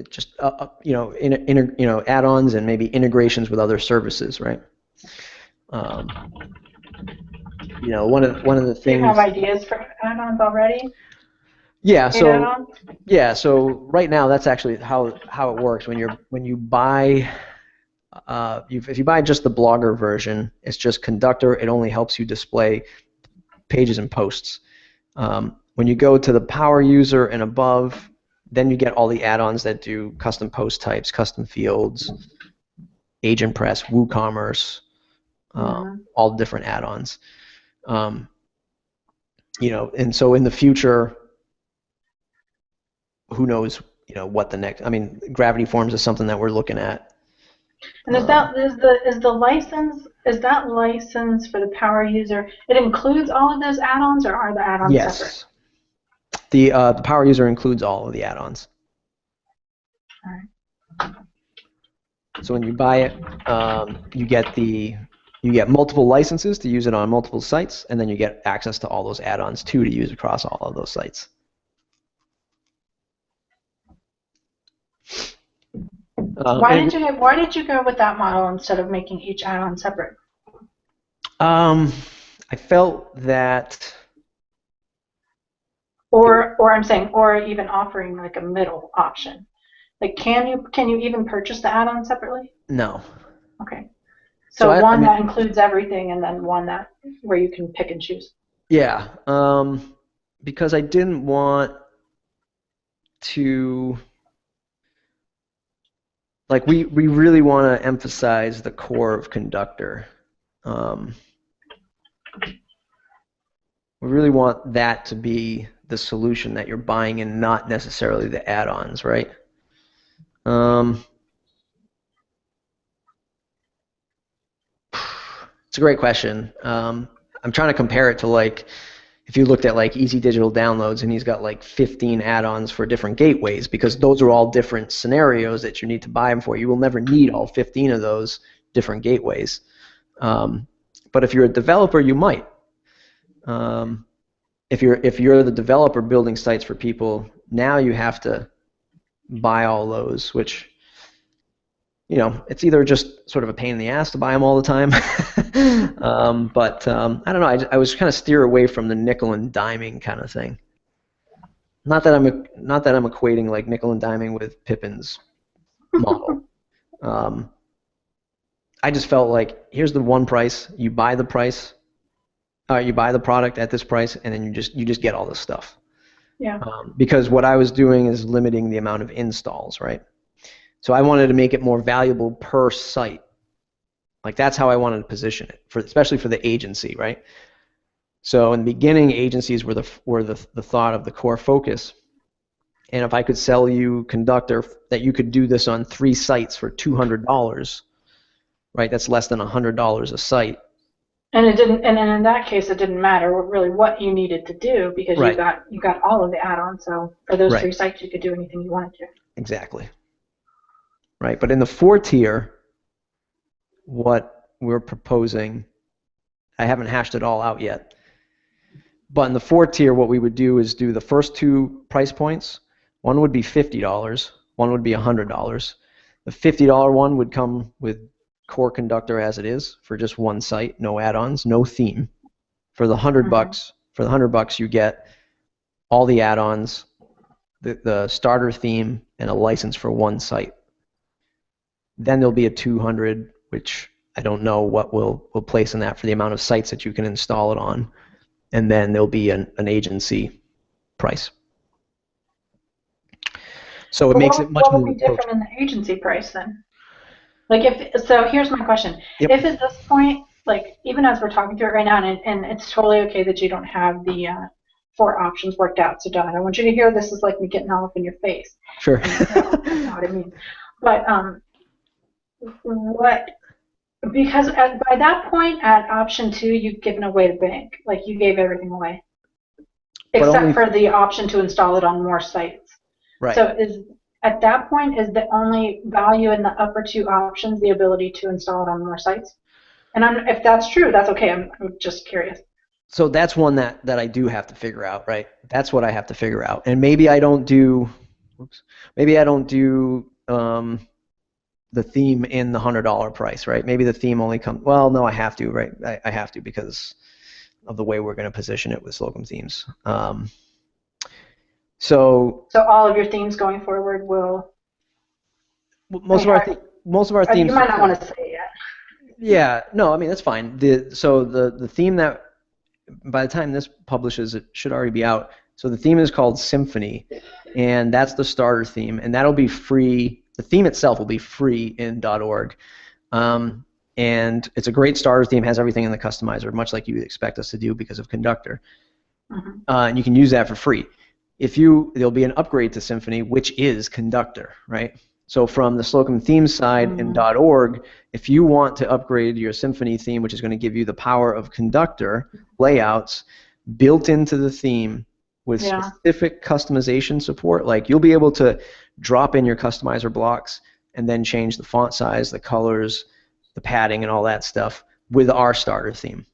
just add-ons and maybe integrations with other services, right? One of the things. Do you have ideas for add-ons already? Yeah. So right now that's actually how it works. When you buy, if you buy just the Blogger version, it's just Conductor. It only helps you display pages and posts. When you go to the Power User and above, then you get all the add-ons that do custom post types, custom fields, AgentPress, WooCommerce, all different add-ons. And so in the future, who knows, what the next? I mean, Gravity Forms is something that we're looking at. And is the license for the Power User? It includes all of those add-ons, or are the add-ons separate? The Power User includes all of the add-ons. All right. So when you buy it, you get multiple licenses to use it on multiple sites, and then you get access to all those add-ons too to use across all of those sites. Why did you go with that model instead of making each add-on separate? I felt that. Or even offering like a middle option. Like, can you even purchase the add-on separately? No. Okay. So one that includes everything, and then one where you can pick and choose. Yeah. Because I didn't want to. Like we really want to emphasize the core of Conductor. We really want that to be the solution that you're buying and not necessarily the add-ons, right? It's a great question. I'm trying to compare it to like if you looked at like Easy Digital Downloads and he's got like 15 add-ons for different gateways, because those are all different scenarios that you need to buy them for. You will never need all 15 of those different gateways. But if you're a developer, you might. If you're the developer building sites for people, now you have to buy all those, which, you know, it's either just sort of a pain in the ass to buy them all the time, but I don't know. I was kind of steer away from the nickel and diming kind of thing. Not that I'm equating like nickel and diming with Pippin's model. I just felt like here's the one price. You buy the price. You buy the product at this price, and then you just get all this stuff. Yeah. Because what I was doing is limiting the amount of installs, right? So I wanted to make it more valuable per site. Like that's how I wanted to position it, especially for the agency, right? So in the beginning, agencies were the thought of the core focus. And if I could sell you Conductor that you could do this on 3 sites for $200, right? That's less than $100 a site. And it didn't. And then in that case, it didn't matter really what you needed to do, because right. you got all of the add-ons. So for those right. 3 sites, you could do anything you wanted to. Exactly. Right, but in the 4 tier, what we're proposing, I haven't hashed it all out yet, but in the 4 tier, what we would do is do the first 2 price points. One would be $50, one would be $100. The $50 one would come with core Conductor as it is for just 1 site, no add-ons, no theme. For the $100, you get all the add-ons, the starter theme, and a license for 1 site. Then there'll be a 200, which I don't know what we'll place in that for the amount of sites that you can install it on. And then there'll be an agency price. So it makes it much more. What would be different in the agency price then? Like so here's my question. Yep. If at this point, like even as we're talking through it right now, and it's totally okay that you don't have the 4 options worked out. So Don, I want you to hear this is like me getting all up in your face. Sure. You know what I mean? But because by that point at option 2, you've given away the bank. Like you gave everything away, except for the option to install it on more sites. Right. So at that point, is the only value in the upper 2 options the ability to install it on more sites? And if that's true, that's okay. I'm just curious. So that's one that I do have to figure out, right? That's what I have to figure out. And maybe I don't do, the theme in the $100 price, right? Maybe the theme only comes, well, no, I have to, right? I have to because of the way we're going to position it with Slocum Themes. So all of your themes going forward will. Most of our themes. You might not want to say it yet. Yeah, no, I mean that's fine. The theme that by the time this publishes, it should already be out. So the theme is called Symphony, and that's the starter theme, and that'll be free. The theme itself will be free in .org, and it's a great starter theme. Has everything in the customizer, much like you would expect us to do because of Conductor. Mm-hmm. And you can use that for free. There'll be an upgrade to Symphony, which is Conductor, right? So from the Slocum Themes side in .org, if you want to upgrade your Symphony theme, which is going to give you the power of Conductor layouts built into the theme with specific customization support, like you'll be able to drop in your customizer blocks and then change the font size, the colors, the padding, and all that stuff with our starter theme.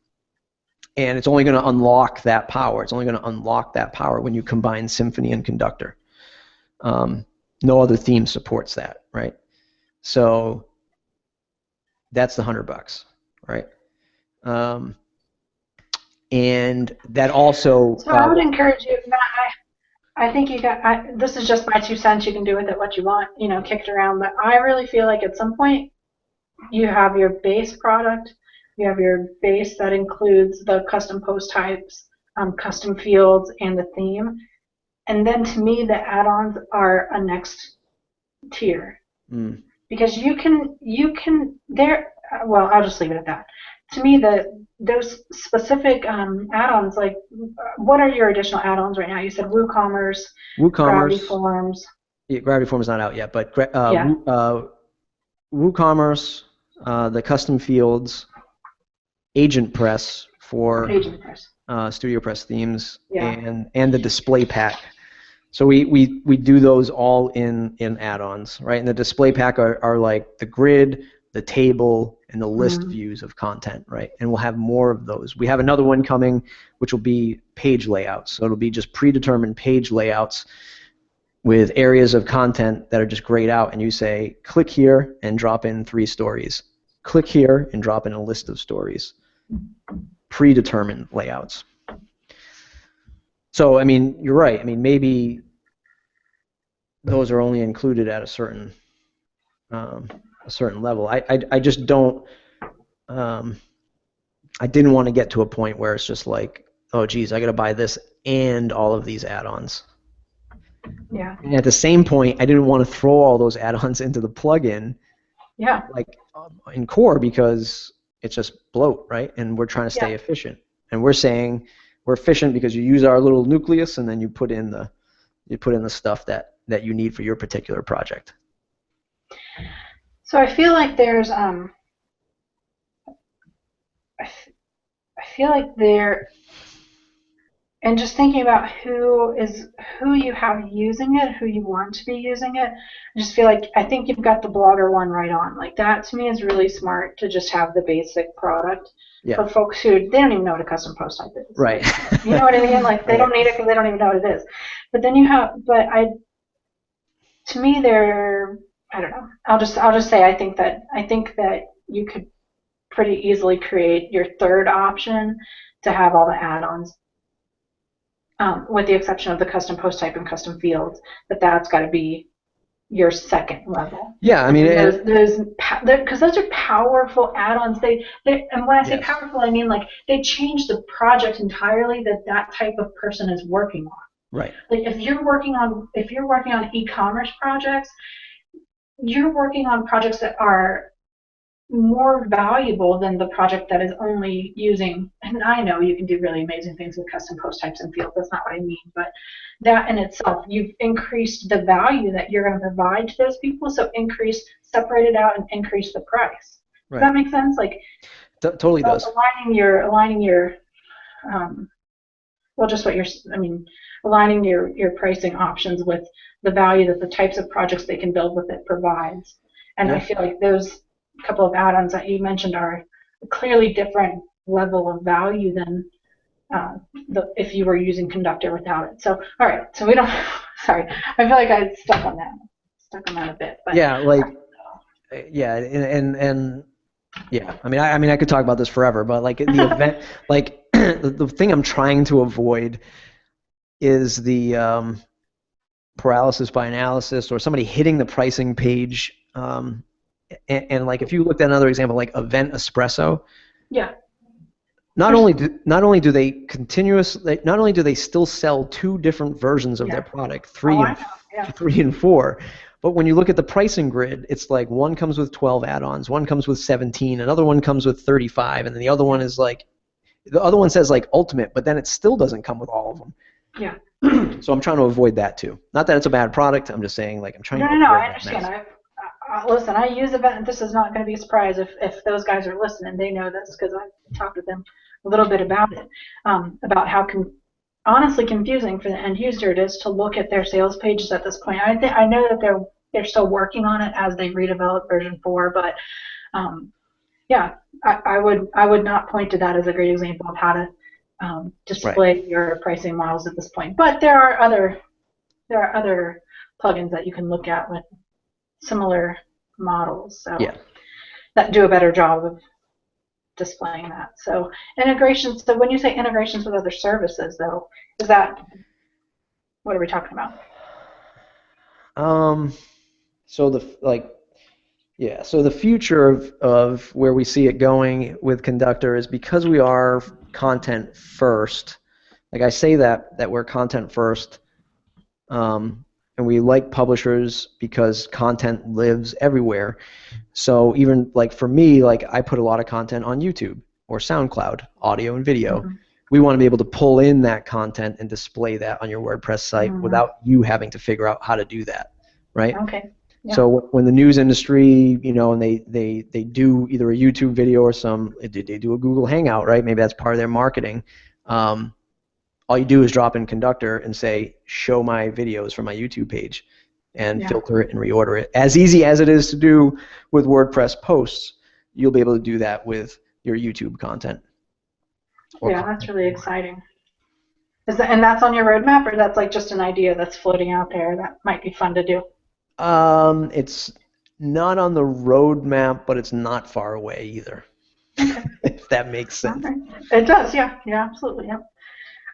And it's only going to unlock that power. It's only going to unlock that power when you combine Symphony and Conductor. No other theme supports that, right? So that's the $100, right? And that also. So I would encourage you, Matt. I think this is just my 2 cents. You can do with it what you want, kick it around. But I really feel like at some point you have your base product, you have your base that includes the custom post types, custom fields, and the theme. And then to me, the add-ons are a next tier. Because you can, well, I'll just leave it at that. to me, those specific add-ons, like what are your additional add-ons right now? You said WooCommerce, Gravity WooCommerce, Forms. yeah, Gravity Form is not out yet, but Yeah, WooCommerce, the custom fields, AgentPress for AgentPress. StudioPress themes, Yeah. and the display pack. So we do those all in add-ons, right? And the display pack are like the grid, the table, and the list views of content, right? And we'll have more of those. We have another one coming, which will be page layouts. So it'll be just predetermined page layouts with areas of content that are just grayed out, and you say, click here and drop in 3 stories. Click here and drop in a list of stories. Predetermined layouts. So, I mean, you're right. I mean, maybe those are only included at a certain level. I just don't. I didn't want to get to a point where it's just like, oh, geez, I got to buy this and all of these add-ons. Yeah. And at the same point, I didn't want to throw all those add-ons into the plugin, Yeah. like in Core, because it's just bloat, right? And we're trying to stay efficient. And we're saying we're efficient because you use our little nucleus, and then you put in the stuff that you need for your particular project. So I feel like there's I feel like there, and just thinking about who you have using it, who you want to be using it, I just feel like I think you've got the Blogger one right on. Like that to me is really smart to just have the basic product for folks who they don't even know what a custom post type is. Right. You know what I mean? Like they don't need it because they don't even know what it is. But then to me I don't know. I'll just say I think that you could pretty easily create your third option to have all the add-ons. With the exception of the custom post type and custom fields, that's got to be your second level. Yeah, I mean, because those are powerful add-ons. And when I say powerful, I mean like they change the project entirely that type of person is working on. Right. Like if you're working on e-commerce projects, you're working on projects that are more valuable than the project that is only using, and I know you can do really amazing things with custom post types and fields, that's not what I mean, but that in itself, you've increased the value that you're going to provide to those people, so separate it out and increase the price. Does that make sense? Like, totally does. Aligning your aligning your pricing options with the value that the types of projects they can build with it provides. And I feel like those couple of add-ons that you mentioned are a clearly different level of value than if you were using Conductor without it. So, all right. So we don't. Sorry, I feel like I stuck on that a bit. But, and yeah. I mean, I could talk about this forever, but like the event, like the thing I'm trying to avoid is the paralysis by analysis or somebody hitting the pricing page. And like if you looked at another example like Event Espresso, not only do they still sell 2 different versions of their product, 3 and 4, but when you look at the pricing grid, it's like one comes with 12 add-ons, one comes with 17, another one comes with 35, and then the other one says like Ultimate, but then it still doesn't come with all of them. Yeah. So I'm trying to avoid that too. Not that it's a bad product. I'm just saying like I'm trying to avoid I understand. Listen, I use Event. This is not going to be a surprise if those guys are listening. They know this because I've talked with them a little bit about it, about how honestly confusing for the end user it is to look at their sales pages at this point. I know that they're still working on it as they redevelop version 4, but I would not point to that as a great example of how to display your pricing models at this point. But there are other plugins that you can look at with similar models, that do a better job of displaying that. So integrations. So when you say integrations with other services, though, what are we talking about? So the future of where we see it going with Conductor is because we are content first. Like I say that we're content first. And we like publishers because content lives everywhere. So even like for me, like I put a lot of content on YouTube or SoundCloud, audio and video. Mm-hmm. We want to be able to pull in that content and display that on your WordPress site Mm-hmm. without you having to figure out how to do that, right? Okay. Yeah. So when the news industry, and they do either a YouTube video or they do a Google Hangout, right? Maybe that's part of their marketing. All you do is drop in Conductor and say, show my videos from my YouTube page, and filter it and reorder it. As easy as it is to do with WordPress posts, you'll be able to do that with your YouTube content. That's really exciting. And that's on your roadmap, or that's like just an idea that's floating out there that might be fun to do? It's not on the roadmap, but it's not far away either. Okay. If that makes sense. Okay. It does, yeah, absolutely, yeah.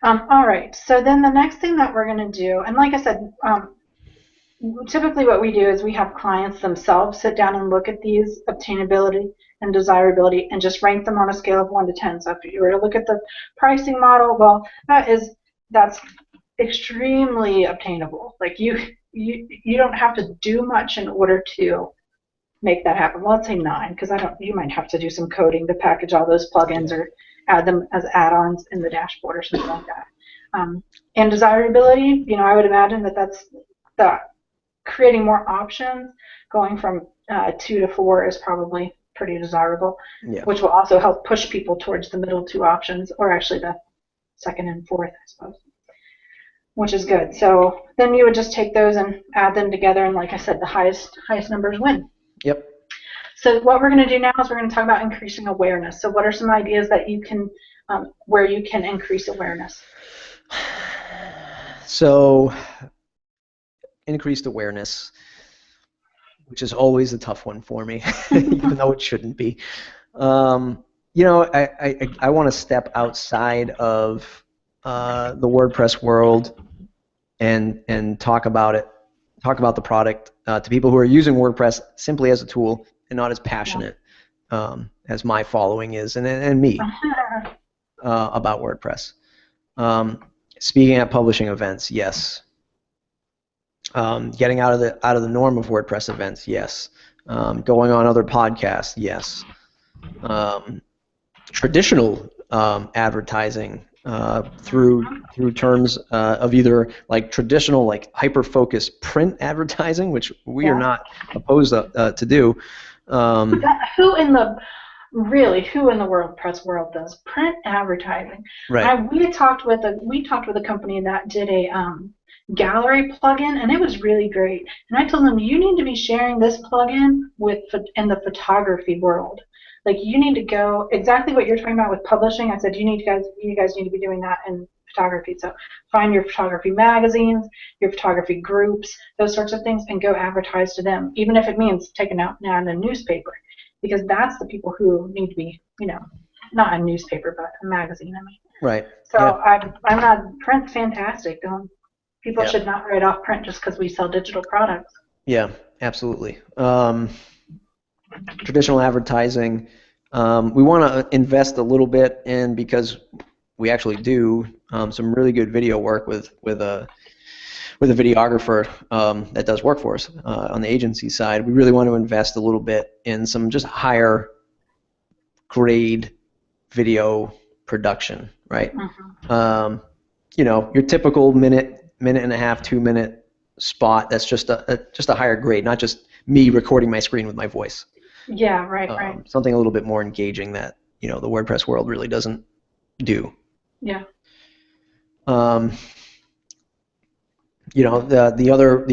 All right, so then the next thing that we're going to do, and like I said, typically what we do is we have clients themselves sit down and look at these obtainability and desirability and just rank them on a scale of 1 to 10. So if you were to look at the pricing model, well, that's extremely obtainable. Like you don't have to do much in order to make that happen. Well, let's say 9, because you might have to do some coding to package all those plugins or add them as add-ons in the dashboard or something like that. And desirability, I would imagine that's creating more options, going from 2 to 4 is probably pretty desirable, which will also help push people towards the middle 2 options, or actually the second and fourth, I suppose, which is good. So then you would just take those and add them together, and like I said, the highest numbers win. Yep. So what we're going to do now is we're going to talk about increasing awareness. So what are some ideas that you can, where you can increase awareness? So increased awareness, which is always a tough one for me, even though it shouldn't be. I want to step outside of the WordPress world and talk about it, talk about the product to people who are using WordPress simply as a tool and not as passionate as my following is and me about WordPress. Speaking at publishing events, yes. Getting out of the norm of WordPress events, yes. Going on other podcasts, yes. Traditional advertising through terms of either like traditional like hyper-focused print advertising, which we are not opposed to do. Who in the WordPress world does print advertising? Right. We talked with a company that did a gallery plugin, and it was really great. And I told them, you need to be sharing this plugin in the photography world. Like, you need to go exactly what you're talking about with publishing. I said you guys need to be doing that in photography. So find your photography magazines, your photography groups, those sorts of things, and go advertise to them, even if it means taking out now in a newspaper, because that's the people who need to be, not a newspaper, but a magazine. I mean. Right. So yeah. I'm not print's fantastic. People should not write off print just because we sell digital products. Yeah, absolutely. Traditional advertising, we want to invest a little bit in, because we actually do some really good video work with a videographer that does work for us on the agency side. We really want to invest a little bit in some just higher grade video production, right? Mm-hmm. Your typical minute and a half, 2 minute spot that's just a higher grade, not just me recording my screen with my voice. Yeah, right. Something a little bit more engaging that the WordPress world really doesn't do. Yeah. The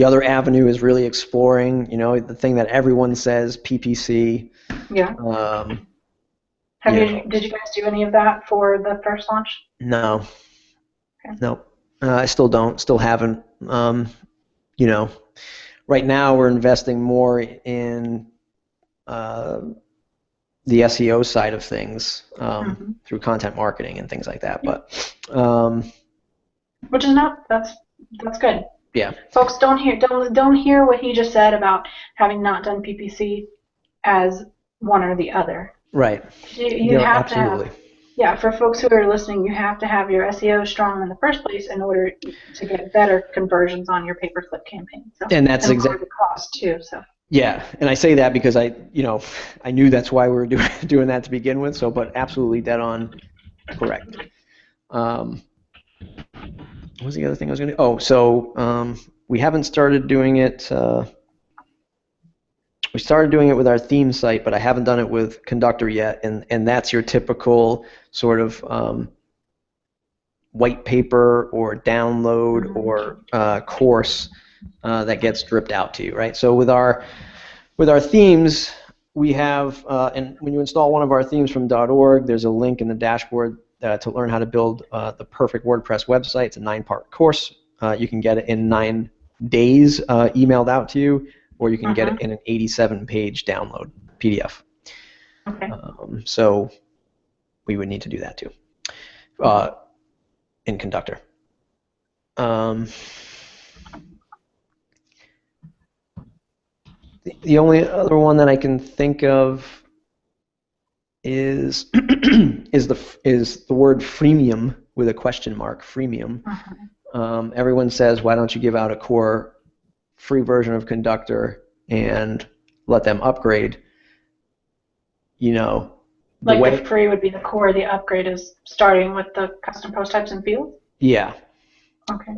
other avenue is really exploring, the thing that everyone says, PPC. Yeah. Did you guys do any of that for the first launch? No. Okay. No. I still don't. Still haven't. Right now we're investing more in the SEO side of things through content marketing and things like that. But which is that's good. Yeah. Folks, don't hear what he just said about having not done PPC as one or the other. Right. You have absolutely. to have. Yeah, for folks who are listening, you have to have your SEO strong in the first place in order to get better conversions on your pay-per-click campaign. So, and that's exactly the cost too. So. Yeah, and I say that because I knew that's why we were doing that to begin with. So, but absolutely dead on correct. Um, what was the other thing I was going to? Oh, so we haven't started doing it. We started doing it with our theme site, but I haven't done it with Conductor yet, and that's your typical sort of white paper or download or course that gets dripped out to you, right? So with our themes, we have, and when you install one of our themes from .org, there's a link in the dashboard to learn how to build the perfect WordPress website. It's a 9-part course. You can get it in 9 days emailed out to you, or you can get it in an 87-page download PDF. Okay. So we would need to do that too in Conductor. The only other one that I can think of is is the word freemium with a question mark. Freemium. Everyone says, why don't you give out a core free version of Conductor and let them upgrade? The free would be the core. The upgrade is starting with the custom post types and fields. Yeah. Okay.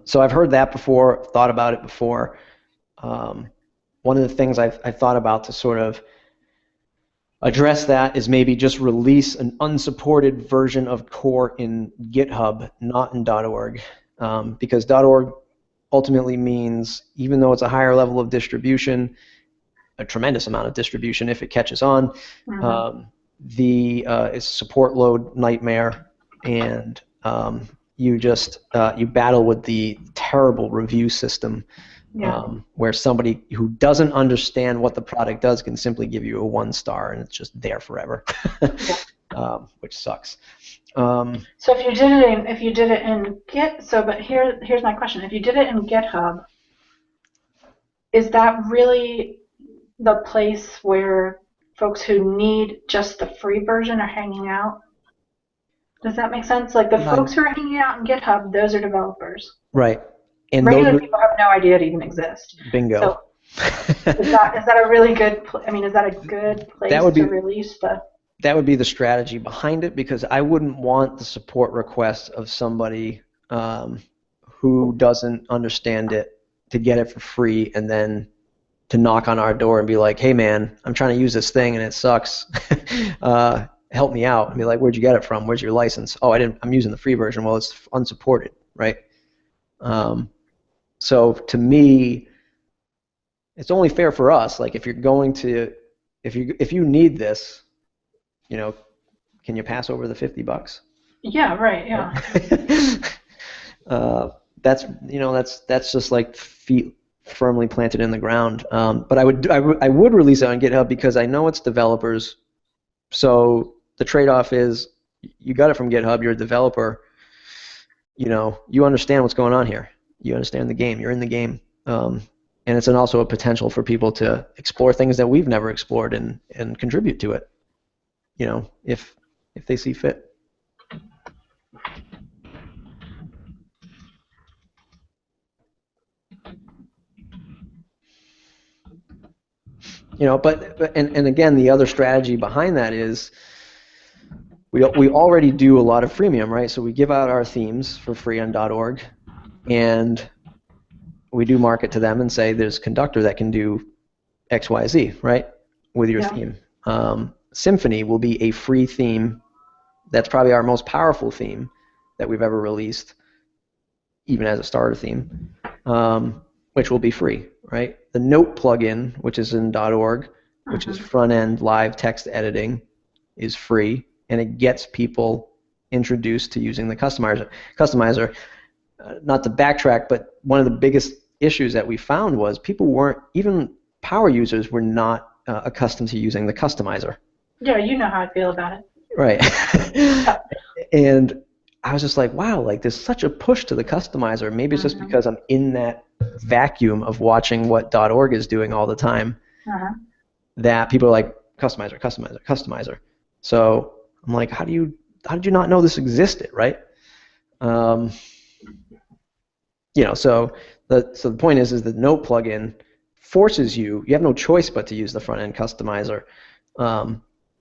So I've heard that before. Thought about it before. One of the things I've thought about to sort of address that is maybe just release an unsupported version of core in GitHub, not in .org, because .org ultimately means, even though it's a higher level of distribution, a tremendous amount of distribution if it catches on, it's a support load nightmare, and you battle with the terrible review system. Where somebody who doesn't understand what the product does can simply give you a 1-star and it's just there forever, which sucks. So if you did it in but here's my question: if you did it in GitHub, is that really the place where folks who need just the free version are hanging out? Does that make sense? Like the folks who are hanging out in GitHub, those are developers. Right. And regular people have no idea it even exists. Bingo. So is that a really good? Is that a good place to release the? That would be the strategy behind it, because I wouldn't want the support request of somebody who doesn't understand it to get it for free and then to knock on our door and be like, "Hey, man, I'm trying to use this thing and it sucks. Help me out." And be like, "Where'd you get it from? Where's your license?" "Oh, I'm using the free version." "Well, it's unsupported," right? So to me, it's only fair for us. Like, if you're going to, if you need this, can you pass over the $50? Yeah, right. Yeah. That's just like feet firmly planted in the ground. But I would release it on GitHub because I know it's developers. So the trade-off is, you got it from GitHub. You're a developer. You understand what's going on here. You understand the game. You're in the game. And it's also a potential for people to explore things that we've never explored and contribute to it, if they see fit. But again, the other strategy behind that is we already do a lot of freemium, right? So we give out our themes for free on .org, and we do market to them and say there's Conductor that can do X, Y, Z, right, with your theme. Symfony will be a free theme. That's probably our most powerful theme that we've ever released, even as a starter theme, which will be free, right? The Note plugin, which is in .org, which is front-end live text editing, is free, and it gets people introduced to using the customizer. Not to backtrack, but one of the biggest issues that we found was even power users were not accustomed to using the customizer. Yeah, you know how I feel about it. Right. And I was just like, wow, like there's such a push to the customizer. Maybe it's just because I'm in that vacuum of watching what .org is doing all the time, that people are like, customizer, customizer, customizer. So I'm like, how did you not know this existed, right? So the point is the Note plugin forces you have no choice but to use the front end customizer.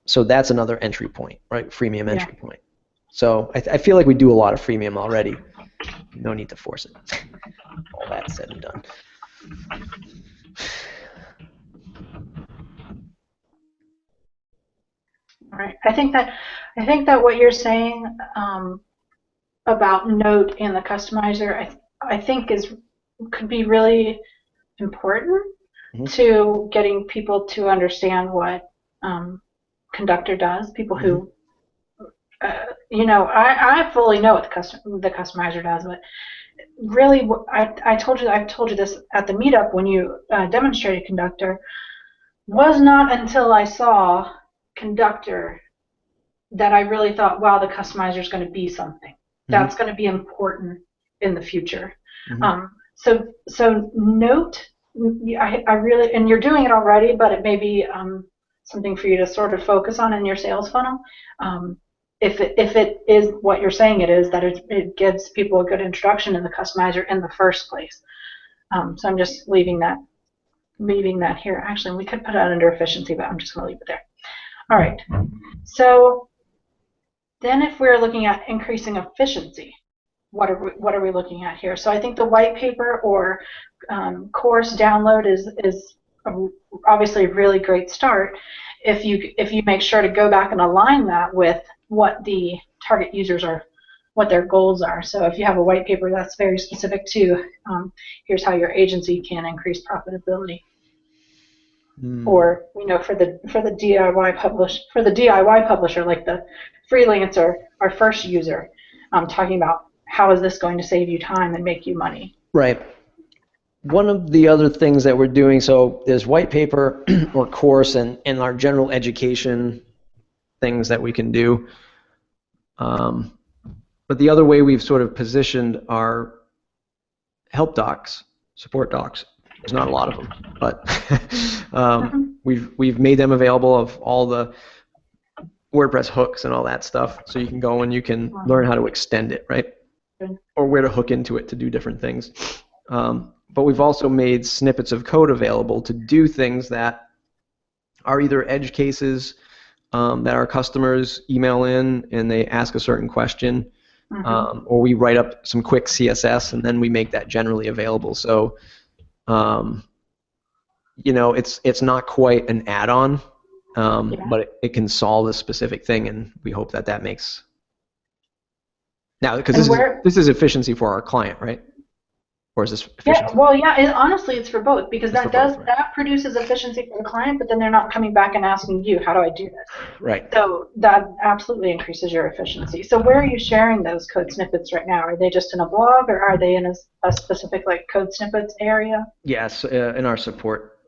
So that's another entry point, right? Freemium entry point. So I feel like we do a lot of freemium already. No need to force it. All that said and done. All right. I think that what you're saying about Note and the customizer, I think could be really important to getting people to understand what Conductor does. People who, I fully know what the customizer does, but really, I've told you this at the meetup when you demonstrated Conductor. Was not until I saw Conductor that I really thought, wow, the customizer is going to be something that's going to be important in the future. So Note, I really, and you're doing it already, but it may be something for you to sort of focus on in your sales funnel. If it is what you're saying it is, that it gives people a good introduction to the customizer in the first place. So I'm just leaving that here. Actually, we could put it under efficiency, but I'm just going to leave it there. All right. So then if we're looking at increasing efficiency, what are we looking at here? So I think the white paper or course download is obviously a really great start if you make sure to go back and align that with what the target users are, what their goals are. So if you have a white paper that's very specific to here's how your agency can increase profitability. Or for the DIY publisher, like the freelancer, our first user, talking about how is this going to save you time and make you money. Right. One of the other things that we're doing, so there's white paper or course and our general education things that we can do. But the other way we've sort of positioned our help docs, support docs, there's not a lot of them, but we've made them available of all the WordPress hooks and all that stuff, so you can go and you can learn how to extend it, right? Or where to hook into it to do different things. But we've also made snippets of code available to do things that are either edge cases that our customers email in and they ask a certain question, or we write up some quick CSS and then we make that generally available. So it's not quite an add-on, but it can solve a specific thing, and we hope that makes. Now, because this is efficiency for our client, right? Or is this efficiency? Yeah, well, yeah. Honestly, it's for both, because that produces efficiency for the client, but then they're not coming back and asking you, how do I do this? Right. So that absolutely increases your efficiency. So where are you sharing those code snippets right now? Are they just in a blog, or are they in a specific code snippets area? Yes, in our support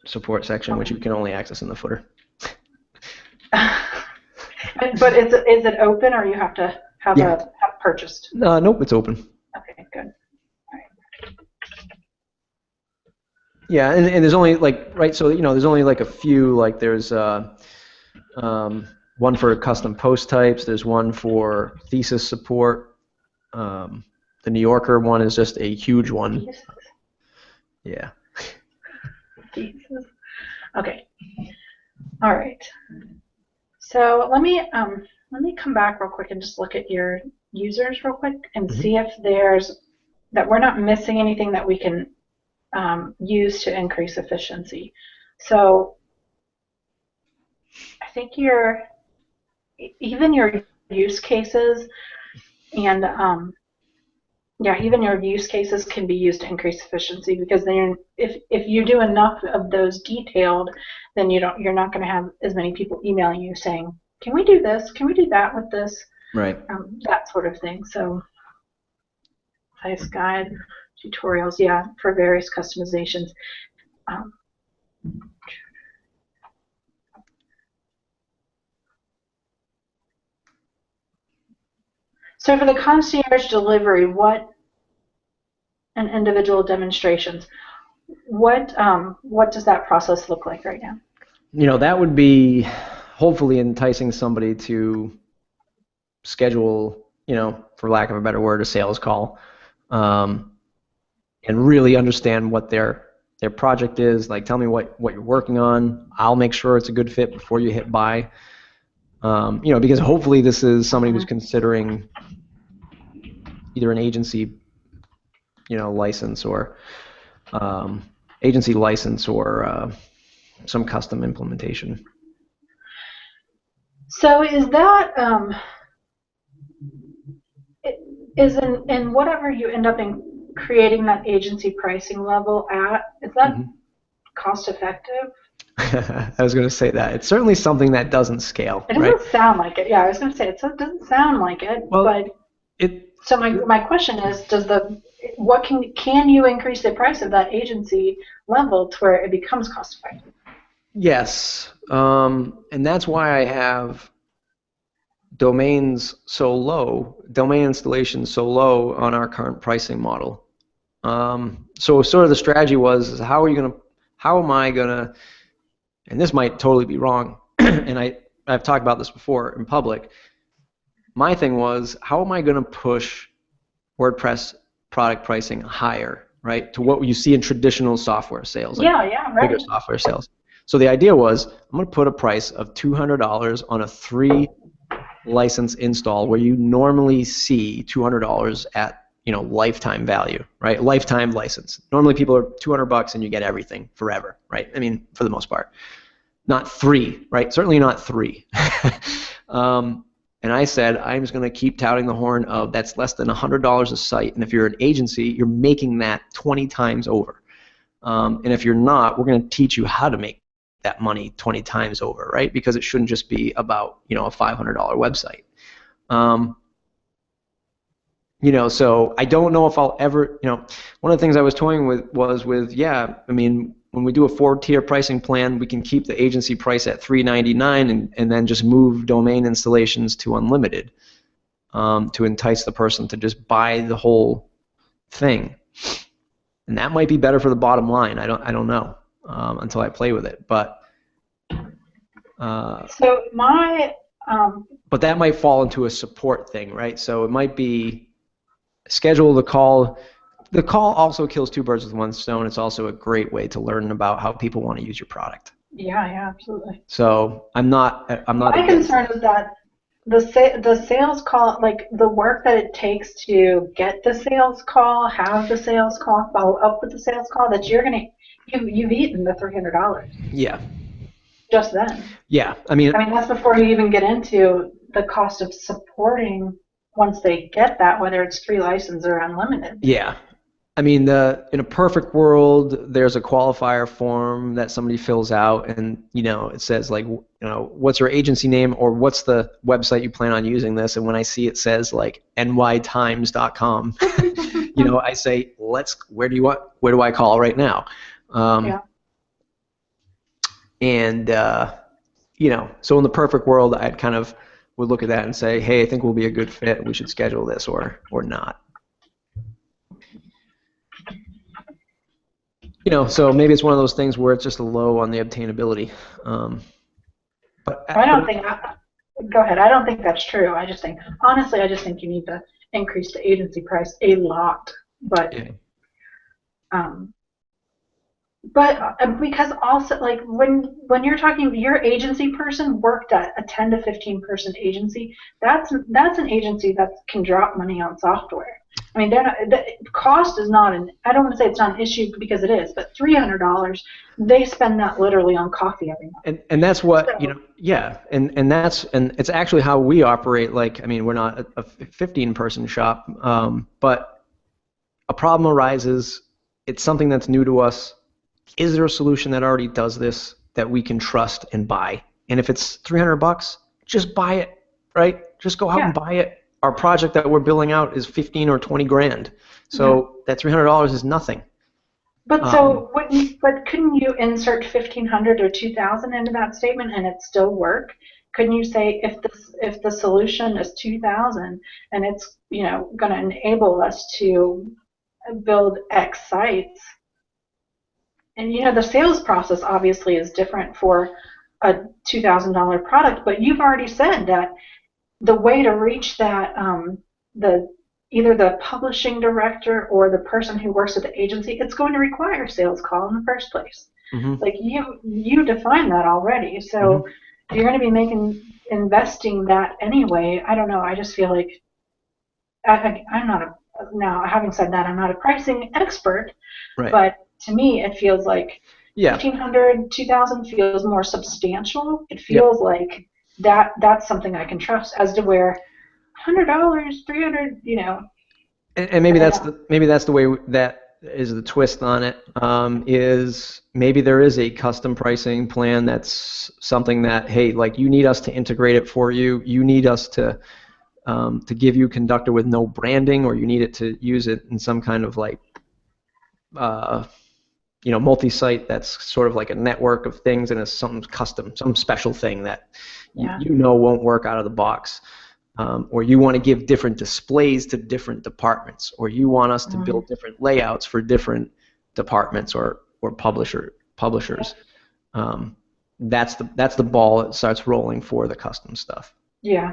section, which you can only access in the footer. But is it open, or you have to have purchased? Nope, it's open. Okay, good. Yeah, and there's only so there's only a few, there's one for custom post types, there's one for thesis support. The New Yorker one is just a huge one. Thesis. Yeah. Thesis. Okay. All right. So let me come back real quick and just look at your users real quick and see if that we're not missing anything that we can use to increase efficiency. So I think even your use cases and even your use cases can be used to increase efficiency, because then if you do enough of those detailed, then you're not going to have as many people emailing you saying, can we do this? Can we do that with this? Right. That sort of thing. So size guide, tutorials, yeah, for various customizations. So for the concierge delivery, and individual demonstrations, what does that process look like right now? That would be hopefully enticing somebody to schedule, for lack of a better word, a sales call, and really understand what their their project is. Like, tell me what you're working on. I'll make sure it's a good fit before you hit buy. Because hopefully this is somebody who's considering either an agency, license or agency license or some custom implementation. So is that is in whatever you end up in creating that agency pricing level at, is that cost effective? I was going to say that. It's certainly something that doesn't scale. It doesn't sound like it. Yeah, I was going to say it doesn't sound like it. Well, but so my question is, can you increase the price of that agency level to where it becomes cost effective? Yes, and that's why I have domain installations so low on our current pricing model. So sort of the strategy was, how am I gonna, and this might totally be wrong, and I've talked about this before in public. My thing was, how am I gonna push WordPress product pricing higher, right, to what you see in traditional software sales, like right. bigger software sales. So the idea was, I'm going to put a price of $200 on a 3 license install where you normally see $200 at lifetime value, right? Lifetime license. Normally people are $200 and you get everything forever, right? I mean, for the most part. Not 3, right? Certainly not 3. And I said, I'm just going to keep touting the horn of that's less than $100 a site, and if you're an agency, you're making that 20 times over. And if you're not, we're going to teach you how to make that money 20 times over, right? Because it shouldn't just be about a $500 website. So I don't know if I'll ever, one of the things I was toying with was when we do a 4-tier pricing plan, we can keep the agency price at $399 and then just move domain installations to unlimited to entice the person to just buy the whole thing. And that might be better for the bottom line. I don't know until I play with it. But but that might fall into a support thing, right? So it might be schedule the call. The call also kills 2 birds with 1 stone. It's also a great way to learn about how people want to use your product. Yeah, absolutely. So I'm not. My concern is that the sales call, like the work that it takes to get the sales call, have the sales call, follow up with the sales call, that you've eaten the $300. Yeah. Just then. Yeah, I mean that's before you even get into the cost of supporting once they get that, whether it's 3 license or unlimited. Yeah. I mean, in a perfect world, there's a qualifier form that somebody fills out, and it says like, what's your agency name or what's the website you plan on using this? And when I see it says like nytimes.com, I say, where do I call right now? And so in the perfect world, I'd kind of would look at that and say, hey, I think we'll be a good fit. We should schedule this or not. So maybe it's one of those things where it's just low on the obtainability. But I don't think. Go ahead. I don't think that's true. Honestly, I just think you need to increase the agency price a lot. But because also, like when you're talking, your agency person worked at a 10 to 15 person agency. That's an agency that can drop money on software. I mean, the cost is not I don't want to say it's not an issue because it is, but $300, they spend that literally on coffee every month. And that's what, and it's actually how we operate. Like, I mean, we're not a 15-person shop, but a problem arises. It's something that's new to us. Is there a solution that already does this that we can trust and buy? And if it's $300, just buy it, right? Just go out and buy it. Our project that we're billing out is 15 or 20 grand. So that $300 is nothing. But but couldn't you insert 1,500 or 2,000 into that statement and it still work? Couldn't you say if the solution is 2,000 and it's going to enable us to build X sites? And the sales process obviously is different for a $2,000 product, but you've already said that the way to reach that the either the publishing director or the person who works at the agency, it's going to require a sales call in the first place. Mm-hmm. Like you define that already. So Mm-hmm. if you're going to be investing that anyway, I don't know. I just feel like I'm not a, now having said that, I'm not a pricing expert, Right. but to me it feels like Yeah. 1,500, 2,000 feels more substantial. It Yep. feels like that's something I can trust, as to where $100, 300, And maybe that's the way that is the twist on it. Is maybe there is a custom pricing plan that's something that, hey, like you need us to integrate it for you. You need us to give you Conductor with no branding, or you need it to use it in some kind of like multi-site that's sort of like a network of things, and it's some custom, some special thing that you know won't work out of the box. Or you want to give different displays to different departments, or you want us to build different layouts for different departments or publishers. That's the ball that starts rolling for the custom stuff. Yeah.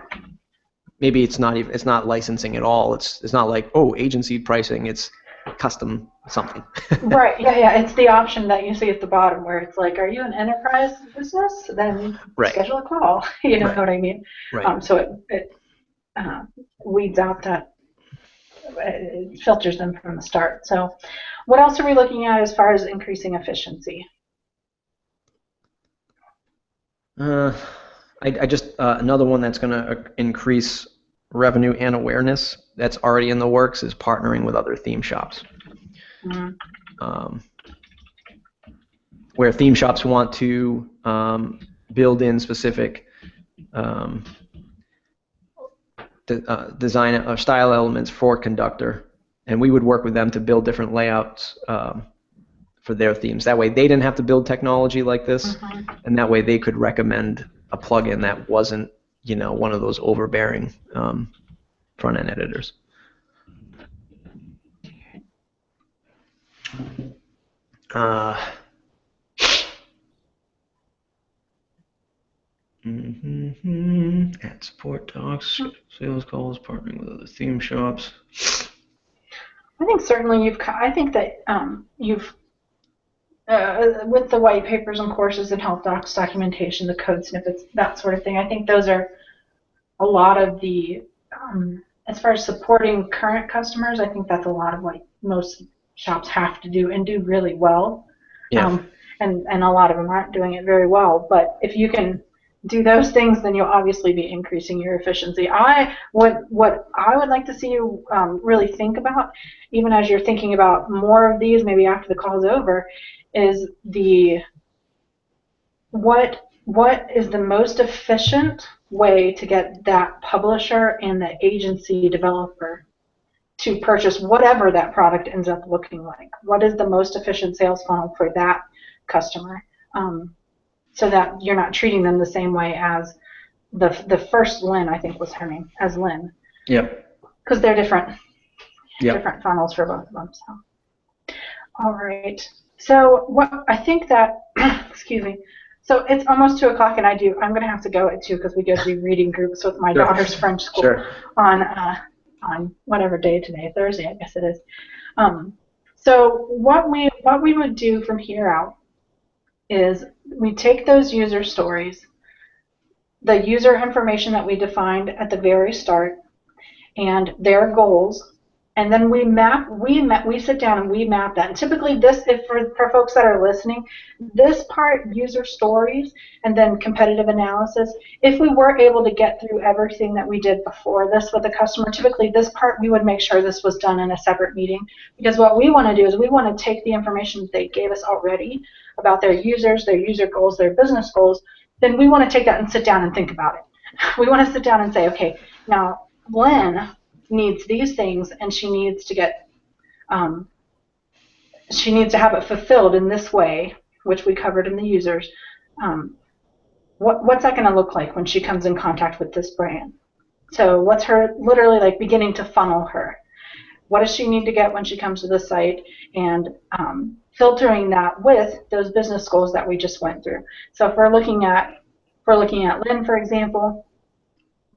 Maybe it's not licensing at all. It's not like, oh, agency pricing. It's custom something. Right. Yeah. It's the option that you see at the bottom where it's like, are you an enterprise business? Then schedule a call. You know what I mean? Right. So it weeds out that, it filters them from the start. So what else are we looking at as far as increasing efficiency? I just another one that's going to increase revenue and awareness that's already in the works is partnering with other theme shops. Where theme shops want to build in specific design or style elements for Conductor, and we would work with them to build different layouts for their themes. That way they didn't have to build technology like this, and that way they could recommend a plugin that wasn't, one of those overbearing front-end editors. Add support docs, sales calls, partnering with other theme shops. I think certainly I think that you've with the white papers and courses and help docs, documentation, the code snippets, that sort of thing. I think those are a lot of the as far as supporting current customers. I think that's a lot of what most shops have to do and do really well. Yeah. And a lot of them aren't doing it very well. But if you can do those things, then you'll obviously be increasing your efficiency. What I would like to see you really think about, even as you're thinking about more of these, maybe after the call's over, is what is the most efficient way to get that publisher and the agency developer to purchase whatever that product ends up looking like. What is the most efficient sales funnel for that customer? So that you're not treating them the same way as the first Lynn, I think was her name, as Lynn. Yep. Because they're different. Yep. Different funnels for both of them. So. All right. So what I think that, excuse me. So it's almost 2 o'clock, and I'm going to have to go at 2 because we go to reading groups with my daughter's French school on whatever day today, Thursday, I guess it is. So what we would do from here out is we take those user stories, the user information that we defined at the very start, and their goals, and then we sit down and we map that. And typically for folks that are listening, this part, user stories, and then competitive analysis, if we were able to get through everything that we did before this with the customer, typically this part we would make sure this was done in a separate meeting, because what we want to do is we want to take the information that they gave us already about their users, their user goals, their business goals, then we want to take that and sit down and think about it. We want to sit down and say, okay, now Lynn needs these things, and she needs to get, she needs to have it fulfilled in this way, which we covered in the users. What's that going to look like when she comes in contact with this brand? So what's her literally like beginning to funnel her? What does she need to get when she comes to the site? And filtering that with those business goals that we just went through. So if we're looking at Lynn, for example,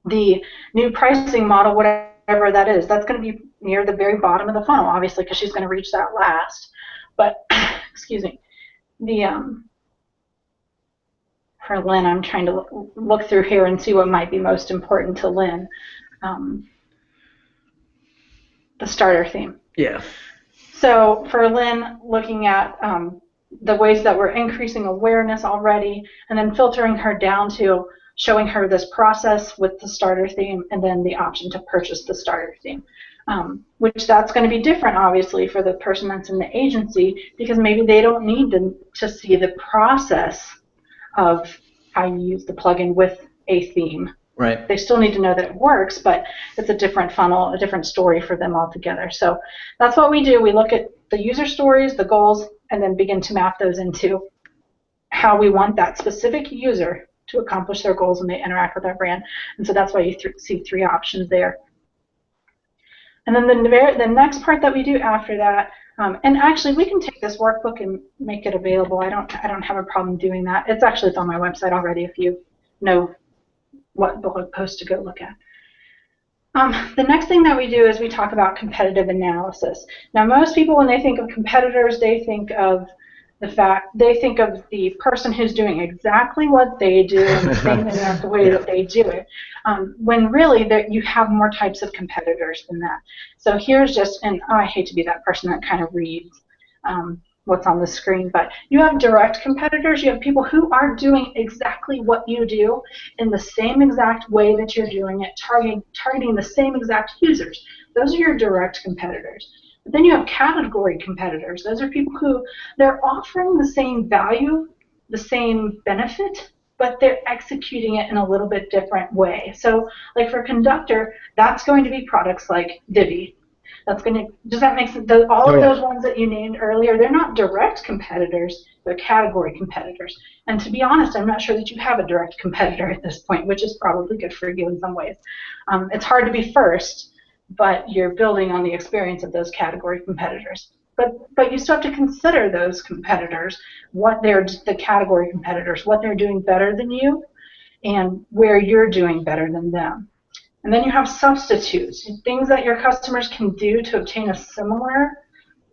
the new pricing model, whatever whatever that is. That's going to be near the very bottom of the funnel, obviously, because she's going to reach that last. But, excuse me, the for Lynn, I'm trying to look through here and see what might be most important to Lynn. The starter theme. Yeah. So for Lynn, looking at the ways that we're increasing awareness already, and then filtering her down to showing her this process with the starter theme, and then the option to purchase the starter theme. Which that's going to be different, obviously, for the person that's in the agency, because maybe they don't need to see the process of how you use the plugin with a theme. Right. They still need to know that it works, but it's a different funnel, a different story for them altogether. So that's what we do. We look at the user stories, the goals, and then begin to map those into how we want that specific user to accomplish their goals when they interact with our brand. And so that's why you see 3 options there. And then the next part that we do after that, and actually we can take this workbook and make it available. I don't have a problem doing that. It's on my website already if you know what blog post to go look at. The next thing that we do is we talk about competitive analysis. Now, most people, when they think of competitors, they think of the person who's doing exactly what they do and the same exact way that they do it, when really you have more types of competitors than that. So here's just, and I hate to be that person that kind of reads what's on the screen, but you have direct competitors. You have people who are doing exactly what you do in the same exact way that you're doing it, targeting the same exact users. Those are your direct competitors. But then you have category competitors. Those are people who they're offering the same value, the same benefit, but they're executing it in a little bit different way. So like for Conductor, that's going to be products like Divi. Does that make sense? All of those ones that you named earlier, they're not direct competitors, they're category competitors. And to be honest, I'm not sure that you have a direct competitor at this point, which is probably good for you in some ways. It's hard to be first, but you're building on the experience of those category competitors. But you still have to consider those competitors, the category competitors, what they're doing better than you, and where you're doing better than them. And then you have substitutes, things that your customers can do to obtain a similar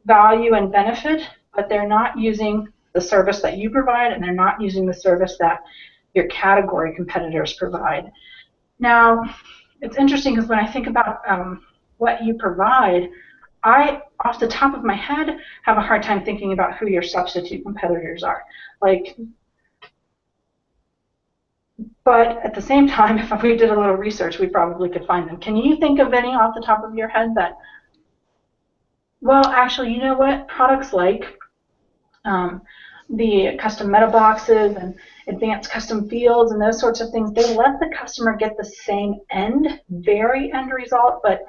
value and benefit, but they're not using the service that you provide, and they're not using the service that your category competitors provide. Now, it's interesting because when I think about what you provide, I, off the top of my head, have a hard time thinking about who your substitute competitors are. But at the same time, if we did a little research, we probably could find them. Can you think of any off the top of your head that, well, actually, you know what? Products like the custom meta boxes and advanced custom fields and those sorts of things, they let the customer get the same very end result, but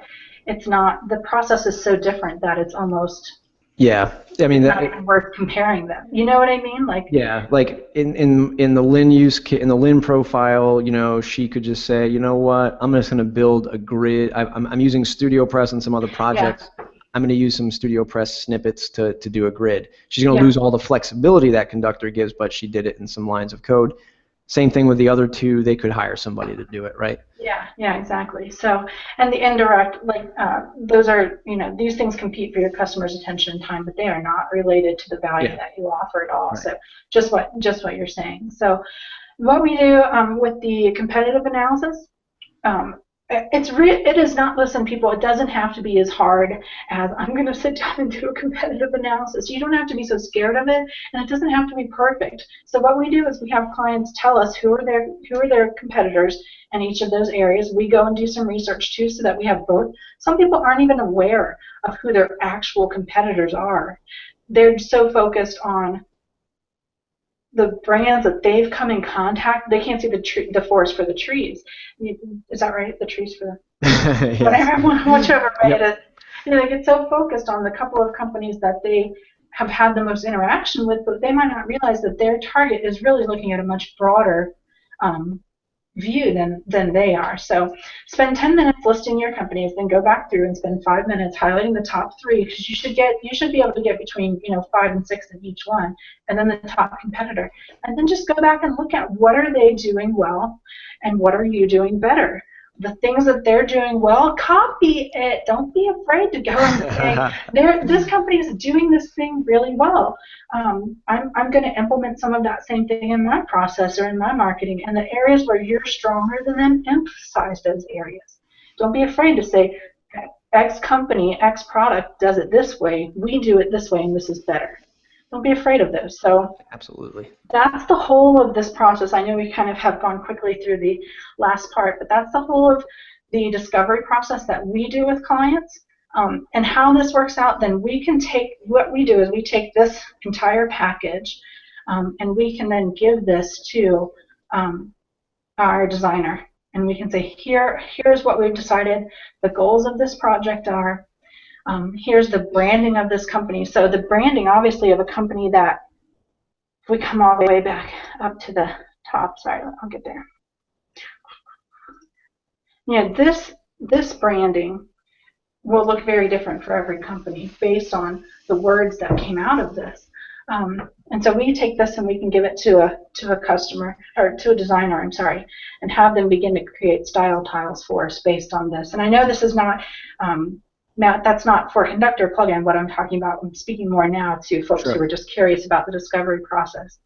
it's not, the process is so different that it's almost not even worth comparing them. You know what I mean? Like in the Lynn in the Lynn profile, she could just say, you know what, I'm just going to build a grid. I'm using StudioPress and some other projects. Yeah. I'm going to use some StudioPress snippets to do a grid. She's going to lose all the flexibility that Conductor gives, but she did it in some lines of code. Same thing with the other two. They could hire somebody to do it, right? Yeah, exactly. So, and the indirect, those are, these things compete for your customer's attention and time, but they are not related to the value that you offer at all. Right. So, just what you're saying. So, what we do with the competitive analysis, it is not, listen, people, it doesn't have to be as hard as I'm going to sit down and do a competitive analysis. You don't have to be so scared of it, and it doesn't have to be perfect. So what we do is we have clients tell us who are their competitors in each of those areas. We go and do some research too, so that we have both. Some people aren't even aware of who their actual competitors are. They're so focused on the brands that they've come in contact, they can't see the forest for the trees. Is that right? The trees for the whichever way it is. They get so focused on the couple of companies that they have had the most interaction with, but they might not realize that their target is really looking at a much broader view than they are. So spend 10 minutes listing your companies, then go back through and spend 5 minutes highlighting the top 3, because you should be able to get between 5 and 6 in each one, and then the top competitor. And then just go back and look at what are they doing well and what are you doing better. the things that they're doing well, copy it. Don't be afraid to go and say, this company is doing this thing really well. I'm going to implement some of that same thing in my process or in my marketing. And the areas where you're stronger than them, emphasize those areas. Don't be afraid to say, X company, X product does it this way. We do it this way, and this is better. Don't be afraid of those. So absolutely, that's the whole of this process. I know we kind of have gone quickly through the last part, but that's the whole of the discovery process that we do with clients. And how this works out, then we can take, what we do is we take this entire package and we can then give this to our designer. And we can say, here's what we've decided the goals of this project are. Here's the branding of this company. So the branding, obviously, of a company that, if we come all the way back up to the top, sorry, I'll get there. Yeah, this branding will look very different for every company based on the words that came out of this. And so we take this and we can give it to a customer, or to a designer, I'm sorry, and have them begin to create style tiles for us based on this. And I know this is not, Matt, that's not for Conductor plugin what I'm talking about. I'm speaking more now to folks who are just curious about the discovery process.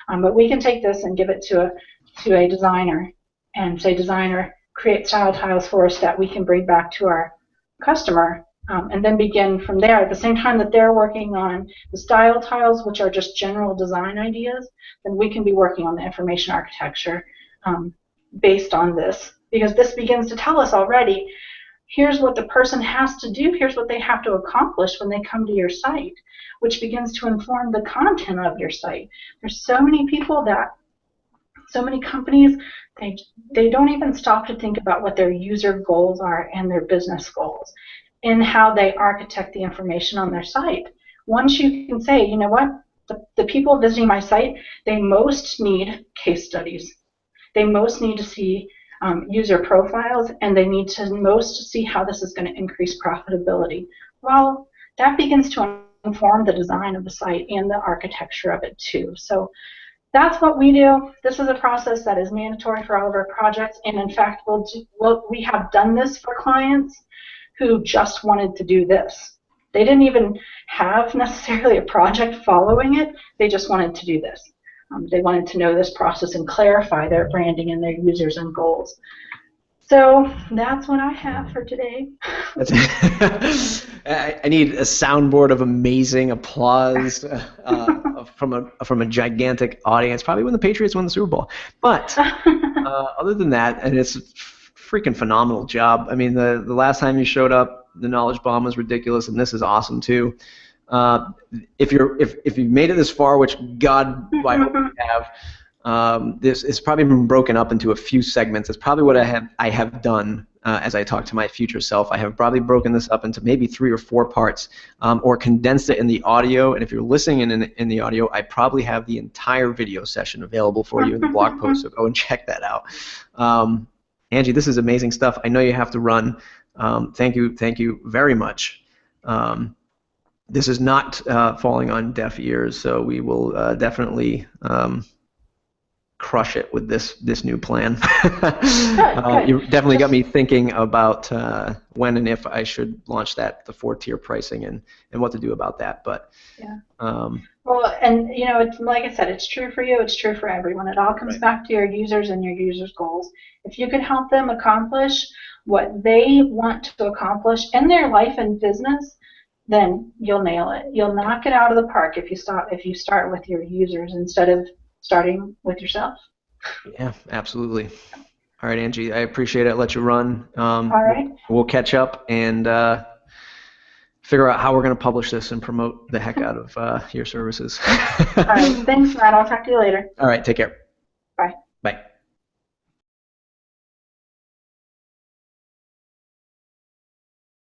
But we can take this and give it to a designer and say, designer, create style tiles for us that we can bring back to our customer, and then begin from there. At the same time that they're working on the style tiles, which are just general design ideas, then we can be working on the information architecture based on this, because this begins to tell us already, here's what the person has to do, here's what they have to accomplish when they come to your site, which begins to inform the content of your site. There's so many people so many companies, they don't even stop to think about what their user goals are and their business goals and how they architect the information on their site. Once you can say, you know what, the people visiting my site, they most need case studies. They most need to see user profiles, and they need to most see how this is going to increase profitability. Well, that begins to inform the design of the site and the architecture of it too. So that's what we do. This is a process that is mandatory for all of our projects, and in fact, we have done this for clients who just wanted to do this. They didn't even have necessarily a project following it. They just wanted to do this. They wanted to know this process and clarify their branding and their users and goals. So that's what I have for today. I need a soundboard of amazing applause from a gigantic audience, probably when the Patriots win the Super Bowl. But other than that, and it's a freaking phenomenal job. I mean, the last time you showed up, the knowledge bomb was ridiculous, and this is awesome too. If you've made it this far, which God, I hope you have, this is probably been broken up into a few segments. It's probably what I have done as I talk to my future self. I have probably broken this up into maybe 3 or 4 parts, or condensed it in the audio. And if you're listening in the audio, I probably have the entire video session available for you in the blog post. So go and check that out. Angie, this is amazing stuff. I know you have to run. Thank you very much. This is not falling on deaf ears, so we will definitely crush it with this new plan. You definitely got me thinking about when and if I should launch the 4-tier pricing and what to do about that. But yeah. Well, and you know, it's like I said, it's true for you, it's true for everyone. It all comes back to your users and your users' goals. If you can help them accomplish what they want to accomplish in their life and business, then you'll nail it. You'll knock it out of the park if you start with your users instead of starting with yourself. Yeah, absolutely. All right, Angie, I appreciate it. I'll let you run. All right. We'll catch up and figure out how we're going to publish this and promote the heck out of your services. All right. Thanks, Matt. I'll talk to you later. All right. Take care.